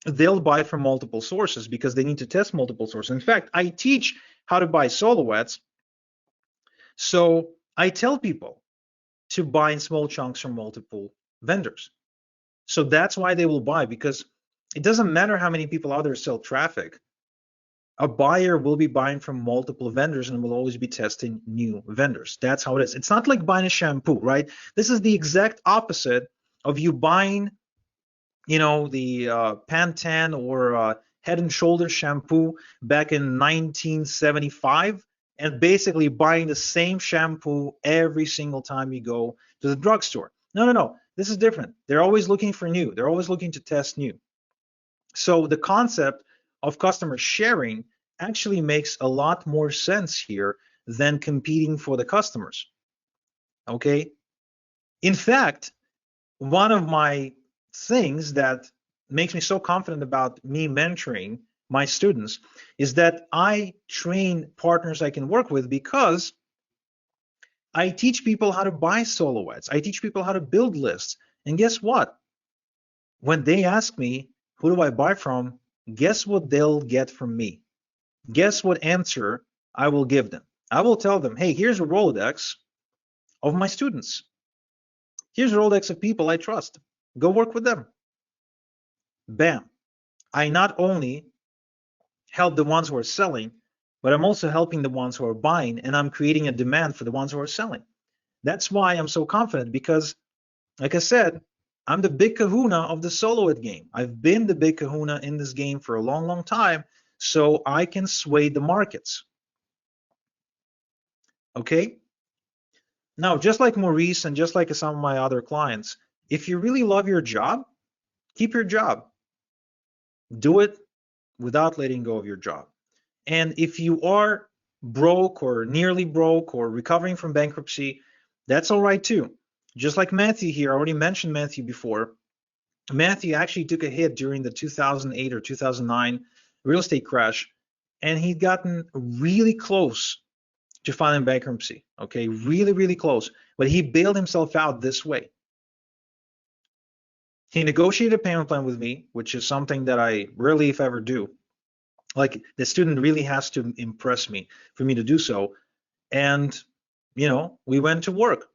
they'll buy from multiple sources because they need to test multiple sources. In fact, I teach how to buy silhouettes. So I tell people to buy in small chunks from multiple vendors. So that's why they will buy, because it doesn't matter how many people out there sell traffic. A buyer will be buying from multiple vendors and will always be testing new vendors. That's how it is. It's not like buying a shampoo, right? This is the exact opposite of you buying, the Pantene or Head and Shoulders shampoo back in 1975 and basically buying the same shampoo every single time you go to the drugstore. No. This is different. They're always looking for new. They're always looking to test new. So the concept of customer sharing actually makes a lot more sense here than competing for the customers. Okay? In fact, one of my things that makes me so confident about me mentoring my students is that I train partners I can work with because I teach people how to buy silhouettes. I teach people how to build lists. And guess what? When they ask me, who do I buy from? Guess what they'll get from me? Guess what answer I will give them? I will tell them, hey, here's a Rolodex of my students. Here's a Rolodex of people I trust. Go work with them. Bam. I not only help the ones who are selling, but I'm also helping the ones who are buying, and I'm creating a demand for the ones who are selling. That's why I'm so confident, because, like I said, I'm the big kahuna of the silhouette game. I've been the big kahuna in this game for a long, long time, so I can sway the markets. Okay? Now, just like Maurice and just like some of my other clients, if you really love your job, keep your job. Do it without letting go of your job. And if you are broke or nearly broke or recovering from bankruptcy, that's all right too. Just like Matthew here, I already mentioned Matthew before. Matthew actually took a hit during the 2008 or 2009 real estate crash, and he'd gotten really close to filing bankruptcy. Okay, really, really close. But he bailed himself out this way. He negotiated a payment plan with me, which is something that I rarely, if ever, do. Like, the student really has to impress me for me to do so. And, we went to work.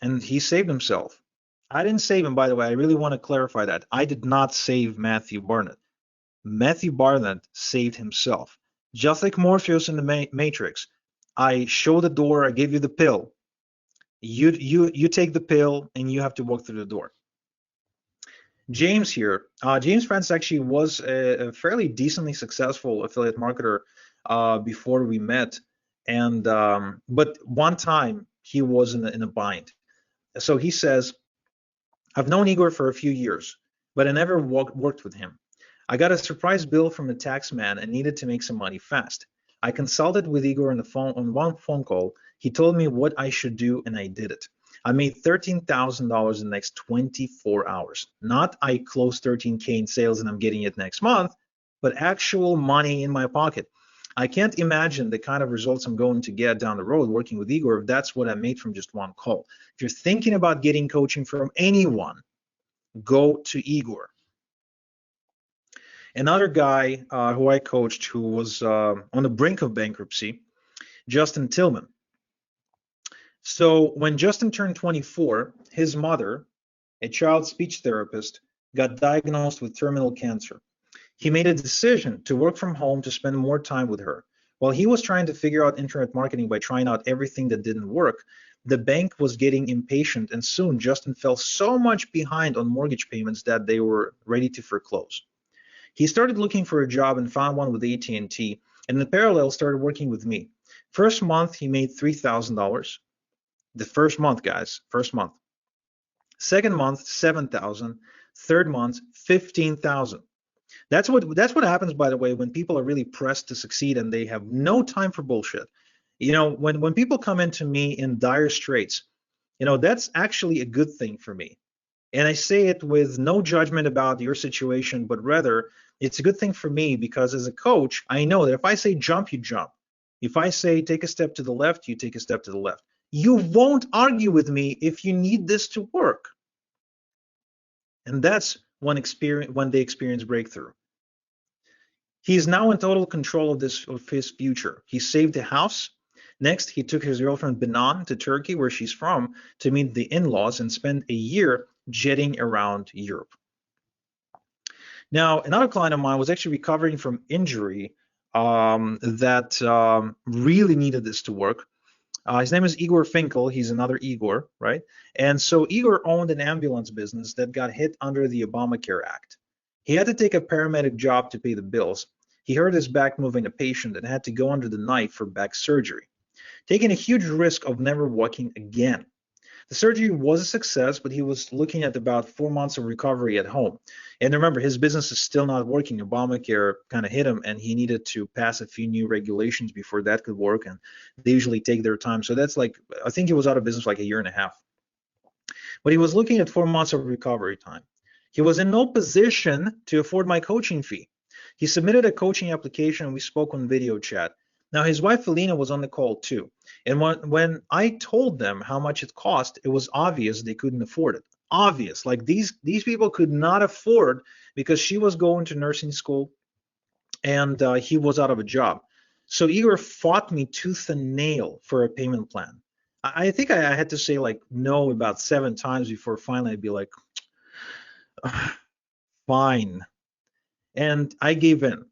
And he saved himself. I didn't save him, by the way. I really want to clarify that. I did not save Matthew Barnett. Matthew Barnett saved himself. Just like Morpheus in the Matrix. I show the door, I give you the pill. You take the pill and you have to walk through the door. James here. James Francis actually was a fairly decently successful affiliate marketer before we met, and but one time he was in a bind. So he says, I've known Igor for a few years, but I never worked with him. I got a surprise bill from a tax man and needed to make some money fast. I consulted with Igor on one phone call. He told me what I should do, and I did it. I made $13,000 in the next 24 hours. Not I closed 13K in sales and I'm getting it next month, but actual money in my pocket. I can't imagine the kind of results I'm going to get down the road working with Igor if that's what I made from just one call. If you're thinking about getting coaching from anyone, go to Igor. Another guy who I coached who was on the brink of bankruptcy, Justin Tillman. So when Justin turned 24, his mother, a child speech therapist, got diagnosed with terminal cancer. He made a decision to work from home to spend more time with her. While he was trying to figure out internet marketing by trying out everything that didn't work, the bank was getting impatient, and soon Justin fell so much behind on mortgage payments that they were ready to foreclose. He started looking for a job and found one with AT&T, and in parallel started working with me. First month, he made $3,000. The first month, guys, first month. Second month, 7,000. Third month, 15,000. That's what happens, by the way, when people are really pressed to succeed and they have no time for bullshit. You know, when people come into me in dire straits, you know, that's actually a good thing for me. And I say it with no judgment about your situation, but rather it's a good thing for me because as a coach, I know that if I say jump, you jump. If I say take a step to the left, you take a step to the left. You won't argue with me if you need this to work. And that's when they experience breakthrough. He's now in total control of his future. He saved a house. Next, he took his girlfriend Benan to Turkey, where she's from, to meet the in-laws and spend a year jetting around Europe. Now, another client of mine was actually recovering from injury that really needed this to work. His name is Igor Finkel. He's another Igor, right? And so Igor owned an ambulance business that got hit under the Obamacare Act. He had to take a paramedic job to pay the bills. He hurt his back moving a patient and had to go under the knife for back surgery, taking a huge risk of never walking again. The surgery was a success, but he was looking at about 4 months of recovery at home. And remember, his business is still not working. Obamacare kind of hit him, and he needed to pass a few new regulations before that could work. And they usually take their time. So that's like, I think he was out of business for like a year and a half. But he was looking at 4 months of recovery time. He was in no position to afford my coaching fee. He submitted a coaching application, and we spoke on video chat. Now, his wife, Alina, was on the call too. And when I told them how much it cost, it was obvious they couldn't afford it. Obvious. Like these people could not afford because she was going to nursing school and he was out of a job. So Igor fought me tooth and nail for a payment plan. I think I had to say like no about 7 times before finally I'd be like, fine. And I gave in.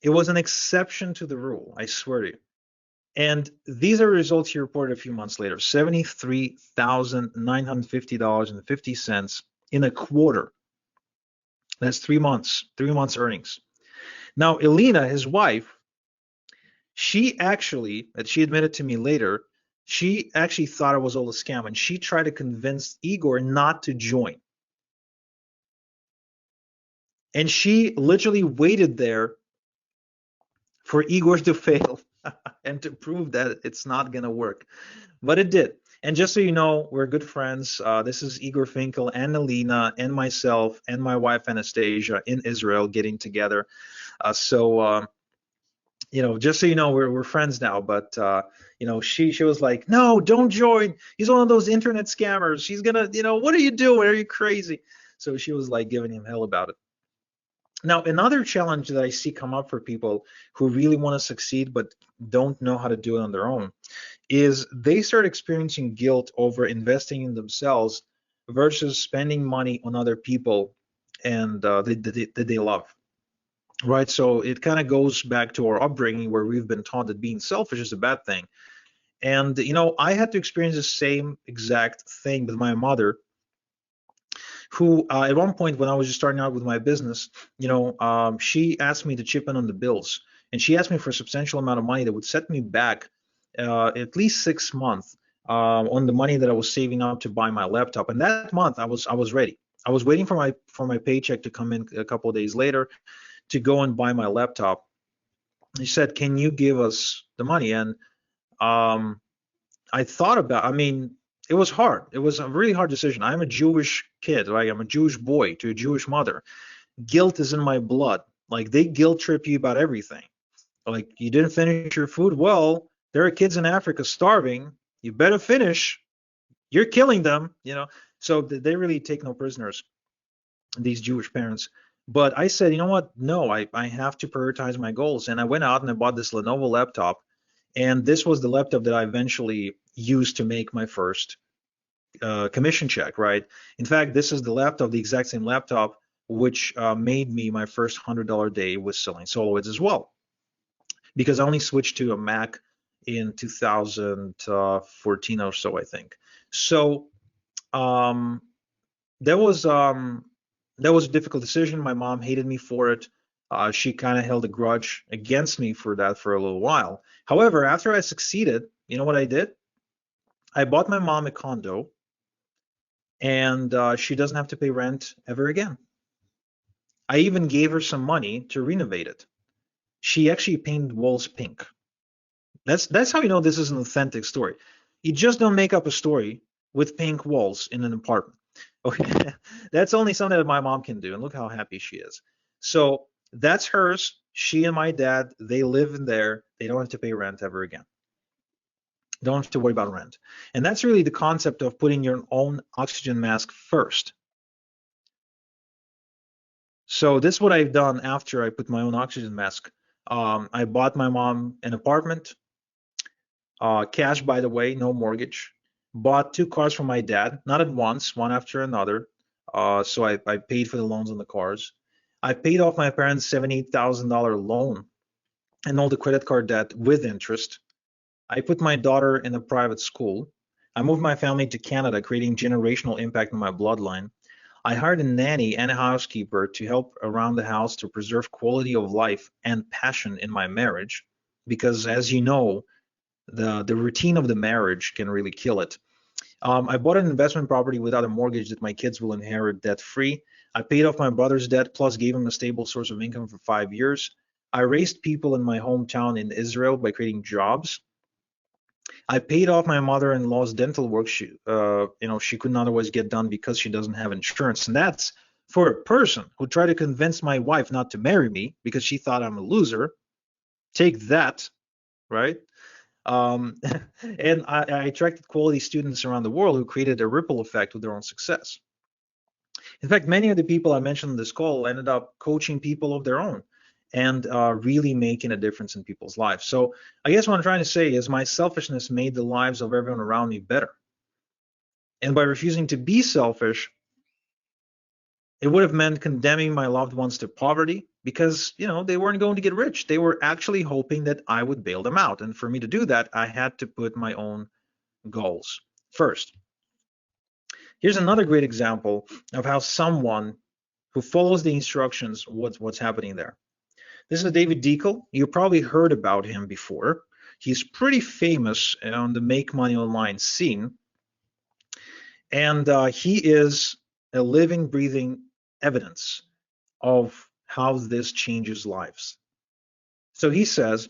It was an exception to the rule, I swear to you. And these are results he reported a few months later, $73,950.50 in a quarter. That's 3 months earnings. Now, Elena, his wife, she admitted to me later, she actually thought it was all a scam, and she tried to convince Igor not to join. And she literally waited there for Igor to fail and to prove that it's not going to work. But it did. And just so you know, we're good friends. This is Igor Finkel and Alina and myself and my wife Anastasia in Israel getting together. You know, just so you know, we're friends now. But you know, she was like, no, don't join. He's one of those internet scammers. She's gonna, you know, what are you doing? Are you crazy? So she was like giving him hell about it. Now, another challenge that I see come up for people who really want to succeed but don't know how to do it on their own is they start experiencing guilt over investing in themselves versus spending money on other people and that they love. Right? So it kind of goes back to our upbringing where we've been taught that being selfish is a bad thing. And, you know, I had to experience the same exact thing with my mother, who at one point when I was just starting out with my business, you know, she asked me to chip in on the bills, and she asked me for a substantial amount of money that would set me back at least 6 months on the money that I was saving up to buy my laptop. And that month I was ready. I was waiting for my paycheck to come in a couple of days later to go and buy my laptop. She said, "Can you give us the money?" And I thought about, I mean, it was hard. It was a really hard decision. I'm a Jewish kid, right? I'm a Jewish boy to a Jewish mother. Guilt is in my blood. Like they guilt trip you about everything. Like you didn't finish your food. Well, there are kids in Africa starving. You better finish. You're killing them, you know. So they really take no prisoners, these Jewish parents. But I said, you know what? No, I have to prioritize my goals. And I went out and I bought this Lenovo laptop. And this was the laptop that I eventually used to make my first commission check, right? In fact, this is the laptop, the exact same laptop, which made me my first $100 day with selling soloids as well, because I only switched to a Mac in 2014 or so, I think. So um, that was um, that was a difficult decision. My mom hated me for it. She kind of held a grudge against me for that for a little while. However, after I succeeded, you know what I did? I bought my mom a condo, and she doesn't have to pay rent ever again. I even gave her some money to renovate it. She actually painted walls pink. That's how you know this is an authentic story. You just don't make up a story with pink walls in an apartment. Okay, that's only something that my mom can do, and look how happy she is. So that's hers. She and my dad, they live in there. They don't have to pay rent ever again. Don't have to worry about rent. And that's really the concept of putting your own oxygen mask first. So this is what I've done after I put my own oxygen mask. I bought my mom an apartment, cash, by the way, no mortgage. Bought two cars for my dad, not at once, one after another. So I paid for the loans on the cars. I paid off my parents' $78,000 loan and all the credit card debt with interest. I put my daughter in a private school. I moved my family to Canada, creating generational impact on my bloodline. I hired a nanny and a housekeeper to help around the house to preserve quality of life and passion in my marriage. Because as you know, the routine of the marriage can really kill it. I bought an investment property without a mortgage that my kids will inherit debt free. I paid off my brother's debt plus gave him a stable source of income for 5 years. I raised people in my hometown in Israel by creating jobs. I paid off my mother-in-law's dental work. She couldn't otherwise get done because she doesn't have insurance, and that's for a person who tried to convince my wife not to marry me because she thought I'm a loser. Take that, right? Um, and I attracted quality students around the world who created a ripple effect with their own success. In fact, many of the people I mentioned in this call ended up coaching people of their own and really making a difference in people's lives. So I guess what I'm trying to say is my selfishness made the lives of everyone around me better. And by refusing to be selfish, it would have meant condemning my loved ones to poverty because, they weren't going to get rich. They were actually hoping that I would bail them out. And for me to do that, I had to put my own goals first. Here's another great example of how someone who follows the instructions, what's happening there. This is David Deacle. You probably heard about him before. He's pretty famous on the Make Money Online scene, and he is a living, breathing evidence of how this changes lives. So he says,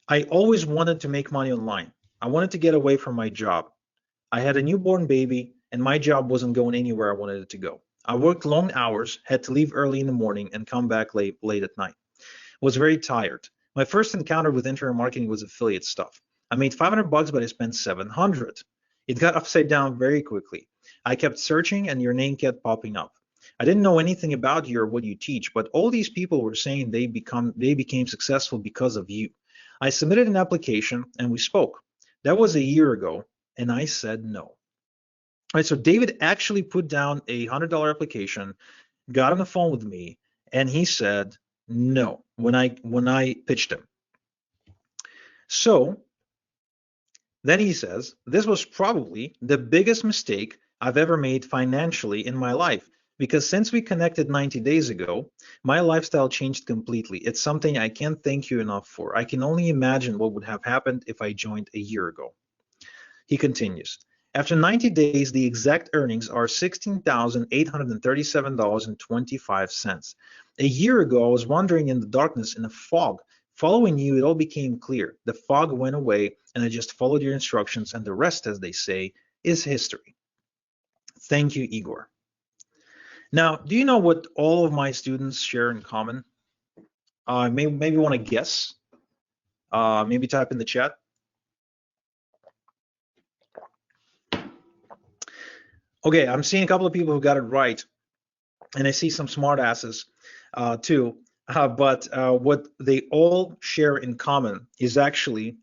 I always wanted to make money online. I wanted to get away from my job. I had a newborn baby, and my job wasn't going anywhere I wanted it to go. I worked long hours, had to leave early in the morning and come back late at night. Was very tired. My first encounter with internet marketing was affiliate stuff. I made $500, but I spent 700. It got upside down very quickly. I kept searching and your name kept popping up. I didn't know anything about you or what you teach, but all these people were saying they became successful because of you. I submitted an application and we spoke. That was a year ago, and I said no. All right, so David actually put down a $100 application, got on the phone with me, and he said no when I pitched him. So then he says, this was probably the biggest mistake I've ever made financially in my life because since we connected 90 days ago, my lifestyle changed completely. It's something I can't thank you enough for. I can only imagine what would have happened if I joined a year ago. He continues, after 90 days, the exact earnings are $16,837.25. A year ago, I was wandering in the darkness in a fog. Following you, it all became clear. The fog went away, and I just followed your instructions, and the rest, as they say, is history. Thank you, Igor. Now, do you know what all of my students share in common? Maybe want to guess. Maybe type in the chat. Okay, I'm seeing a couple of people who got it right. and I see some smart asses too. But what they all share in common is actually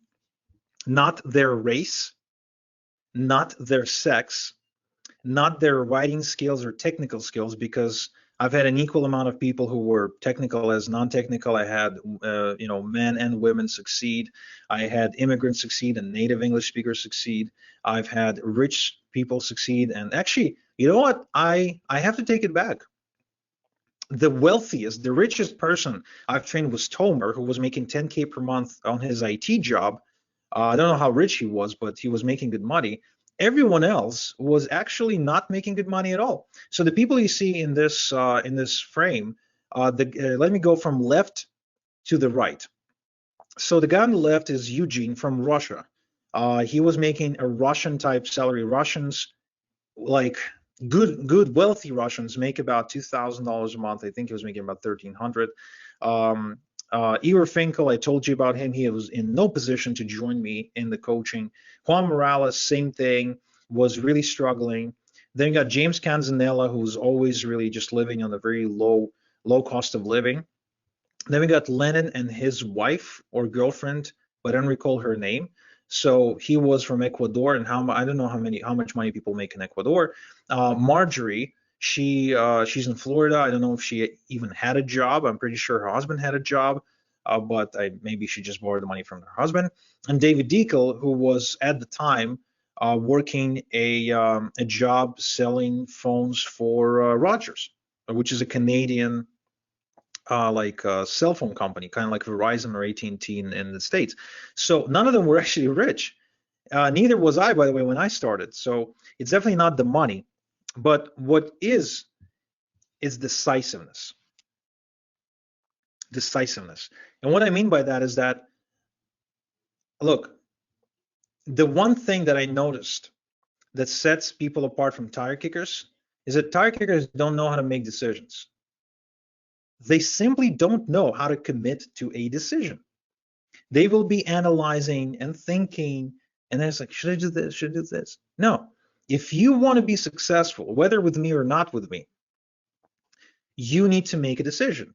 not their race, not their sex, not their writing skills or technical skills, because I've had an equal amount of people who were technical as non-technical. I had, men and women succeed. I had immigrants succeed and native English speakers succeed. I've had rich people succeed. And actually, you know what? I have to take it back. The wealthiest, the richest person I've trained was Tomer, who was making 10K per month on his IT job. I don't know how rich he was, but he was making good money. Everyone else was actually not making good money at all. So the people you see in this frame, let me go from left to the right. So the guy on the left is Eugene from Russia. He was making a Russian type salary. Russians, like good wealthy Russians, make about $2,000 a month. I think he was making about 1,300. Igor Finkel, I told you about him. He was in no position to join me in the coaching. Juan Morales, same thing, was really struggling. Then you got James Canzanella, who's always really just living on a very low cost of living. Then we got Lennon and his wife or girlfriend, but I don't recall her name. So he was from Ecuador, and I don't know how much money people make in Ecuador. Marjorie, she's in Florida. I don't know if she even had a job. I'm pretty sure her husband had a job, but maybe she just borrowed the money from her husband. And David Deacle, who was at the time working a job selling phones for Rogers, which is a Canadian cell phone company, kind of like Verizon or AT&T in the States. So none of them were actually rich. Neither was I, by the way, when I started. So it's definitely not the money. But what is decisiveness. Decisiveness. And what I mean by that is that, look, the one thing that I noticed that sets people apart from tire kickers is that tire kickers don't know how to make decisions. They simply don't know how to commit to a decision. They will be analyzing and thinking, and then it's like, should I do this? Should I do this? No. If you want to be successful, whether with me or not with me, you need to make a decision.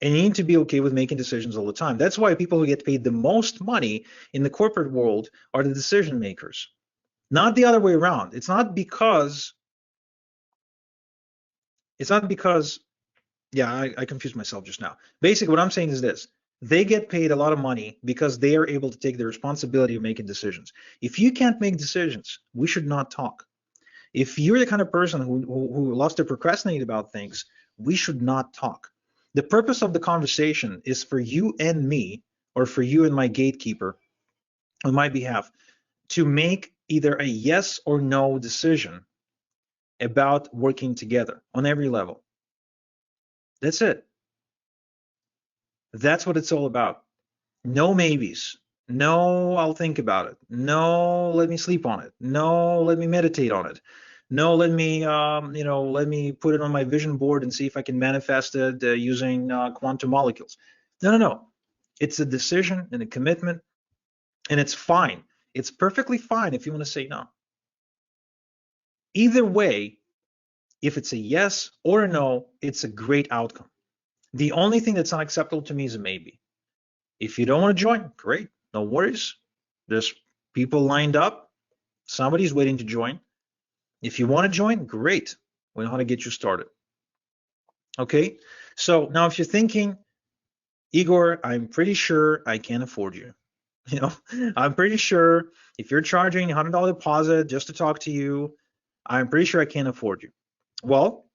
And you need to be okay with making decisions all the time. That's why people who get paid the most money in the corporate world are the decision makers, not the other way around. It's not because, yeah, I confused myself just now. Basically, what I'm saying is this. They get paid a lot of money because they are able to take the responsibility of making decisions. If you can't make decisions, we should not talk. If you're the kind of person who loves to procrastinate about things, we should not talk. The purpose of the conversation is for you and me, or for you and my gatekeeper on my behalf, to make either a yes or no decision about working together on every level. That's it. That's what it's all about. No maybes. No, I'll think about it. No, let me sleep on it. No, let me meditate on it. No, let me put it on my vision board and see if I can manifest it using quantum molecules. No, no, no. It's a decision and a commitment, and it's fine. It's perfectly fine if you want to say no. Either way, if it's a yes or a no, it's a great outcome. The only thing that's not acceptable to me is a maybe. If you don't want to join, great, no worries. There's people lined up. Somebody's waiting to join. If you want to join, great. We know how to get you started. Okay, so now if you're thinking, Igor, I'm pretty sure I can't afford you. I'm pretty sure if you're charging $100 deposit just to talk to you, I'm pretty sure I can't afford you. Well,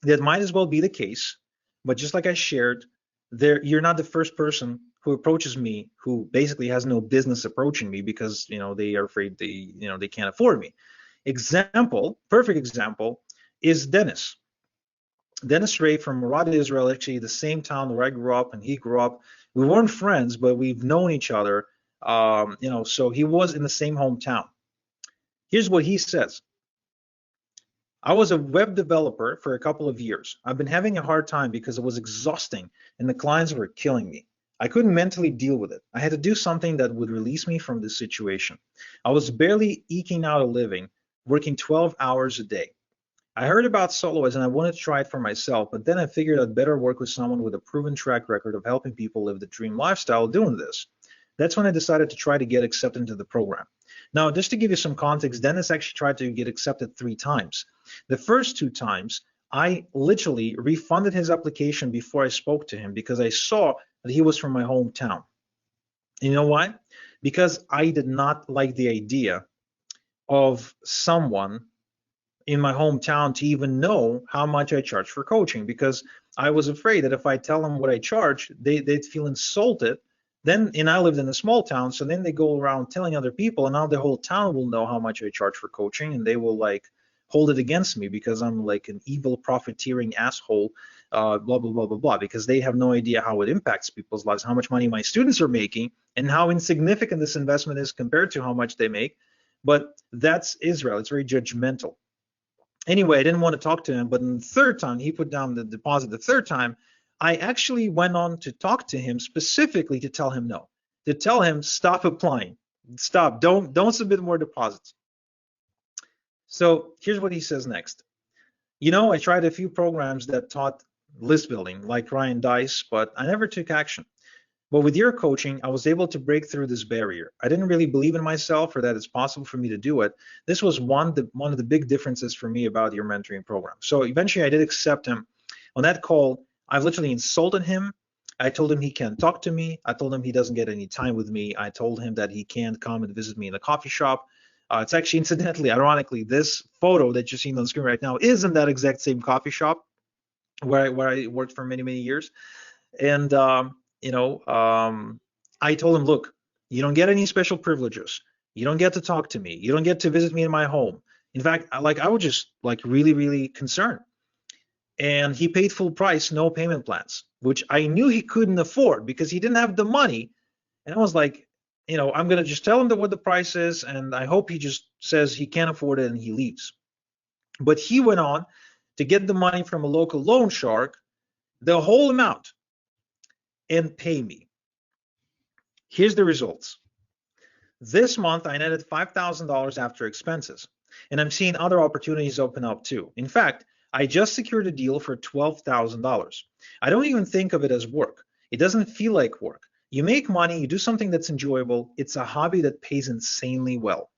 that might as well be the case. But just like I shared, you're not the first person who approaches me who basically has no business approaching me because they are afraid they can't afford me. Perfect example is Dennis. Dennis Ray from Murad, Israel, actually the same town where I grew up and he grew up. We weren't friends, but we've known each other. So he was in the same hometown. Here's what he says. I was a web developer for a couple of years. I've been having a hard time because it was exhausting and the clients were killing me. I couldn't mentally deal with it. I had to do something that would release me from this situation. I was barely eking out a living, working 12 hours a day. I heard about soloists and I wanted to try it for myself, but then I figured I'd better work with someone with a proven track record of helping people live the dream lifestyle doing this. That's when I decided to try to get accepted into the program. Now, just to give you some context, Dennis actually tried to get accepted 3 times. The first 2 times, I literally refunded his application before I spoke to him because I saw that he was from my hometown. You know why? Because I did not like the idea of someone in my hometown to even know how much I charge for coaching, because I was afraid that if I tell them what I charge, they'd feel insulted. Then, and I lived in a small town, so then they go around telling other people, and now the whole town will know how much I charge for coaching, and they will like hold it against me because I'm like an evil profiteering asshole, blah blah blah blah blah, because they have no idea how it impacts people's lives, how much money my students are making, and how insignificant this investment is compared to how much they make. But that's Israel. It's very judgmental. Anyway, I didn't want to talk to him, but in the third time, he put down the deposit. The third time, I actually went on to talk to him specifically to tell him no, to tell him stop applying, stop, don't submit more deposits. So here's what he says next. I tried a few programs that taught list building, like Ryan Dice, but I never took action. But with your coaching, I was able to break through this barrier. I didn't really believe in myself or that it's possible for me to do it. This was one of the big differences for me about your mentoring program. So eventually I did accept him. On that call, I've literally insulted him. I told him he can't talk to me. I told him he doesn't get any time with me. I told him that he can't come and visit me in the coffee shop. It's actually, incidentally, ironically, this photo that you're seeing on the screen right now is in that exact same coffee shop where I worked for many, many years. And I told him, look, you don't get any special privileges. You don't get to talk to me. You don't get to visit me in my home. In fact, I was just like really, really concerned. And he paid full price, no payment plans, which I knew he couldn't afford because he didn't have the money. And I was like, I'm gonna just tell him what the price is, and I hope he just says he can't afford it and he leaves. But he went on to get the money from a local loan shark, the whole amount, and pay me. Here's the results. This month, I netted $5,000 after expenses, and I'm seeing other opportunities open up too. In fact, I just secured a deal for $12,000. I don't even think of it as work. It doesn't feel like work. You make money, you do something that's enjoyable. It's a hobby that pays insanely well.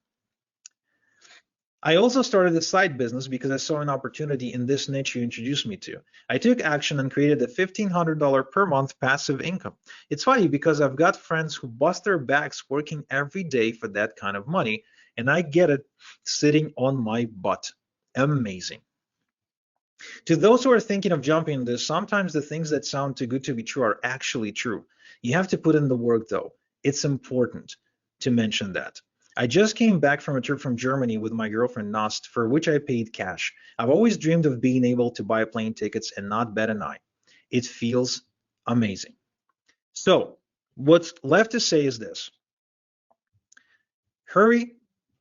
I also started a side business because I saw an opportunity in this niche you introduced me to. I took action and created a $1,500 per month passive income. It's funny because I've got friends who bust their backs working every day for that kind of money, and I get it sitting on my butt. Amazing. To those who are thinking of jumping in this, sometimes the things that sound too good to be true are actually true. You have to put in the work though. It's important to mention that. I just came back from a trip from Germany with my girlfriend Nost, for which I paid cash. I've always dreamed of being able to buy plane tickets and not bet an eye. It feels amazing. So what's left to say is this. Hurry,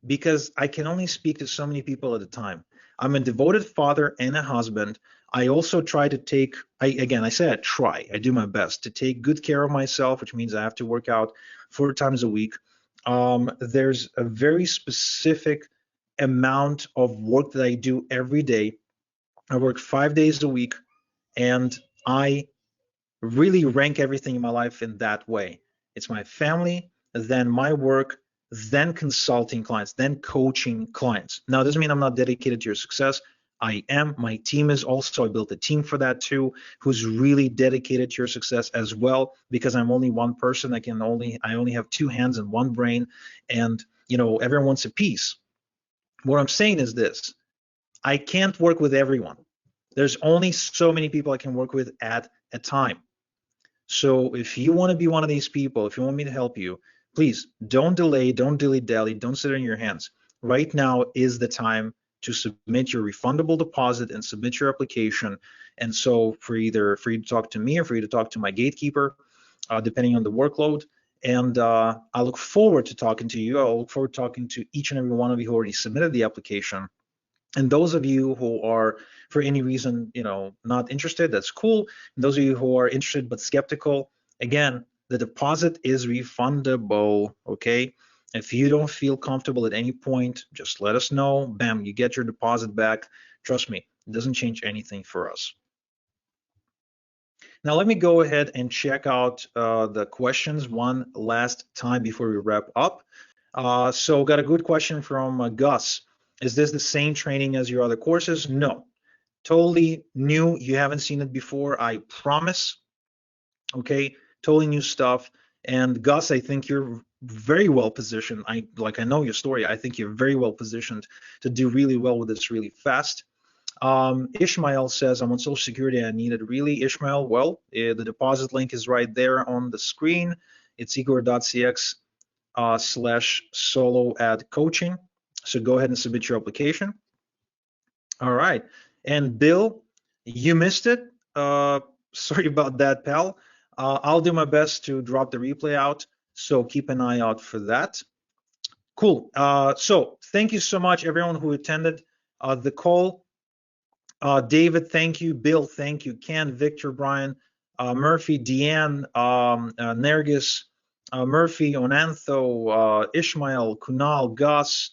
because I can only speak to so many people at a time. I'm a devoted father and a husband. I also try to take, I say I try, I do my best to take good care of myself, which means I have to work out 4 times a week. There's a very specific amount of work that I do every day. I work 5 days a week, and I really rank everything in my life in that way. It's my family, then my work, then consulting clients, then coaching clients. Now, it doesn't mean I'm not dedicated to your success. I am. My team is also. I built a team for that too, who's really dedicated to your success as well. Because I'm only one person. I only have 2 hands and 1 brain, and everyone wants a piece. What I'm saying is this: I can't work with everyone. There's only so many people I can work with at a time. So if you want to be one of these people, if you want me to help you, please don't delay, don't dilly-dally, don't sit on your hands. Right now is the time to submit your refundable deposit and submit your application. And so for you to talk to me or for you to talk to my gatekeeper, depending on the workload. And I look forward to talking to you. I look forward to talking to each and every one of you who already submitted the application. And those of you who are, for any reason, not interested, that's cool. And those of you who are interested but skeptical, again, the deposit is refundable, okay? If you don't feel comfortable at any point, just let us know. Bam, you get your deposit back. Trust me, it doesn't change anything for us. Now let me go ahead and check out the questions one last time before we wrap up. So got a good question from Gus. Is this the same training as your other courses? No, totally new. You haven't seen it before, I promise. Okay, totally new stuff. And Gus, I think you're very well positioned. I know your story. I think you're very well positioned to do really well with this really fast. Ishmael says, I'm on Social Security. I need it really. Ishmael, well, the deposit link is right there on the screen. It's igor.cx /solo ad coaching. So go ahead and submit your application. All right. And Bill, you missed it. Sorry about that, pal. I'll do my best to drop the replay out. So keep an eye out for that. Cool. So thank you so much, everyone who attended the call. David, thank you. Bill, thank you. Ken, Victor, Brian, Murphy, Deanne, Nergis, Murphy, Onantho, Ishmael, Kunal, Gus,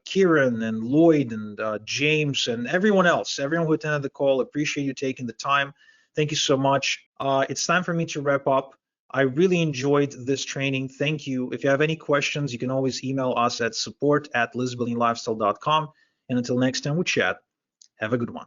Kieran, and Lloyd, and James, and everyone else, everyone who attended the call. Appreciate you taking the time. Thank you so much. It's time for me to wrap up. I really enjoyed this training. Thank you. If you have any questions, you can always email us at support@listbuildinglifestyle.com. And until next time we chat, have a good one.